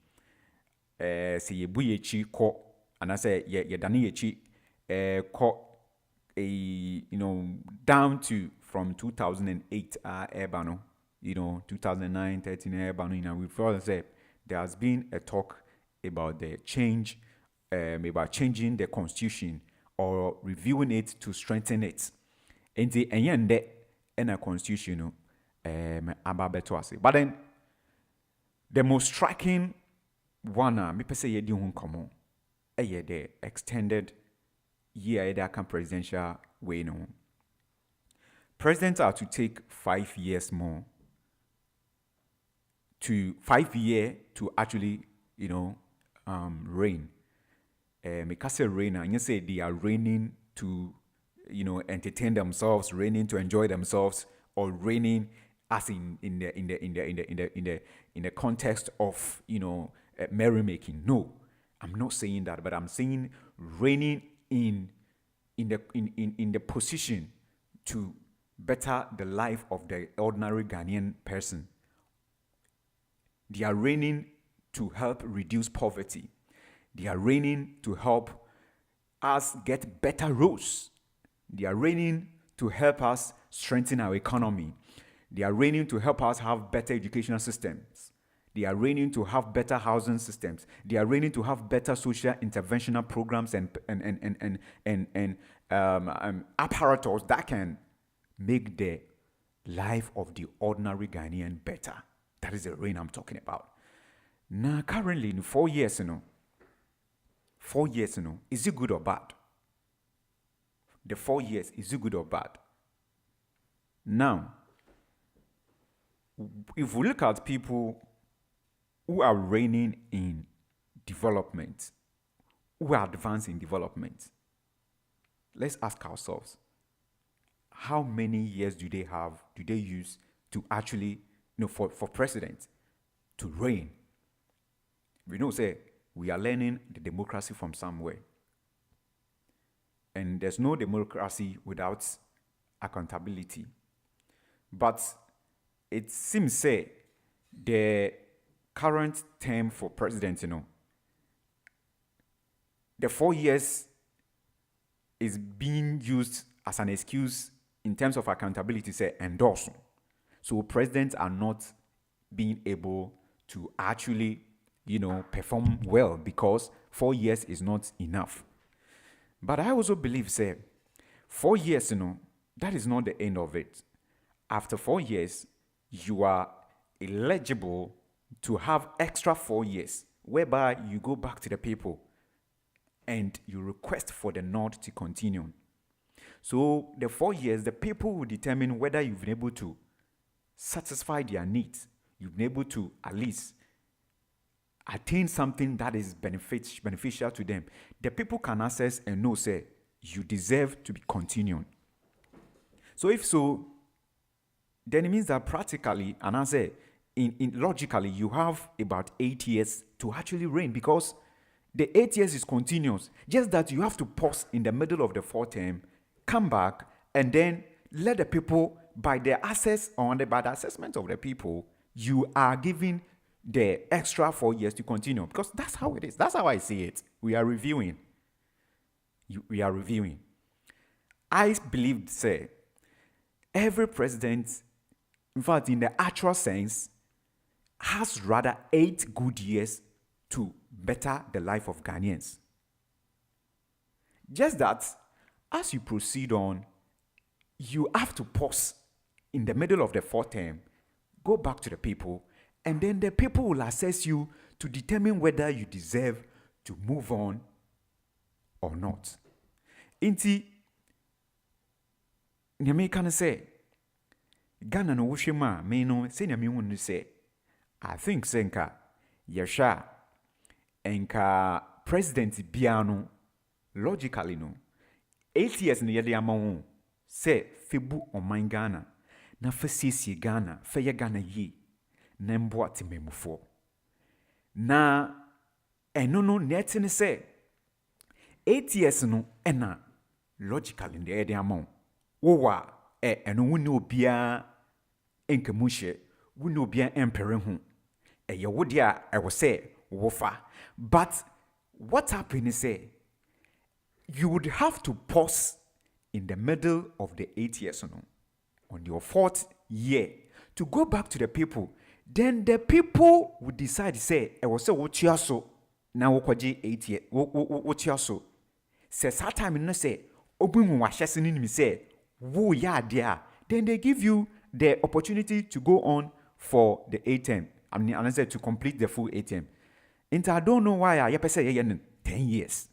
Say ye buyechi ko, and I say ye dani yechi ko down to from 2008 ebano, 2009, 13 ebano. We felt say there has been a talk about the change, about changing the constitution or reviewing it to strengthen it. And the end in a constitution but then the most striking one me pese ye di ho komo the extended year that presidential way no. Presidents are to take 5 years more to 5 years to actually reign. Make us say reign, and you say they are reigning to entertain themselves, reigning to enjoy themselves, or reigning as in the context of merrymaking. No, I'm not saying that, but I'm saying reigning in the position to better the life of the ordinary Ghanaian person. They are reigning to help reduce poverty. They are reigning to help us get better roads. They are reigning to help us strengthen our economy. They are reigning to help us have better educational systems. They are reigning to have better housing systems. They are reigning to have better social interventional programs and apparatus that can make the life of the ordinary Ghanaian better. That is the reign I'm talking about. Now, currently, in 4 years, 4 years, is it good or bad? the 4 years, is it good or bad? Now, if we look at people who are reigning in development, who are advancing development, let's ask ourselves, how many years do they use to actually, for president to reign? We know, say, we are learning the democracy from somewhere. And there's no democracy without accountability. But it seems, say, the current term for president, the 4 years is being used as an excuse in terms of accountability, say, endorsing. So presidents are not being able to actually, perform well because 4 years is not enough. But I also believe, say, 4 years, that is not the end of it. After 4 years, you are eligible to have extra 4 years, whereby you go back to the people and you request for the nod to continue. So the 4 years, the people will determine whether you've been able to satisfy their needs. You've been able to at least attain something that is beneficial to them. The people can assess and know, say, you deserve to be continued. So if so, then it means that practically, and I say, logically, you have about 8 years to actually reign, because the 8 years is continuous. Just that you have to pause in the middle of the 4th term, come back, and then let the people, by the assessment of the people, you are giving the extra 4 years to continue, because that's how it is. That's how I see it. We are reviewing. I believe, say, every president, in fact, in the actual sense, has rather 8 good years to better the life of Ghanaians. Just that, as you proceed on, you have to pause in the middle of the 4th term, go back to the people, and then the people will assess you to determine whether you deserve to move on or not. Inti, nyame kan say, Ghana no wohwema me no say nyame wonu say, I think say nka yesha enka president bia no logically no 8 years no yede amawo say febu oman Ghana na fasiesie Ghana fa ye Ghana yi na mbo atememufo na eno no net ne say 8 years no ena logically no yede amawo wo wa eno woni obia enkamuhye woni obia empere ho eye wode a ewo say wofa. But what happened is say you would have to pause in the middle of the 8 years on your 4th year to go back to the people. Then the people would decide, say, I was say what you so now 8 years what you so says that time no say obun wahyesin ni say wo ya there, then they give you the opportunity to go on for the 8 term. I mean, and I said to complete the full 8 term. And I don't know why I say 10 years.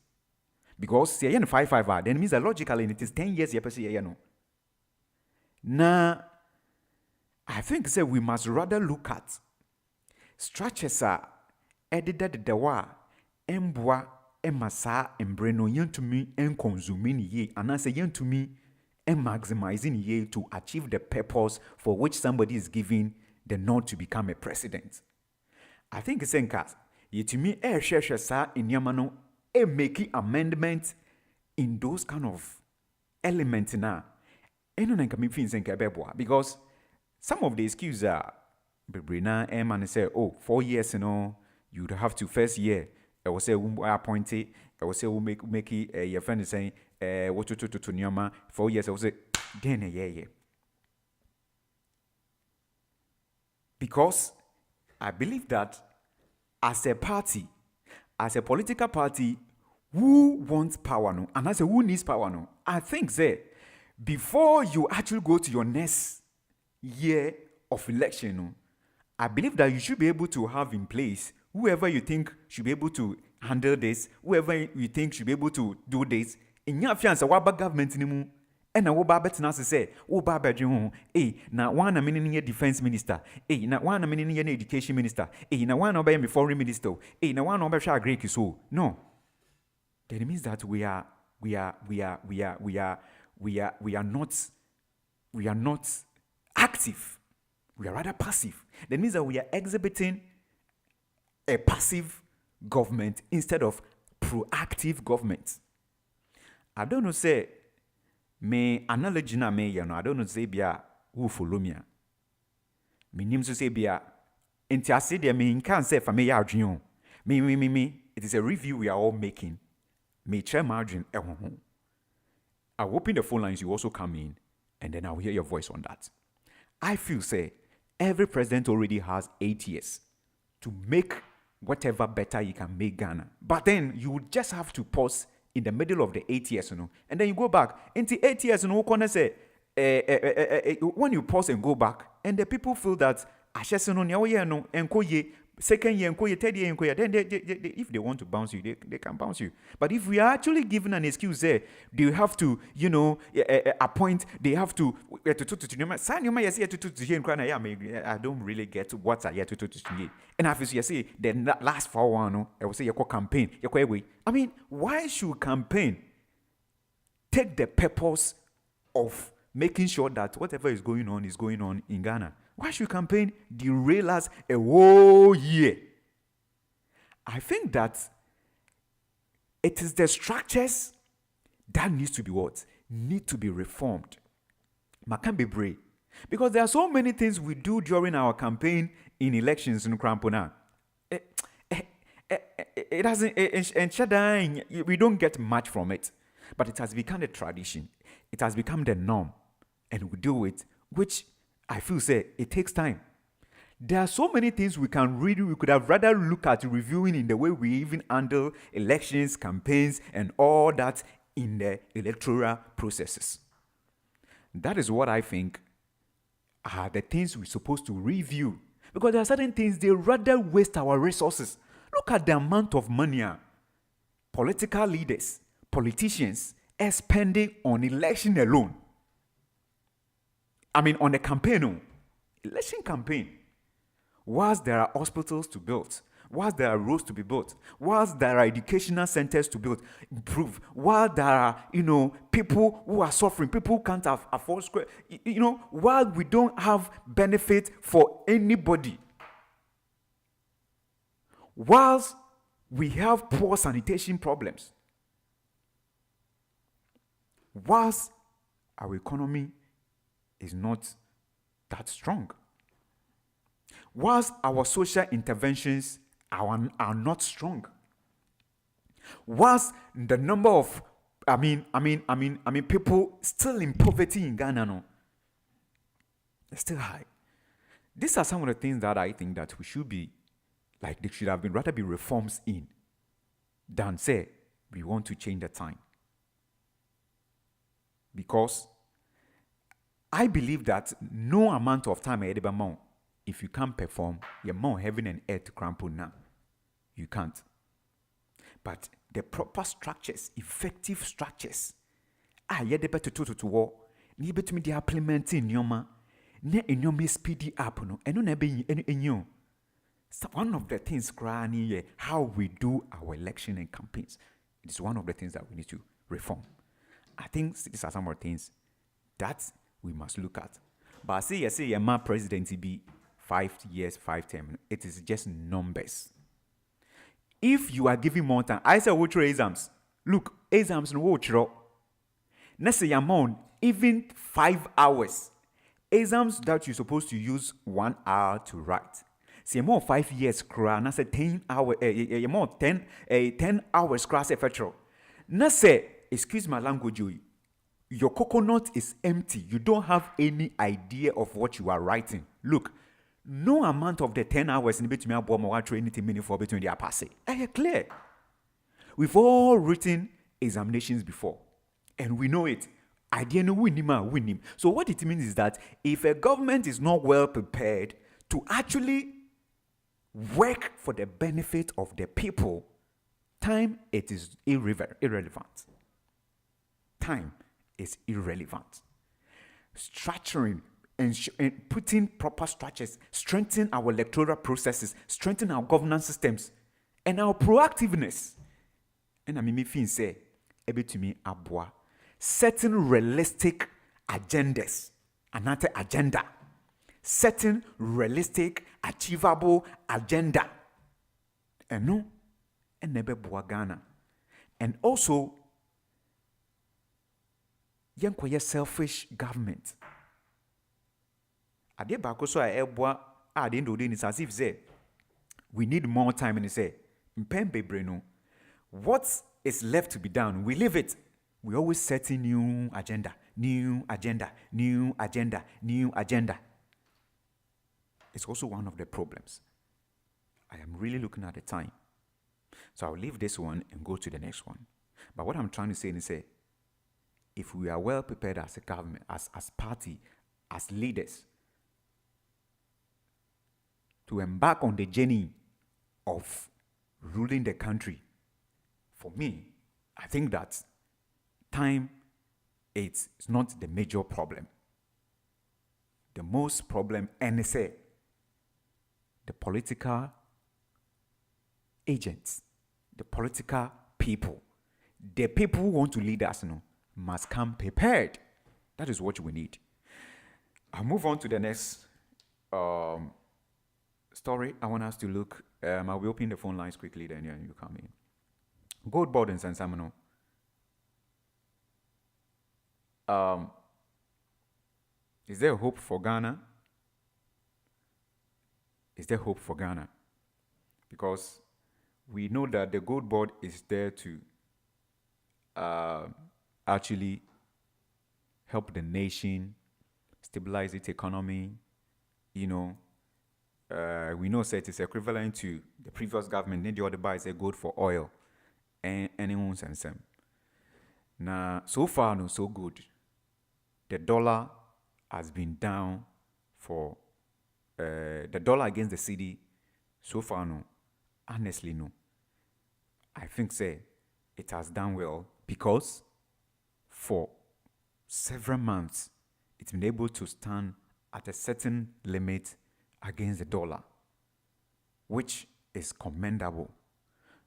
Because say 5 then it means that logically it is 10 years no. Now, I think say we must rather look at structures are edited the wa embwa emasa embreno yentumi en consuming ye and I say yentumi and maximizing ye to achieve the purpose for which somebody is giving the nod to become a president. I think it's enkas yetumi share sa inyamano making amendments in those kind of elements na eno na nkame fin senka beboa, because some of the excuses are bebrina and say 4 years you would have to first year I will say appointed I will say we make your friend is saying what to nyama 4 years I will say then yeah. Because I believe that as a party, as a political party, who wants power no, and as a who needs power no, I think say before you actually go to your next year of election no, I believe that you should be able to have in place whoever you think should be able to handle this, whoever you think should be able to do this, Inya fiansa waba government ni mu ena wo ba betena se say wo ba bedwe ho na one na mini ne defense minister na one na mini ne education minister na one na be foreign minister na one na be hwa Greek so no. That means that we are not active. We are rather passive. That means that we are exhibiting a passive government instead of proactive government. I don't know, say, me analogy na me, I don't know, say, bia, who follow me. Me name to say, bia, enti I say, there, me can't say, for me, me, it is a review we are all making. Me share margin, I'll open the phone lines, you also come in, and then I'll hear your voice on that. I feel, say, every president already has 8 years to make whatever better you can make Ghana. But then you would just have to pause in the middle of the 8 years, and then you go back. Into 8 years, when you pause and go back, and the people feel that, second year, third year, then if they want to bounce you, they can bounce you. But if we are actually given an excuse there, they have to, appoint, they have to, I don't really get what I to and if you say, then that last for one, I will say, your campaign, I mean, why should campaign take the purpose of making sure that whatever is going on in Ghana? Why should campaign derail us a whole year? I think that it is the structures that needs to be what? Need to be reformed. Makan be brave. Because there are so many things we do during our campaign in elections in Krampona. It hasn't, and we don't get much from it. But it has become a tradition. It has become the norm. And we do it, which I feel say it takes time. There are so many things we can read. We could have rather look at reviewing in the way we even handle elections, campaigns, and all that in the electoral processes. That is what I think are the things we're supposed to review. Because there are certain things they rather waste our resources. Look at the amount of money political leaders, politicians are spending on election alone. I mean, on the campaign, election campaign. Whilst there are hospitals to build, whilst there are roads to be built, whilst there are educational centers to build, improve, while there are, people who are suffering, people who can't afford square, while we don't have benefit for anybody, whilst we have poor sanitation problems, whilst our economy is not that strong. Whilst our social interventions are not strong. Whilst the number of people still in poverty in Ghana is still high. These are some of the things that I think that we should be there should have been rather be reforms in than say we want to change the time. Because I believe that no amount of time if you can't perform, you're more heaven and earth to crumple now. You can't. But the proper structures, effective structures, the better to war, ni better me the implementing nyoma, ne nyoma speedy up no, and no be in so one of the things how we do our election and campaigns. It is one of the things that we need to reform. I think these are some of the things that we must look at. But I say my presidency be 5 years, 5 terms. It is just numbers. If you are giving more time, I say which exams. Look, exams no watch. Let's say amount even 5 hours. Exams that you're supposed to use 1 hour to write. Say more 5 years cra. Na say 10 hours. More 10 hours class effectual. Na say excuse my language. Your coconut is empty. You don't have any idea of what you are writing. Look, no amount of the 10 hours in between me and anything meaningful between the passe. I clear. We've all written examinations before, and we know it. I didn't win him. So what it means is that if a government is not well prepared to actually work for the benefit of the people, time it is irrelevant. time is irrelevant. Structuring and putting proper structures, strengthen our electoral processes, strengthen our governance systems, and our proactiveness. And I mean, me say, ebe to me abwa, setting realistic agendas, another agenda, setting realistic, achievable agenda, and no, and nebe bua Ghana, and also, young selfish government. Ade baako so a ɛboa a de ndo is as if say we need more time and say mpɛn bebree no what is left to be done we leave it. We always setting new agenda. It's also one of the problems. I am really looking at the time, so I'll leave this one and go to the next one. But what I'm trying to say is say if we are well prepared as a government, as party, as leaders, to embark on the journey of ruling the country, for me, I think that time is not the major problem. The most problem, and say, the political agents, the political people, the people who want to lead us, must come prepared. That is what we need. I'll move on to the next story. I want us to look. I'll be opening the phone lines quickly, then you come in. Gold board in San Samano. Is there hope for Ghana? Is there hope for Ghana? Because we know that the gold board is there to actually help the nation stabilize its economy. We know that it's equivalent to the previous government. Need the other buys a gold for oil and anyone's and some. Now, so far, no, so good. The dollar has been down for the dollar against the cedi. So far, no. Honestly, no. I think it has done well because for several months it's been able to stand at a certain limit against the dollar, which is commendable.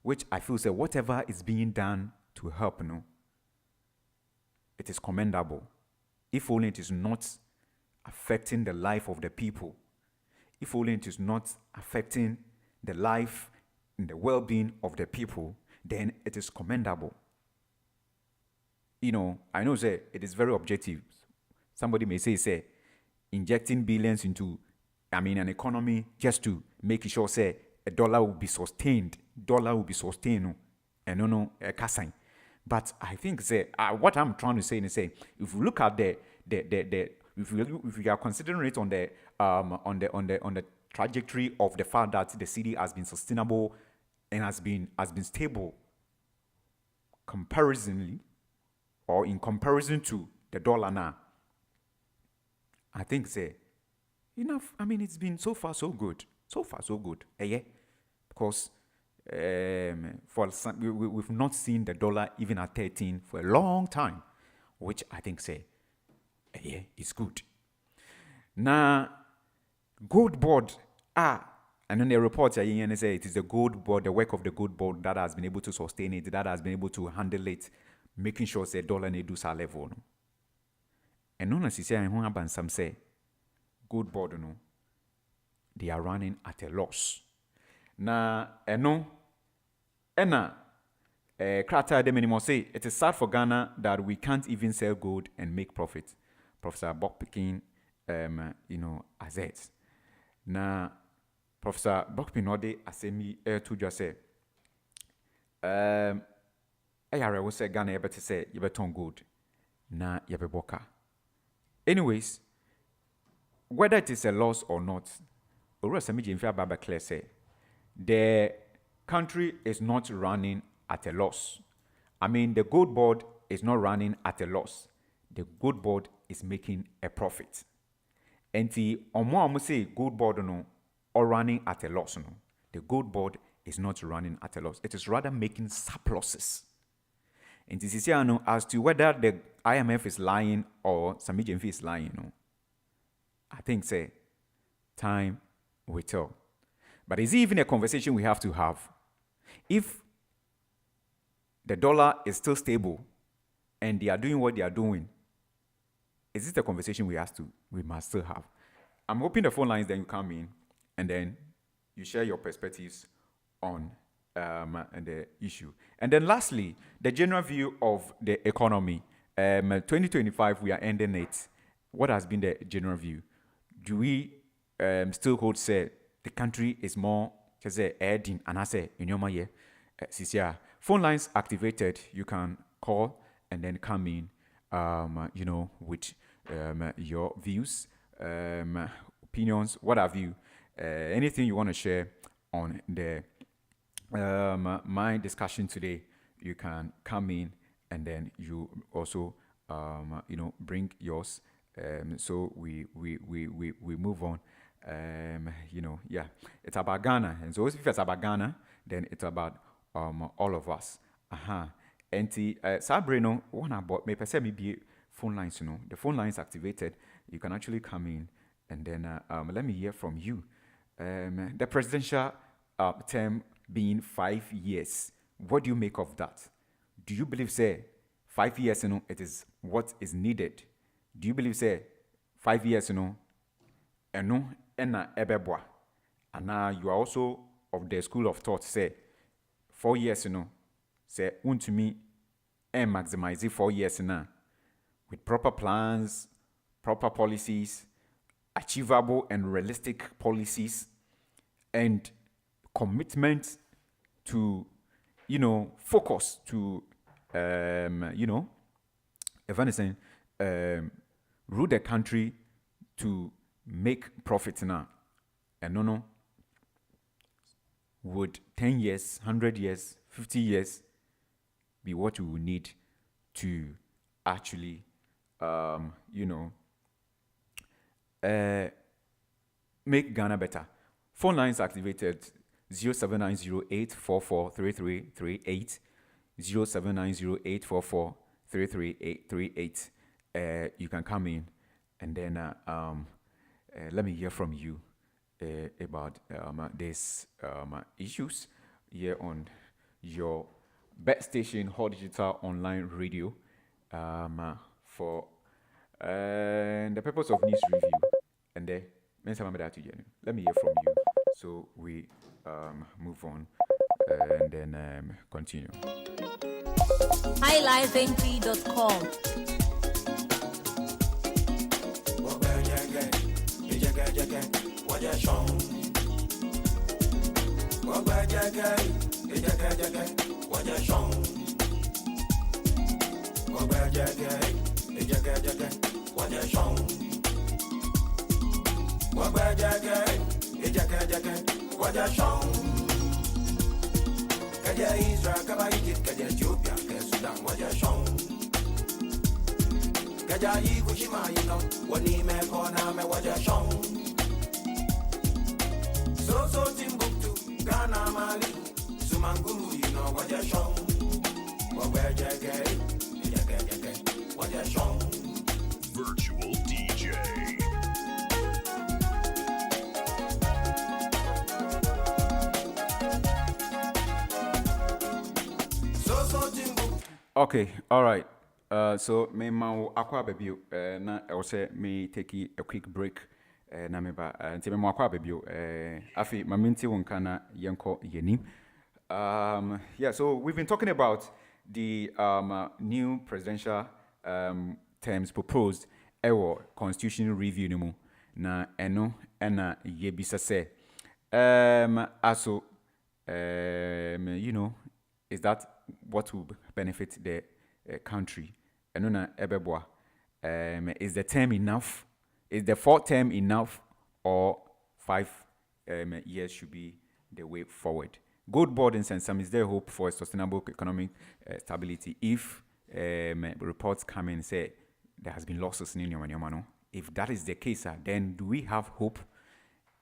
Which I feel whatever is being done to help, it is commendable. If only it is not affecting the life of the people, if only it is not affecting the life and the well-being of the people, then it is commendable. I know it is very objective. Somebody may say injecting billions into an economy just to make sure a dollar will be sustained. And but I think what I'm trying to say is if we look at if we are considering it on the trajectory of the fact that the cedi has been sustainable and has been stable comparatively or in comparison to the dollar now, I think enough. It's been so far so good. Yeah, because for some, we've not seen the dollar even at 13 for a long time, which I think yeah, it's good. Now, gold board and then the report say it is the gold board, the work of the gold board that has been able to sustain it, that has been able to handle it, making sure the dollar ne do sa level. And no necessarily who have some say gold board they are running at a loss. Now, Krata de minimum say it is sad for Ghana that we can't even sell gold and make profit. Professor Bob Picking, as it. Now, Professor Bob Pinode asemi to just say, I will say Ghana better say you better gold. Na yabe boka. Anyways, whether it is a loss or not, the country is not running at a loss. The gold board is not running at a loss. The gold board is making a profit. And the omo say gold board or running at a loss. The gold board is not running at a loss. It is rather making surpluses. And this is as to whether the IMF is lying or Sami Gyamfi is lying, I think say time will tell. But is it even a conversation we have to have? If the dollar is still stable and they are doing what they are doing, is this a conversation we must still have? I'm hoping the phone lines then you come in and then you share your perspectives on the issue. And then lastly, the general view of the economy. 2025, we are ending it. What has been the general view? Do we still hold say the country is more adding and I say in your mind phone lines activated, you can call and then come in with your views, opinions, what have you, anything you want to share on the my discussion today, you can come in and then you also bring yours. So we move on. It's about Ghana, and so if it's about Ghana, then it's about all of us. And Sabrina, one about me per maybe phone lines. The phone lines activated. You can actually come in, and then let me hear from you. The presidential term being 5 years. What do you make of that? Do you believe, say, 5 years, it is what is needed? Do you believe, say, 5 years, enna ebeboa? And now you are also of the school of thought, say, 4 years, say, to me, and maximize 4 years now with proper plans, proper policies, achievable and realistic policies, and commitment to, focus to, if anything, rule the country to make profit now. And no, would 10 years, 100 years, 50 years be what we will need to actually, make Ghana better? Phone lines activated 07908443338, 07908443338. You can come in and then let me hear from you about these issues here on your best station, Hot Digital Online Radio, for the purpose of news review. And let me hear from you. So we move on and then continue. highlifeng.com. Kaja Israel, Kaba Egypt, Kaja Ethiopia, Kaja Sudan, Waja Shong. Kaja Ikushima, Wani me kona me Waja Shong. So Timbuktu, Ghana, Mali, Sumanguru, Waja Shong. Waja Jagay, Waja Shong. Virtual DJ. Okay, all right. So me ma akwa baby na I will say me take a quick break na me ba nti me ma akwa baby afi ma minti wonka na yenko yenim. Yeah, so we've been talking about the new presidential terms proposed ewo constitutional review ni mu na eno na yebisa say also is that what will benefit the country? Enuna ebeboa. Is the term enough? Is the 4th term enough, or 5 years should be the way forward? Good board in some is there hope for sustainable economic stability if reports come and say there has been losses in Yomano? If that is the case, then do we have hope,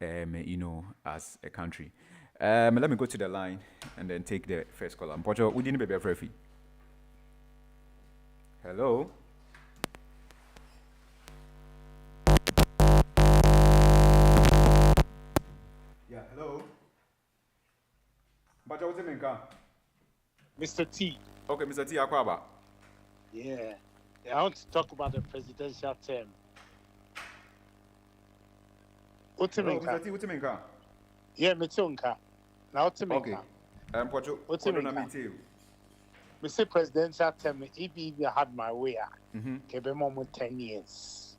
as a country? Let me go to the line and then take the first caller. Pocho, we didn't be very. Hello. Yeah, hello. But what's your name? Mr. T. Okay, Mr. T. Akwaba. Yeah. I want to talk about the presidential term. What's your name? Mr. T, what's your name? Yeah, Mitunka. Now, what's your name? Okay. What's your name? Mr. Presidential term, if I had my way, give me more 10 years.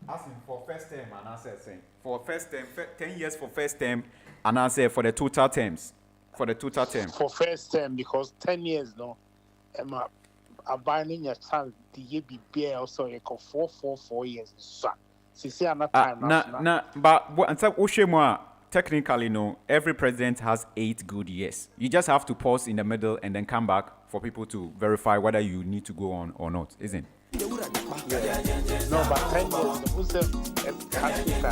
Asking for first term, and I said, for first term, 10 years for first term, and I said for the total terms. For the total term. For first term, because 10 years, no. I'm buying your child, the year be bare also, you go 4 years. See, another time. But what technically, no, every president has 8 good years. You just have to pause in the middle and then come back for people to verify whether you need to go on or not, isn't it? Yeah. No, but 10 years, the Muslim country is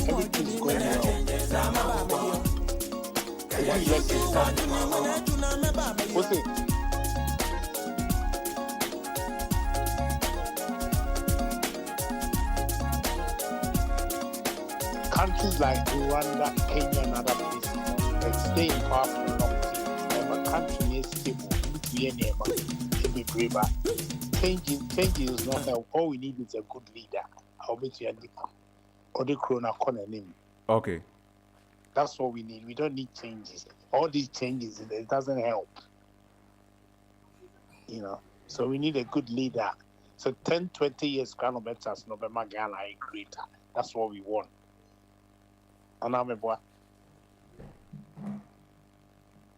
everything's going well. What's it? Countries like Rwanda, Kenya, and other places, they stay in power for a long time. But country is stable. Be braver. Changing is not help. All we need is a good leader. I'll bet you or the corona corner name. Okay. That's what we need. We don't need changes. All these changes, it doesn't help. So we need a good leader. So 10, 20 years, kilometers, November, Ghana, greater. That's what we want. And I'm a boy.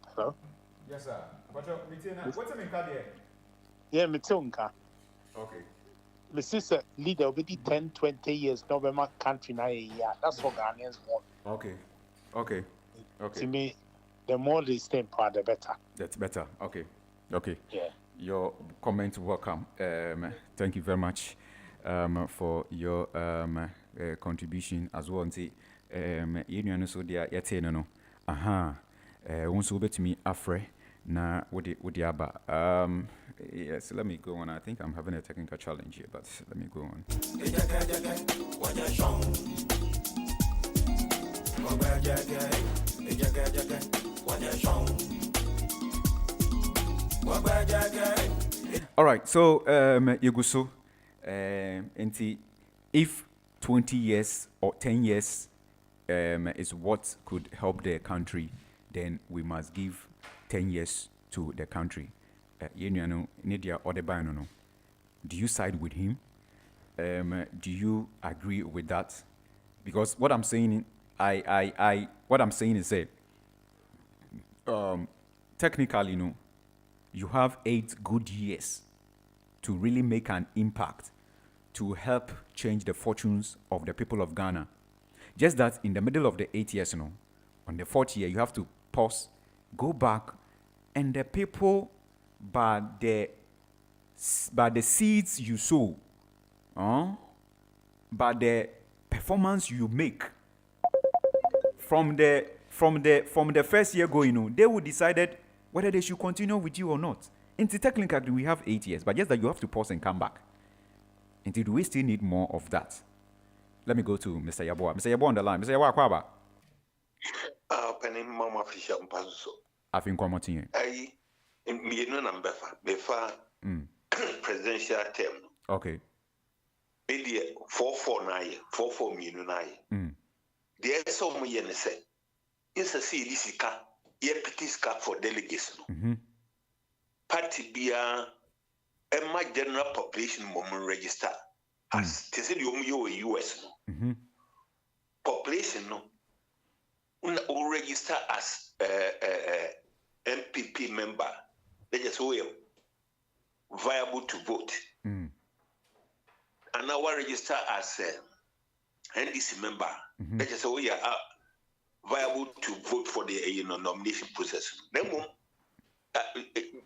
Hello? Yes, sir. What's the name card here? Yeah, Mitunka. Okay. My sister leader will be 10, 20 years, November country now a year. That's what Ghanaians want. Okay. To me, the more they stay in power, the better. That's better. Okay. Yeah. Your comment, welcome. Thank you very much for your contribution as well. You know, so they are yet no. Once over to me, Afre. Na would aba. Yes, let me go on. I think I'm having a technical challenge here, but let me go on. All right, so Yeguso, if 20 years or 10 years is what could help the country, then we must give 10 years to the country. Do you side with him? Do you agree with that? Because what I'm saying, what I'm saying is that technically, you have 8 good years to really make an impact to help change the fortunes of the people of Ghana. Just that in the middle of the 8 years, on the 4th year, you have to pause, go back, and the people, by the seeds you sow, by the performance you make, from the first year going, they will decide whether they should continue with you or not. Until technically we have 8 years, but just that you have to pause and come back. Until we still need more of that. Let me go to Mr. Yaboa. Mr. Yaboa on the line. Mr. Yaboa, Kwaba. Penny Mama Fisher Mpaso. I think one more thing. Me no number befa presidential term. Okay. Media 449 me no na. There is some yen say. Yes, I see this car. Ye petiska for delegates. Party bia my general population moment register as they say you US population no register as MPP member. They just will viable to vote. And now register as NDC member. They just say viable to vote for the nomination process. Then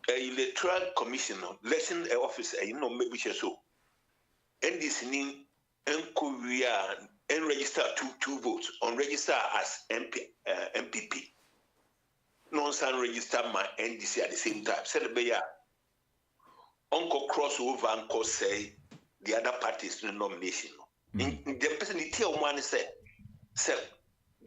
electoral commission election office maybe so. NDC ning and register two votes on register as MPP. non-san register my NDC at the same time. Said the Uncle crossover and say the other parties in the nomination. The person the tier one said,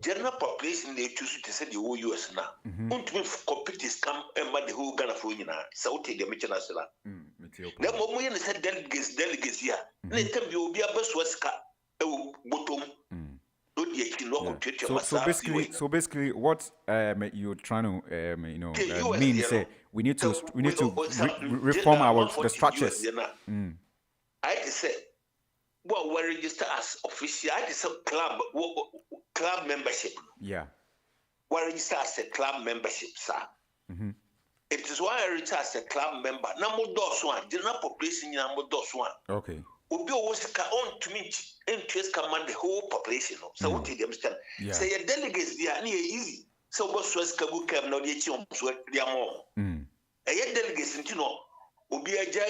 general population they choose to say the whole US now. Until competitors come and the whole Ghana for you now. So take the mission as well. Then when we said delegates here, they tell you will be a best was bottom. So basically, what you're trying to mean say we need to reform the structures. I say, well, we register as official. I say club membership. Yeah. We register as a club membership, sir. It is why I register as a club member. Number those one, general population number those one. Okay. Obi always on to me interest command the whole population. So what do you understand? Say your delegates they are easy. So what Swiss Kabu came now the chum sweat their more. A yet delegates into no Obi Aja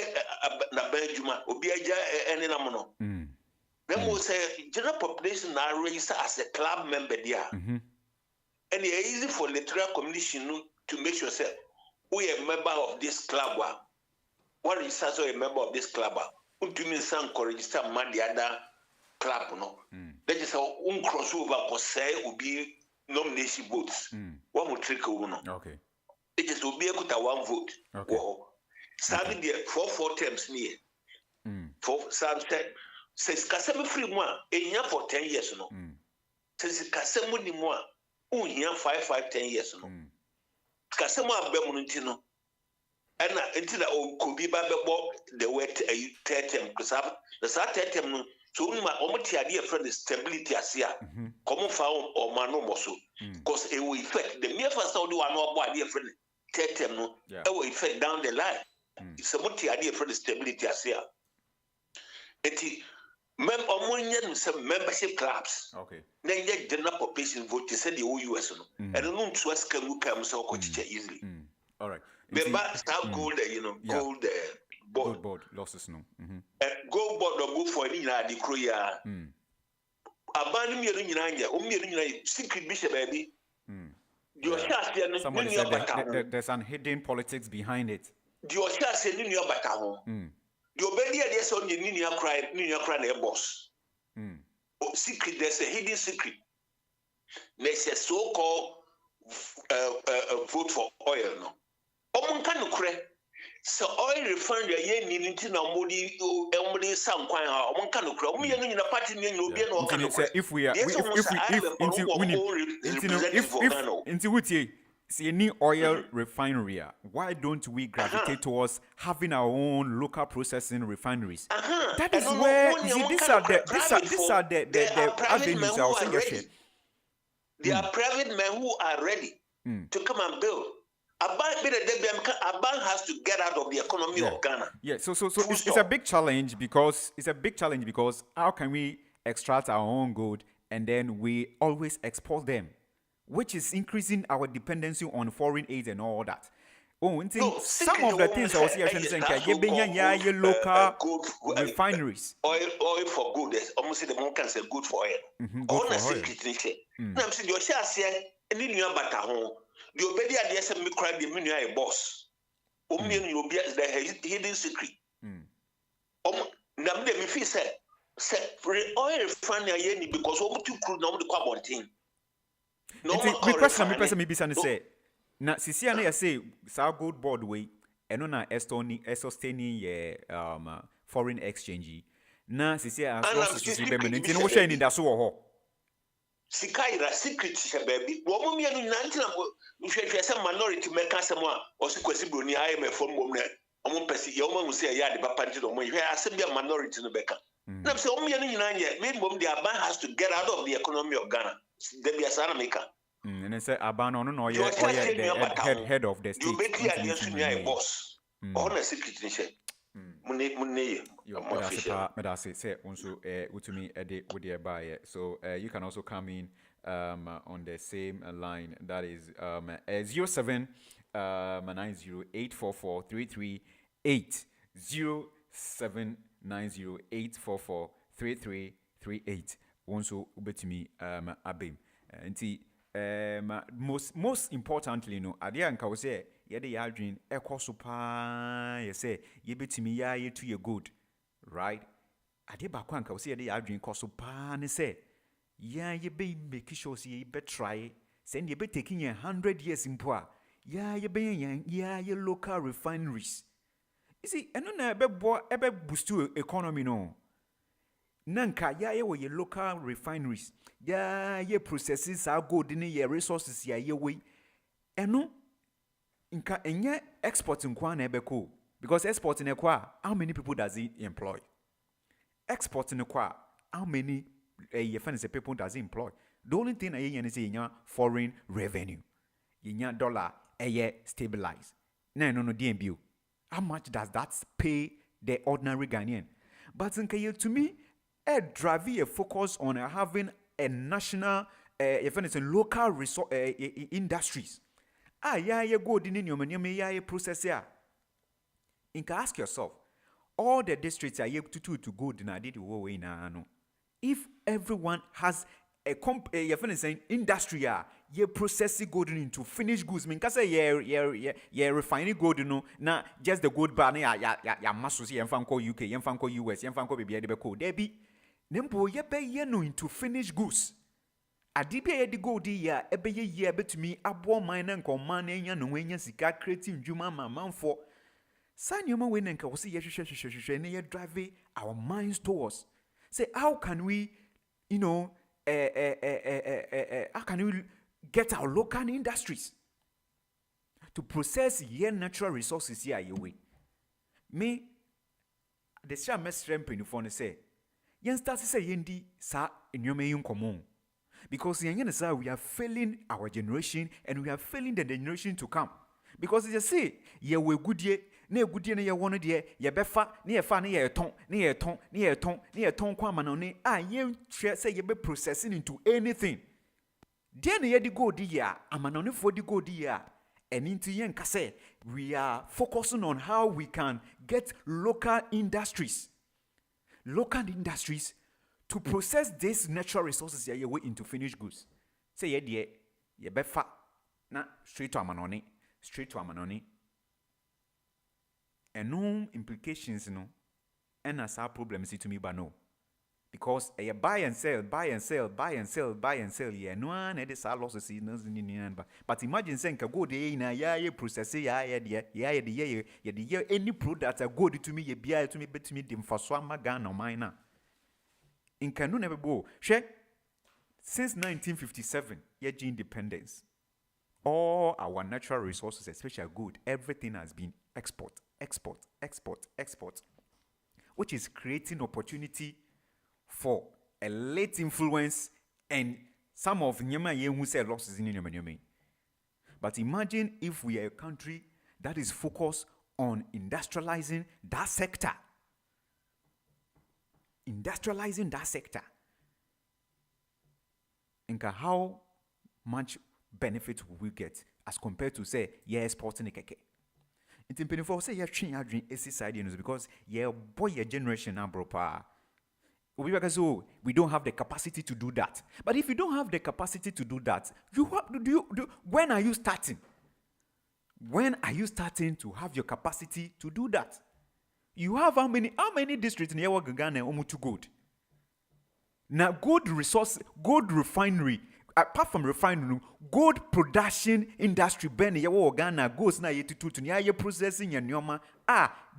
na Benjuma, Obi Aja any namono. Then we'll say general population are registered as a club member there. And it's easy for the electoral commission to make sure say we are a member of this club. What is also a member of this club? Untumi san register man the other club no. That is how crossover for say will be nomination votes. One will trick no. Okay. It is will be able to one vote. Okay. Wow. Sabi there 4 terms near. For some says Kasemi free one a for 10 years no. Says Kasemu ni moi here 5 10 years no. Kasemu abemunintino. And until the could be the wet a term because the third term so my almost idea for the stability as here common found or mano moso because it will affect the mere first do one more idea for the third term no it will affect down the line. It's a multi idea for the stability as here. Some membership clubs. Okay. Then get general population vote to send the whole US and no trust can come so easily. All right. Gold, board. Board losses no. Gold board or go for any the Kroya. Abandon secret bishop baby. Somebody said there's an hidden politics behind it. Your chance in your batahon. Your baby is on your Nina cry, boss. Secret, there's a hidden secret. There's a so called vote for oil no. So oil refinery ye need to know modi some kwan ha omon kan okra omo ye no nyina party ne no bia no kan okra if see any oil refinery, why don't we gravitate towards having our own local processing refineries? That is where these are the avenues I was saying. There are private men who are ready to come and build. Aban has to get out of the economy of Ghana. Yeah, so it's a big challenge because how can we extract our own gold and then we always export them, which is increasing our dependency on foreign aid and all that. Some of the things I was saying, local refineries. Oil for good, almost the one can say good for oil. All the secret. I'm saying your share say any new batahon. The obedi idea say me cry the menu a boss. You be the hidden secret. Nam dem fi say oil refinery because we too crude na we kwa bontin. Me person me bisa say na sisi na say sa gold board way eno na sustaining foreign exchange na sisi sisi be me nti no hwe ni da so wo ho Sikaira secret baby wo me no nanti na hwe say minority meka say mo osikwasi broni IMF fo mo na omo pesi ye omo say ya de papa nti no mo hwe asem bia minority no beka na say omo ye no nyina ye me mom the ban has to get out of the economy of Ghana there be asana meka and then say Abano no the head of the state. You bet you are boss. All the secret ni say. Munne. Say also utumi ede with the buy. So you can also come in on the same line, that is 0790844338 0790844338 also ubetumi abem nti most importantly, no, ade anka wo say ye de ya adwen ekoso pa ye say ye betimi ya ye to ye good, right? Ade ba kwa anka wo say ye de ya adwen koso pa ne say ya ye be make sure say ye be try send ye be taking 100 years impo a ya ye be ye local refineries. You see, eno na ebe boost economy no. Nanka ya ye wo ye local refineries. Ya ye processes are good in ye resources ya ye we. Eno nka enye exporting kwa na ebe ko. Because exporting kwa, how many people does it employ? Exporting kwa, how many people does it employ? The only thing I hear is foreign revenue. Yenya dollar stabilize. No DMBU. How much does that pay the ordinary Ghanaian? But to me, drive a focus on having a national, local resource industries. You go in your processor. Ask yourself, all the districts are to go in. If everyone has a industry, ye process gold into finished goods. Mean kasa ye refining gold no na just the gold bar na ya maso ye mfa nko UK, ye mfa nko US, ye mfa nko bebia de be ko. There be nempo ye be ye no into finished goods. Adibia ye de gold ya ebe ye betumi abo man na nko man na nya no nya sika creative dwuma manfo. Sanyoma we nka wo se ye hwehwehwehwehwe na ye drive our minds towards. Say how can we, how can we get our local industries to process your natural resources here your way? Me, the share mess ramp in the phone say, yen start to say yendi sa enyome yun common. Because we are failing our generation and we are failing the generation to come. Because you see, ye we good ye, ne good ye ne ye one ye befa, ne ye fa ne ye ton kwa manone, ye say ye be processing into anything. Then ye di go dia, amanone for di go dia. And into yen kase, we are focusing on how we can get local industries to process these natural resources ye way into finished goods. Say ye die, ye befa, na straight to amanone. And no implications, and as our problems to me, but no. Because a buy and sell, yeah, no one had this losses in the but imagine saying, go day in a year process, any product are good to me, ye be to me, bet to me, dim for swamma gun or mine. In Canoe never go. Share since 1957, ye independence. All our natural resources, especially good, everything has been export, which is creating opportunity for a late influence and some of Nyama who say losses in Nyama. But imagine if we are a country that is focused on industrializing that sector. And how much benefit will we get as compared to say exporting a keke. It's important say train your dream side because boy your generation now bro pa. We don't have the capacity to do that. But if you don't have the capacity to do that, when are you starting? When are you starting to have your capacity to do that? You have how many districts in your Ghana to gold? Now gold resource, gold refinery. Apart from refining, gold production industry, Ghana goes now to near processing and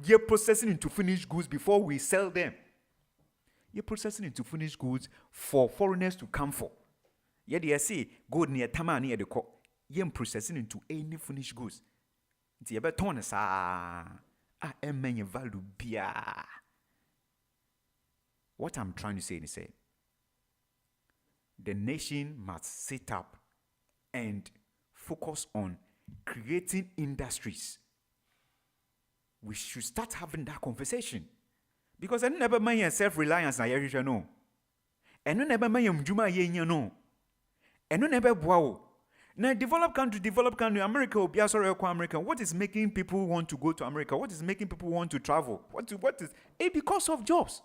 you're processing into finished goods before we sell them. You're processing into finished goods for foreigners to come for. They say gold near Tama near the co. You're processing into any finished goods. It's a better value beer. What I'm trying to say is the nation must sit up and focus on creating industries. We should start having that conversation. Because I never mind self-reliance na yerisha no. And never mind mjuma yenya no. And never wow. Now developed country, America will be America. What is making people want to go to America? What is making people want to travel? What is it? Because of jobs.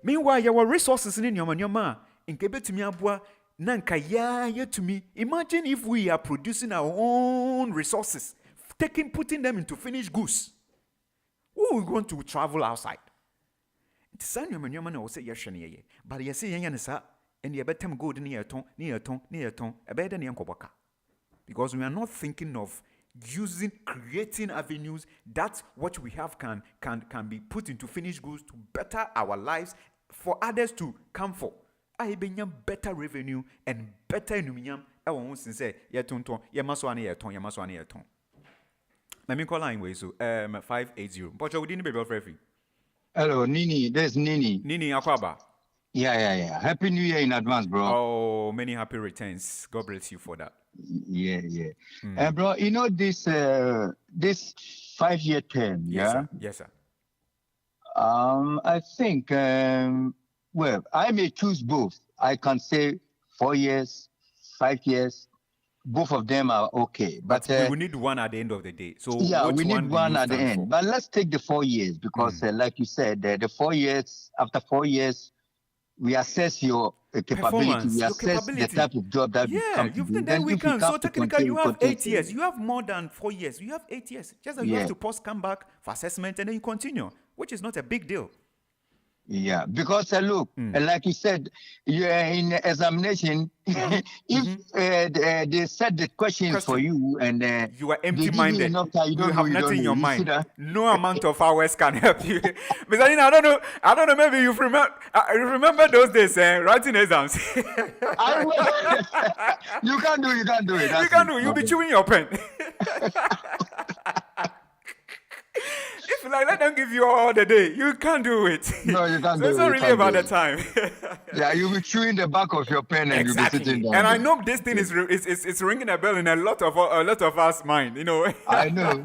Meanwhile, your resources in your man. In Quebec to me abua nanka ya to me. Imagine if we are producing our own resources, putting them into finished goods. Who will want to travel outside? It's sad you man say yes, but you say yanisa and you better go near ton, a better than Yankobaka. Because we are not thinking of creating avenues that what we have can be put into finished goods to better our lives for others to come for. I be better revenue and better inuminium. I won't say yeton, yamaswani yeton. Let me call line way so 580. But we didn't be free. Hello, Nini. There's Nini. Nini Akwaba. Yeah. Happy New Year in advance, bro. Oh, many happy returns. God bless you for that. Yeah. Bro, you know this 5-year term, yeah? Yes, sir. I think, well, I may choose both. I can say 4 years, 5 years. Both of them are okay. But we need one at the end of the day. So yeah, we need one at the end. For? But let's take the 4 years because, like you said, the 4 years, after 4 years, we assess your capability. We assess the type of job that you come to do. Then we can. So technically, you have 8 years. You have more than 4 years. You have 8 years. Just that you have to come back for assessment and then you continue, which is not a big deal. Yeah, because look, like you said, you are in examination. If they set the questions for you and you are empty-minded, you have nothing in your mind. No amount of hours can help you. But I don't know. Maybe you remember those days writing exams. You can't do it. You can't do it. You'll be chewing your pen. If let them give you all the day, you can't do it. No, you can't do it. It's not really about the time. Yeah, you'll be chewing the back of your pen and you'll be sitting down. And I know this thing is ringing a bell in a lot of us mind, you know. I know.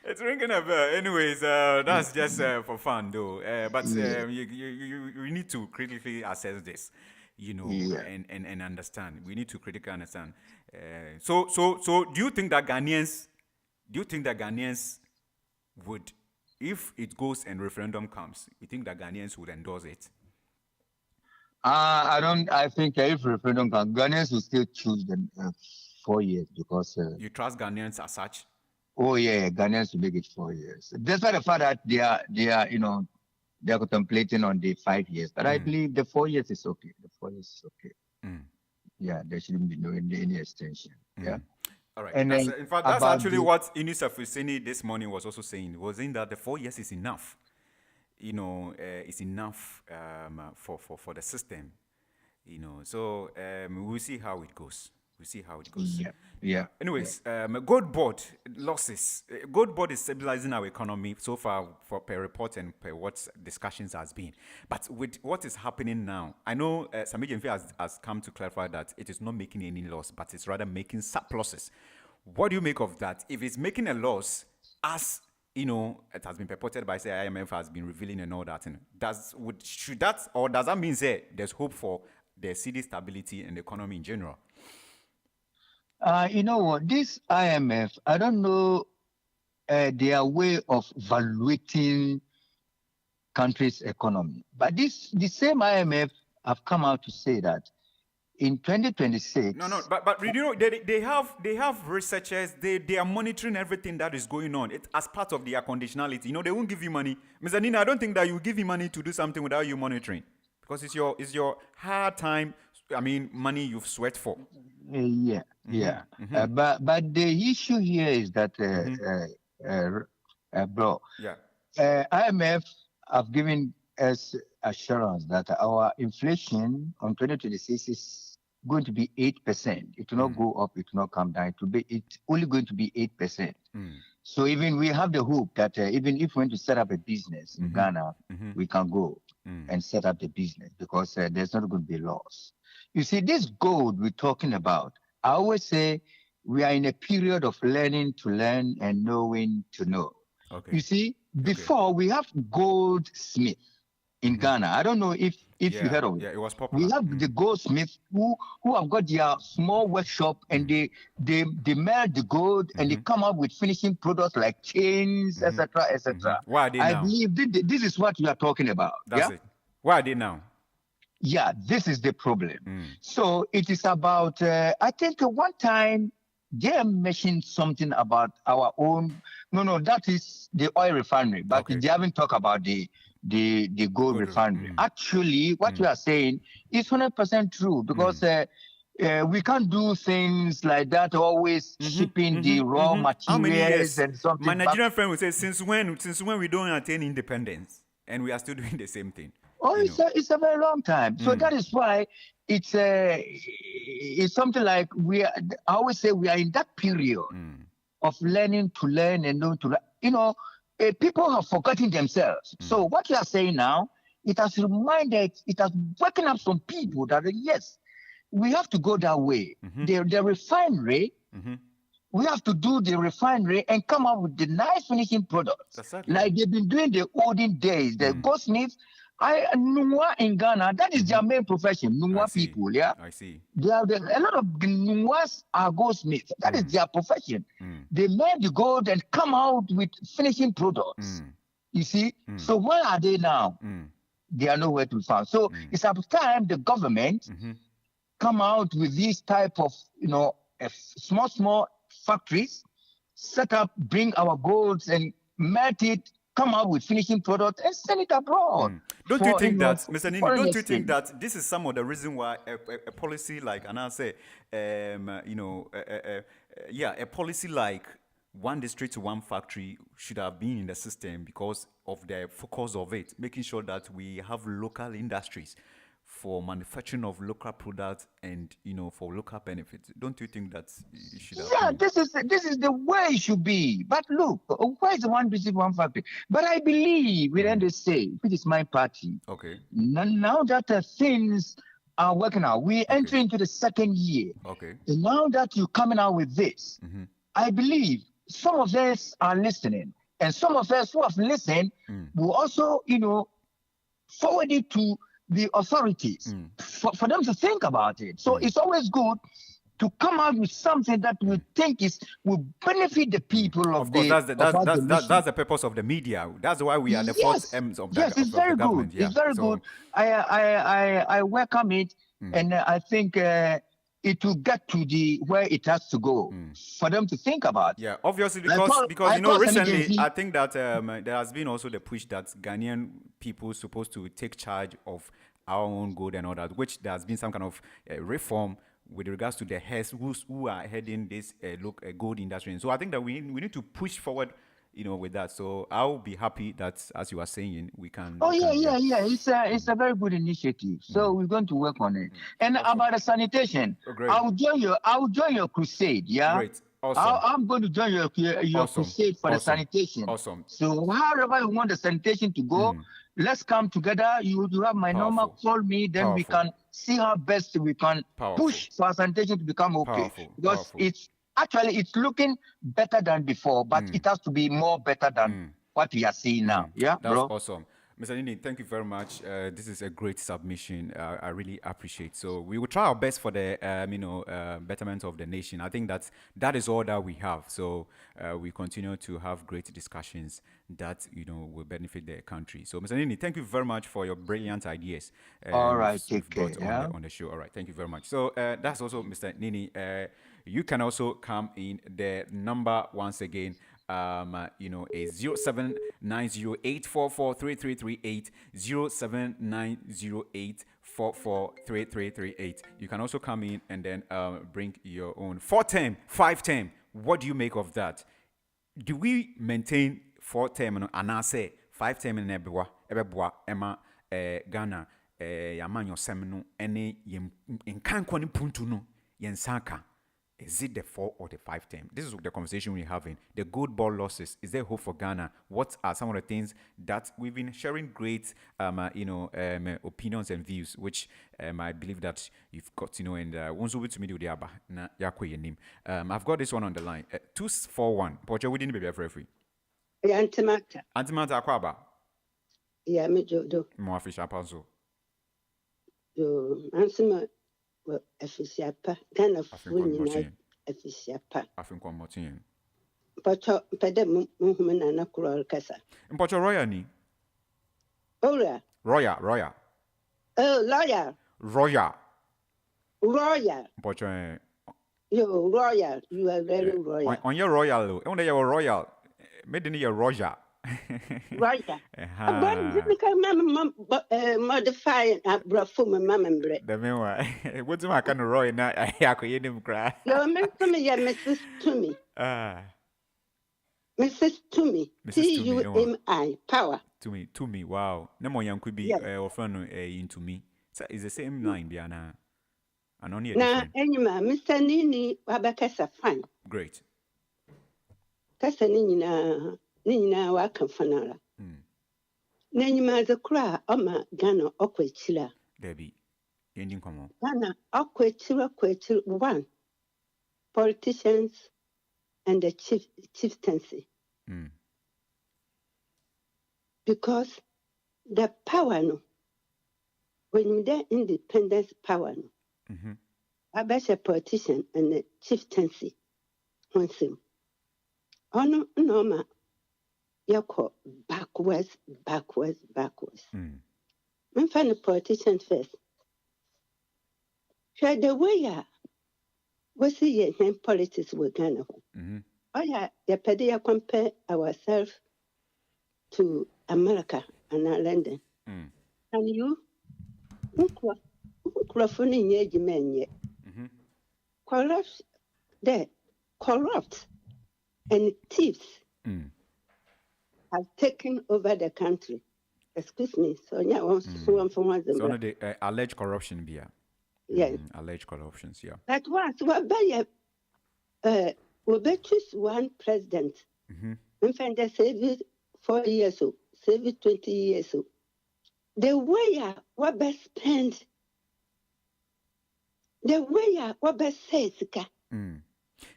It's ringing a bell. Anyways, that's just for fun, though. But you need to critically assess this, you know, and understand. We need to critically understand. So do you think that Ghanaians would, if it goes and referendum comes, you think that Ghanaians would endorse it? I think if referendum comes, Ghanaians will still choose the 4 years because... you trust Ghanaians as such? Oh yeah, Ghanaians will make it 4 years. Despite the fact that they are contemplating on the 5 years. But I believe the 4 years is okay. Yeah, there shouldn't be any extension. Yeah. All right. In fact, that's actually what Inisa Fusini this morning was also saying. He was saying that the 4 years is enough. You know, it's enough for the system. You know, so we'll see how it goes. Yeah. Anyways, Gold Board losses. Gold Board is stabilizing our economy so far per report and per what discussions has been. But with what is happening now, I know Sami Jemfi has come to clarify that it is not making any loss, but it's rather making surpluses. What do you make of that? If it's making a loss, as you know, it has been purported by say IMF has been revealing and all that. And does that mean there's hope for the city stability and the economy in general? You know what? This IMF, I don't know their way of valuating countries' economy. But the same IMF have come out to say that in 2026... No, but you know, they have researchers, they are monitoring everything that is going on. It's as part of their conditionality. You know, they won't give you money. Mr. Nina, I don't think that you give you money to do something without you monitoring. Because it's your hard time, money you've sweat for. Yeah. But the issue here is that, bro, IMF have given us assurance that our inflation on 2026 is going to be 8%. It will not go up, it will not come down. It's only going to be 8%. So even we have the hope that even if we want to set up a business in Ghana, we can go and set up the business because there's not going to be loss. You see, this gold we're talking about, I always say we are in a period of learning to learn and knowing to know. Okay. You see, before we have goldsmith in Ghana. I don't know if you heard of it. Yeah, it was popular. We have the goldsmiths who have got their small workshop and they melt the gold and they come up with finishing products like chains, etc., etc. Why are they now? I believe this is what you are talking about. That's it. Why are they now? Yeah, this is the problem. So it is about, I think one time they mentioned something about our own, no, that is the oil refinery, but they haven't talked about the gold refinery. Actually, what you are saying is 100% true, because we can't do things like that, always shipping the raw materials. How many years? And something. My Nigerian friend would say, since when we don't attain independence and we are still doing the same thing? Oh, it's a very long time. So that is why it's something like I always say we are in that period of learning to learn and learn to learn. People have forgotten themselves. So what you are saying now, it has woken up some people that yes, we have to go that way. The refinery, we have to do the refinery and come up with the nice finishing products. Exactly. Like they've been doing the olden days, the goldsmiths. Nungwa in Ghana, that is their main profession. Nungwa people, yeah. I see. A lot of Nungwas are goldsmiths. That is their profession. They made the gold and come out with finishing products. You see? So where are they now? They are nowhere to be found. So it's about time the government come out with these type of, small factories, set up, bring our golds and melt it, come out with finishing products and send it abroad. Don't you think that, Mr. Nini, don't you think that this is some of the reason why a policy like, and I'll say, a policy like one district to one factory should have been in the system because of the focus of it, making sure that we have local industries for manufacturing of local products and for local benefits. Don't you think that it should have been? This is the way it should be. But look, why is one district, one factory? But I believe within the state, which is my party. Okay. Now that things are working out, we enter into the second year. Okay. And now that you're coming out with this, I believe some of us are listening, and some of us who have listened will also, forward it to the authorities for them to think about it. So it's always good to come out with something that we think will benefit the people of course, the that's the purpose of the media. That's why we are the first M's of the Yes, it's very good. Yeah. It's very good. I welcome it, and I think it will get to where it has to go for them to think about. Yeah, obviously because recently I think that there has been also the push that Ghanaian people supposed to take charge of our own gold and all that, which there has been some kind of reform with regards to the heads who are heading this gold industry. And so I think that we need to push forward, with that. So I'll be happy that, as you are saying, we can. Yeah. It's a very good initiative. So we're going to work on it. And about the sanitation, I'll join your crusade. Yeah. Great. Awesome. I'm going to join your crusade for the sanitation. Awesome. So however you want the sanitation to go, let's come together. You have my number. Call me. Then we can see how best we can push for sanitation to become okay. Because it's looking better than before, but it has to be more better than what we are seeing now. Yeah, that's bro. Awesome. Mr. Nini, thank you very much. This is a great submission. I really appreciate. So we will try our best for the betterment of the nation. I think that is all that we have. So we continue to have great discussions that will benefit the country. So Mr. Nini, thank you very much for your brilliant ideas. All right, take care. On the show. All right, thank you very much. So that's also Mr. Nini. You can also come in. The number once again. Is 0790844338 0790844338. You can also come in and then bring your own 4-term, 5-term. What do you make of that? Do we maintain 4-term and I say 5-term in Ebwa Emma Ghana Yaman Yosemino any in Kankwani Puntuno Yensaka? Is it the 4 or the 5-term? This is the conversation we're having. The gold ball losses. Is there hope for Ghana? What are some of the things that we've been sharing great, opinions and views, which I believe that you've got to know. And once we to me do the aba na yakwe name. I've got this one on the line. 241. Pocho, we didn't be free. Yeah, Antimata. Antimata akwaba. Yeah, me do. Mo afisha panzo. Yo, ansima. Well, Efisiapa, Ghana Fulani, Efisiapa. I think one more thing. But Pedem Movement and Nakura Cassa. In Pocho Roya ni? Ola. Roya. Lawyer. Royal. But you're royal. You are very royal. On your royal, on your royal. Made in your Roger. Roger. Modify my mama bread. The meanwhile, what's my kind of roy now? I could hear him cry. No, Mrs. Toomey. Mrs. Toomey. T-U-M-I. Power. To me, wow. No more young could be or friend into me. So it's the same line, Biana. And only a anyway, Mr. Nini, Wabakasa fine. Great. Kasa Nina waka fanara. Nanyuma the cry, Oma Ghana Okwechila. Debbie, ending come on. Ghana Okwechila one. Politicians and the chieftaincy. Because the power, no, when you're independence power, no, I bet a politician and the chieftaincy. Once him. Oh, no, ma. You call backwards. I'm find a politician first. Try the way we see in politics with Ghana. Oh, yeah, you compare ourselves to America and London. And you, corrupt and thieves have taken over the country. Excuse me. So yeah, one for one. So no, the alleged corruption, yes, alleged corruptions, yeah. That was we choose one president. In fact, they save it 4 years old, save it 20 years old. The way what best spend, the way what best says, and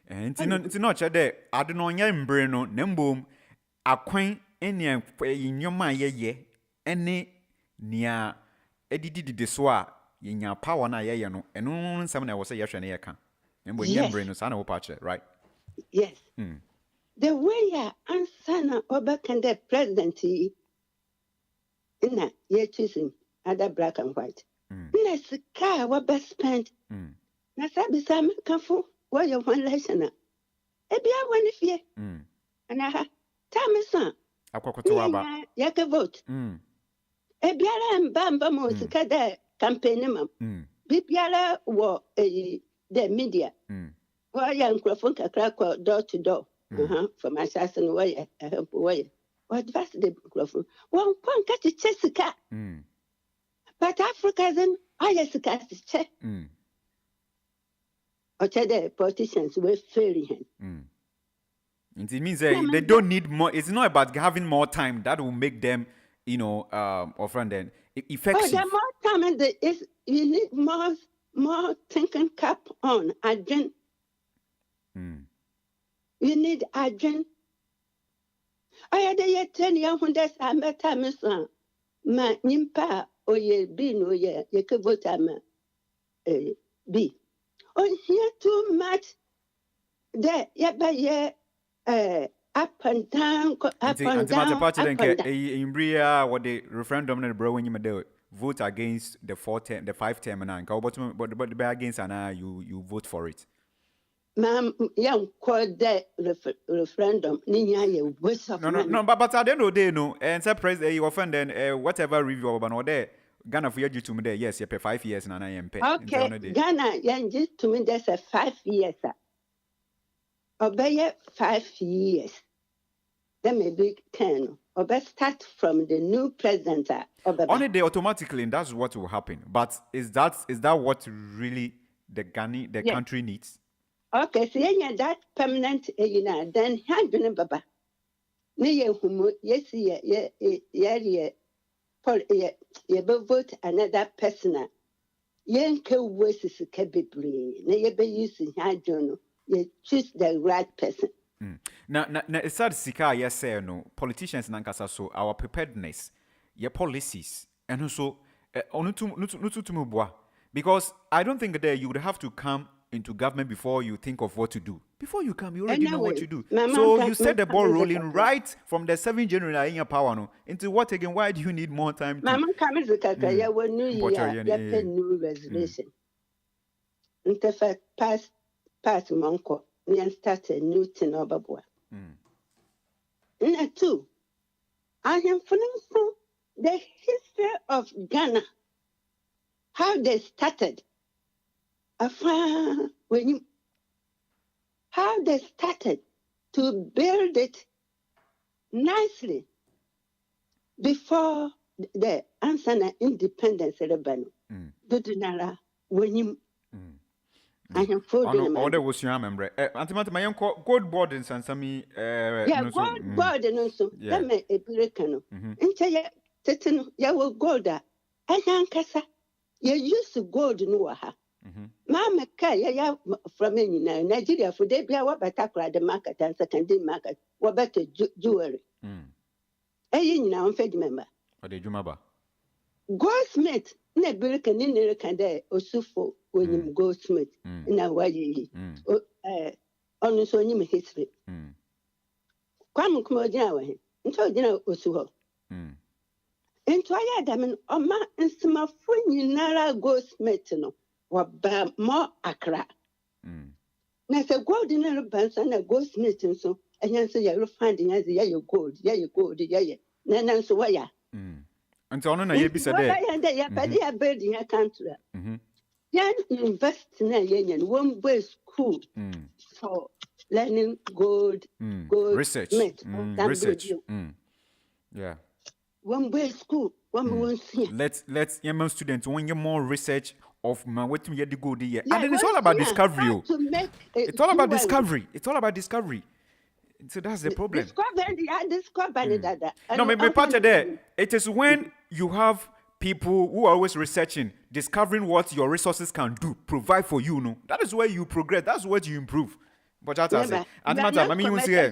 it's not there. I don't know, I'm Breno, Nembum, a quaint any in your mind, ye, any near edit the soir in your power, na ye, no, and no someone was a yes and can. And when you're Breno, son of patch, right? Yes. The way answer over can the president in that you're choosing other black and white. Let's car what best spent. Nasabi Sam Kafu, where you one lesson. Ebia one if ye. And I have time, son. I can vote. Ebiara and Bamba Mosika there campaign. Bibiara were the media. Why young Crafunka crack door to door. From assassin way, way. What was the microphone? One point catch a Jessica. But Africa then, I just cast a check. Or the politicians were failing him. It means they don't need more. It's not about having more time that will make them, offend effective. Oh, the more time and you need more thinking cap on. Agent. You need agent. I had a 10 year when that's a metamis. Ma nimpa or ye be no ye, ye could vote be. Oh, here too much. There, yeah, by ye, up and down, up and down. In Bria, what the referendum and bro when you do vote against the 5 term and but the against and you vote for it. Ma'am, young called that referendum. No, but I don't know they know. And surprise, you offend then whatever review about there. Ghana for you to me there. Yes, you pay 5 years and I am pay. Okay, Ghana, you to me there's a 5 years. Obey 5 years. That may be 10. Obey start from the new president. Only they automatically, and that's what will happen. But is that what really the country needs? Okay, so yeah, that permanent, then hand baba. Near whom, yes, ye vote another person. Yanko voices can be bring. Near be using hand journal. You choose the right person. Now, it's sad Sika, yes, sir, no. Politicians in Ankasa, so our preparedness, your policies, and also, because I don't think that you would have to come into government before you think of what to do. Before you come, you already know what you do. So you set the ball rolling right from the 7th January in your power. No? Into what again? Why do you need more time? Mama comes to Kaka, ya will new year, ya pen new reservation. Interfact past Monko, and start a new tin or babua. Two, I am following the history of Ghana, how they started. How they started to build it nicely before the Ansana independence rebellion. Dudunara, when you I am following order was your member. Antimata, my uncle, gold board in Sansami. Yeah, gold board and also, that may a Burecano. Into ya, Tetan, ya will go there. I am Cassa. You used to gold in Waha. Mama Kaya from Nigeria for they be our batakra the market and secondary market. What better jewelry? Now fed member. What did you remember? Goldsmith, ne Burkan in Canada or Sufo when you goldsmith in a way. On so new history. Come Kumojawa, until dinner Usuho. Into I had Oma and some of when Nara goldsmith no. Waba more Accra. Na se gold in a bands and a goldsmith and so, and you say you're finding as you gold, yeah. Nan so wire. And so on, I be said, I building a country. Yan invest in a union, one way school for learning gold research. Research. Yeah. One way school, one let's young students when you more research of what we get to go there. And then it's all about discovery. It's all about discovery. It's all about discovery. So that's the problem. No, my part of there. It is when you have people who are always researching, discovering what your resources can do, provide for you. No, that is where you progress. That's where you improve. But that's it. And I mean, you say,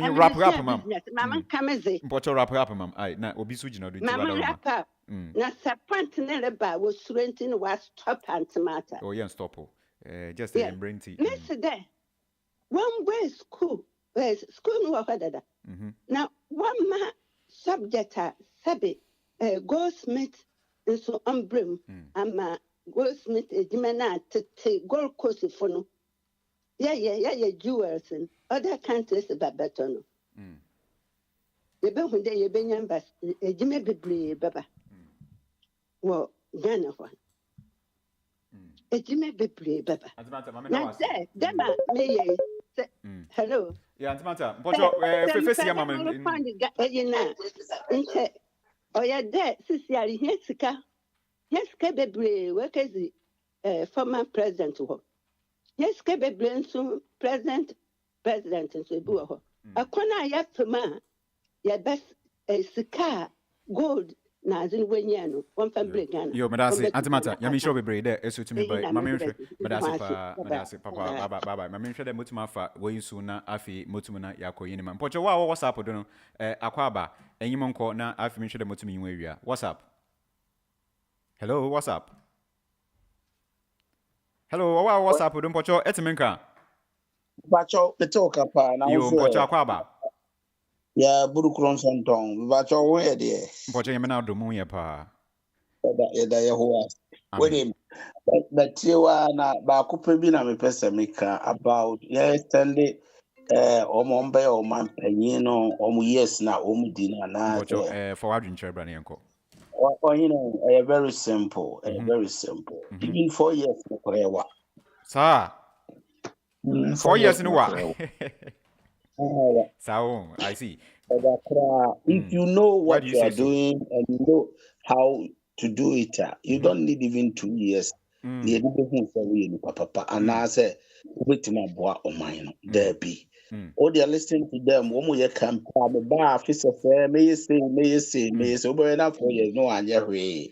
wrap up, ma'am. Mama comes in. But wrap up, ma'am. I now obisu jino do. Mama wrap up. Na sapant neleba was renting was stop and tomato. Oh yeah, stop. Just a brain tea. Mister there. One way school. School no whatever. Now one ma subject sabi goldsmith so umbrim ama goldsmith ejimana te gold coast for no. Yeah, jewels and other countries about better. No. The Ben when they be numbers, a Jimmy Bibli, Baba. Well, Ghana one. A Jimmy Bibli, Baba. Now, Dema, may say, hello. Yeah, Antimata, but your face, Yamma, oh, yeah, there, Sissy, yes, Cabebri, work as the former president. Yes, Cabebri, president, and so do. A corner yapma, your best a sika gold. Nazin Wenyano, one family gun. Yo, Madasi, Antimata, Yamisho be brave there, so to me by Mammy, Madasi, Papa, Baba, Mammy, the Mutmafa, where you sooner, Afi, Mutumana, Yako, Yiniman. Pocho, what's up, don't know, Aquaba, and you monco now, I've mentioned the Mutumi area. What's up? Hello, what's up? Hello, what's up, don't Pocho, Etimenka. Pacho, the talk up, you Pocho Aquaba. Yeah, Burukron Santong, but your way there. But I am now do Muya Pa. With him, but you are not Bakupina, me Pesamica about yesterday, Omombe or Mampenino, yes, now, Omudina, for Adrian Chebranianco. Or, you know, very simple, very simple. Even 4 years, Sir, 4 years in a while. So I see. If you know what you are doing and you know how to do it, you don't need even 2 years. And I say, wait my boy or mine, there be. Or they are listening to them. One you can come bar officer, may say, over enough for you, no, and your way.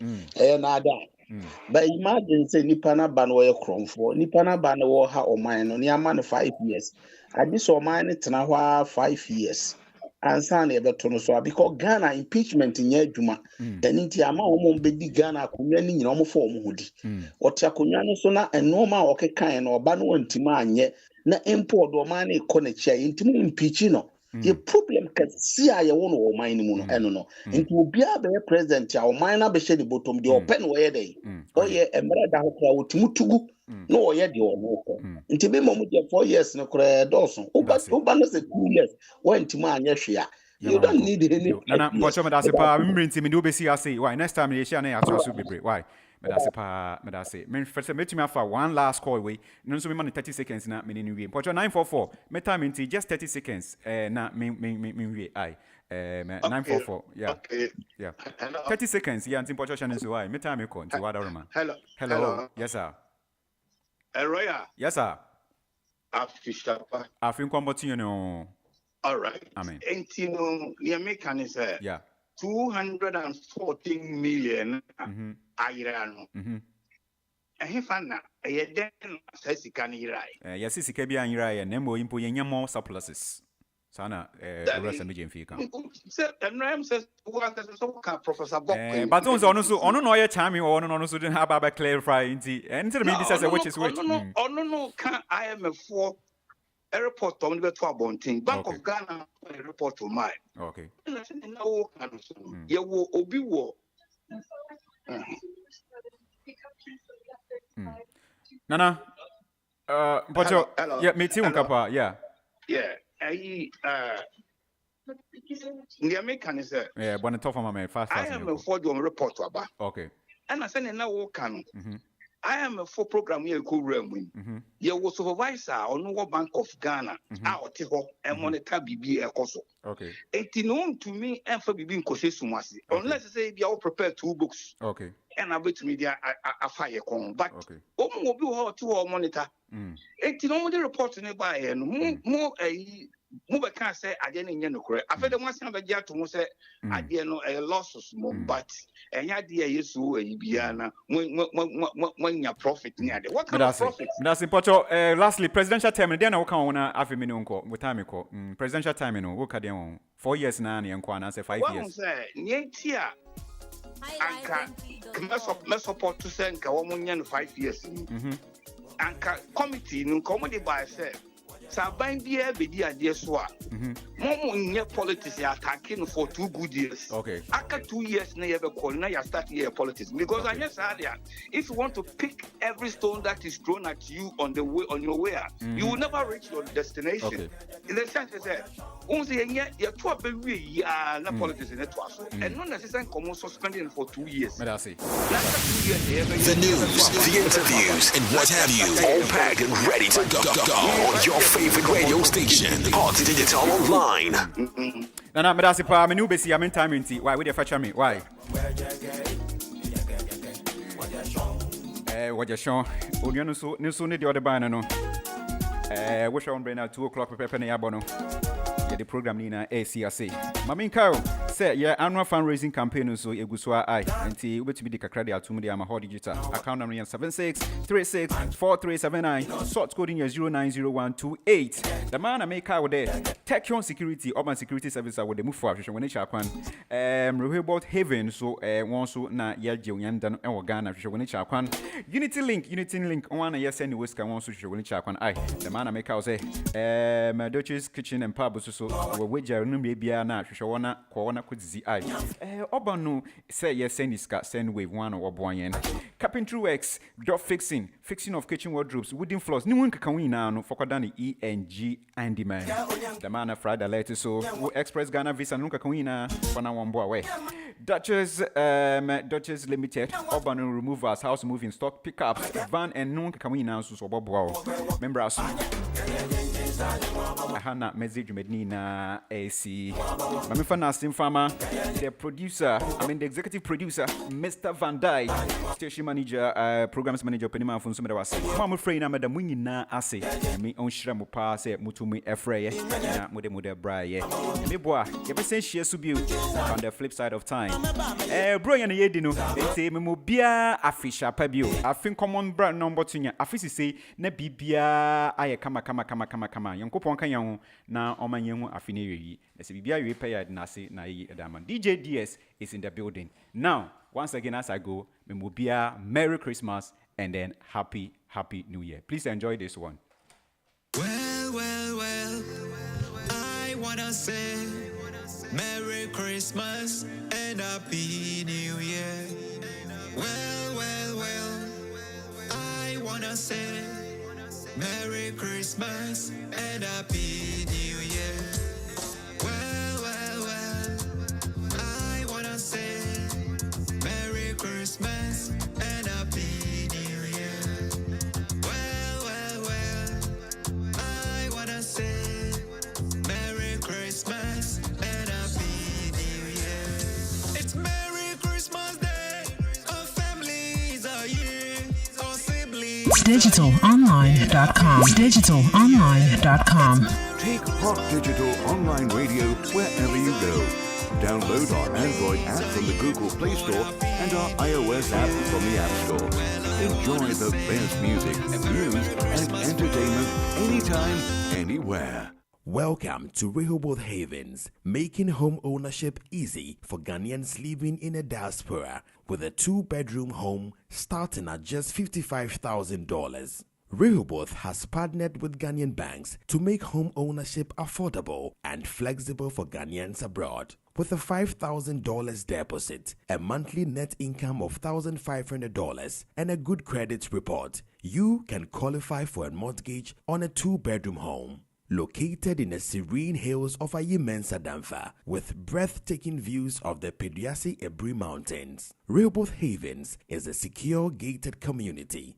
But imagine say Nipana ban where crom for Nipana ban or how or mine on your man 5 years. I just saw mine it now 5 years. And Sunday ever to so because Ghana impeachment in Yajuma, then into a man be Ghana community in almost form hoodie. Or Takunyano sona and normal okay kind or Banu and Timanye, na import do man e konechi intimu impeach no ye problem kasi a ye wono o man mu no eno no nti obi a be president a o man na be hye the bottom de open wo ye dey o ye emre da ho kra otumutugu no o ye de o no ko nti be mo de 4 years no kra dawson oba no say 2 years when timu anya hwe a you don't need any nana mpocho me dase pa mrinti me do be see ase why next time ye share na ya to bebre why me dase me first metumi afa one last call we no so me man 30 seconds na me ni wie mpocho 944 me time nti just 30 seconds na me wie ai 944 yeah okay yeah 30 seconds yeah nti mpocho channel so why me time ko nti wada roma hello yes sir Roya yes sir afishapa afin kwamboti you know all right amen entino the american is yeah 214 million ayirano ehifana eyeden sasika ni yirai yes sika bi anyirai na mo impo yenya more surpluses sana rest me jemfi kan say nram says what so ka professor Bob but ono no ye chami ono no so den ha ba clarify nti enter me say which is which no can IMF4 airport on the to abontin Bank of Ghana report to mine okay you will obi wo nana but yeah me too nkapa yeah the American is yeah but the top of my man fast I am a for your report to aba okay and I send na wo kan I am a for program here go room you will supervisor on what Bank of Ghana out ho and monitor bibi ekoso okay etino to me and for bibi nkose sumasi unless say they are prepared 2 books okay and I bet media afire kon but omo bi ho to monitor etino mo report ne ba e no mo mo be kan say ade ne nye no kore afede mo asan be gya to mo say ade no losses mo but enya de yesu ayi bia na mo nya profit ni ade what kind of profit that's important lastly presidential term dey na wo kan wona afemi no nko with time ko presidential time no wo ka dey won 4 years na na nko na say 5 years wo say nyentia anka me support to say nka wo mo nya no 5 years anka committee no nko mo dey by say Saban bia be di ade so a mo nye politics attacking for 2 good years okay after 2 years na you be call na you start here politics because I just said if you want to pick every stone that is thrown at you on the way on your way you will never reach your destination in the sense that once you to be we ya na politics in it so and not necessarily come suspending for 2 years me that say the news the interviews and what have you all packed and ready to go on your favorite radio station, Hot Digital Online. Nana, me dasi pa me new besi amen time inti. Why we dey fetch me? Why? What you show? Onyo no so ne the other band no. We show on brain at 2 o'clock pepe na yabo no. Yeah, the program ni na ACRC. Mami Kyle say yeah annual fundraising campaign so eguswa ai. Nti ubetimi di kakra de atum de ama Hot Digital. Account number 76364379. Sort code in 090128. The man make Kyle there. Tech on security, urban security service with the move for when each akwan. Rehoboth Haven so one so na ye Jewyan dan e Ghana when each akwan. Unity link one yes any whisker one so when each akwan ai. The man make Kyle say Duchess Kitchen and Pub so we wager no be bia na hwehwe wona ko wona kudzizi ai oban no say yes send iska send wave one or boyen carpentry works door fixing of kitchen wardrobes wooden floors ni won kaka wina no fokoda ne ENG and demand the man Friday alert so express Ghana visa no kaka wina for na won bo away Duchess Limited urban removals house moving stock pickups van and no kaka wina so bobo member us Hana message Medina AC. Mami Fanastin Farmer, the producer, the executive producer, Mr. Van Dyke, station manager, programs manager, Penima from some of us. Mama Frey, Madam Winina Ase, me on Shramu Pass, Mutumi Efrey, Mude Braye. Meboa, ever since she has to be on the flip side of time. Brian Yedino, they say Mubia Afisha Pabio. I think common brand number 2. Afisi say, Nebibia, I kama. Yankopon kan yan na omanyen afine yi na se bibia we pay na se na yi edama DJ DS is in the building now. Once again as I go, Memobia, Merry Christmas and then happy New Year. Please enjoy this one. wanna say Merry Christmas and Happy New Year. Well, well, well, I wanna say Merry Christmas and Happy New Year. Well, well, well, I wanna say Merry Christmas and Happy New Year. Well, well, well, I wanna say Merry Christmas and Happy New Year. It's Merry Christmas Day, our families are here, our siblings. DigitalOnline.com. DigitalOnline.com. Take Pop Digital Online Radio wherever you go. Download our Android app from the Google Play Store and our iOS app from the App Store. Enjoy the best music, news, and entertainment anytime, anywhere. Welcome to Rehoboth Havens, making home ownership easy for Ghanaians living in a diaspora with a 2-bedroom home starting at just $55,000. Rehoboth has partnered with Ghanaian banks to make home ownership affordable and flexible for Ghanaians abroad. With a $5,000 deposit, a monthly net income of $1,500, and a good credit report, you can qualify for a mortgage on a 2-bedroom home. Located in the serene hills of Ayimensa Damfa with breathtaking views of the Peduasi Ebri Mountains, Rehoboth Havens is a secure gated community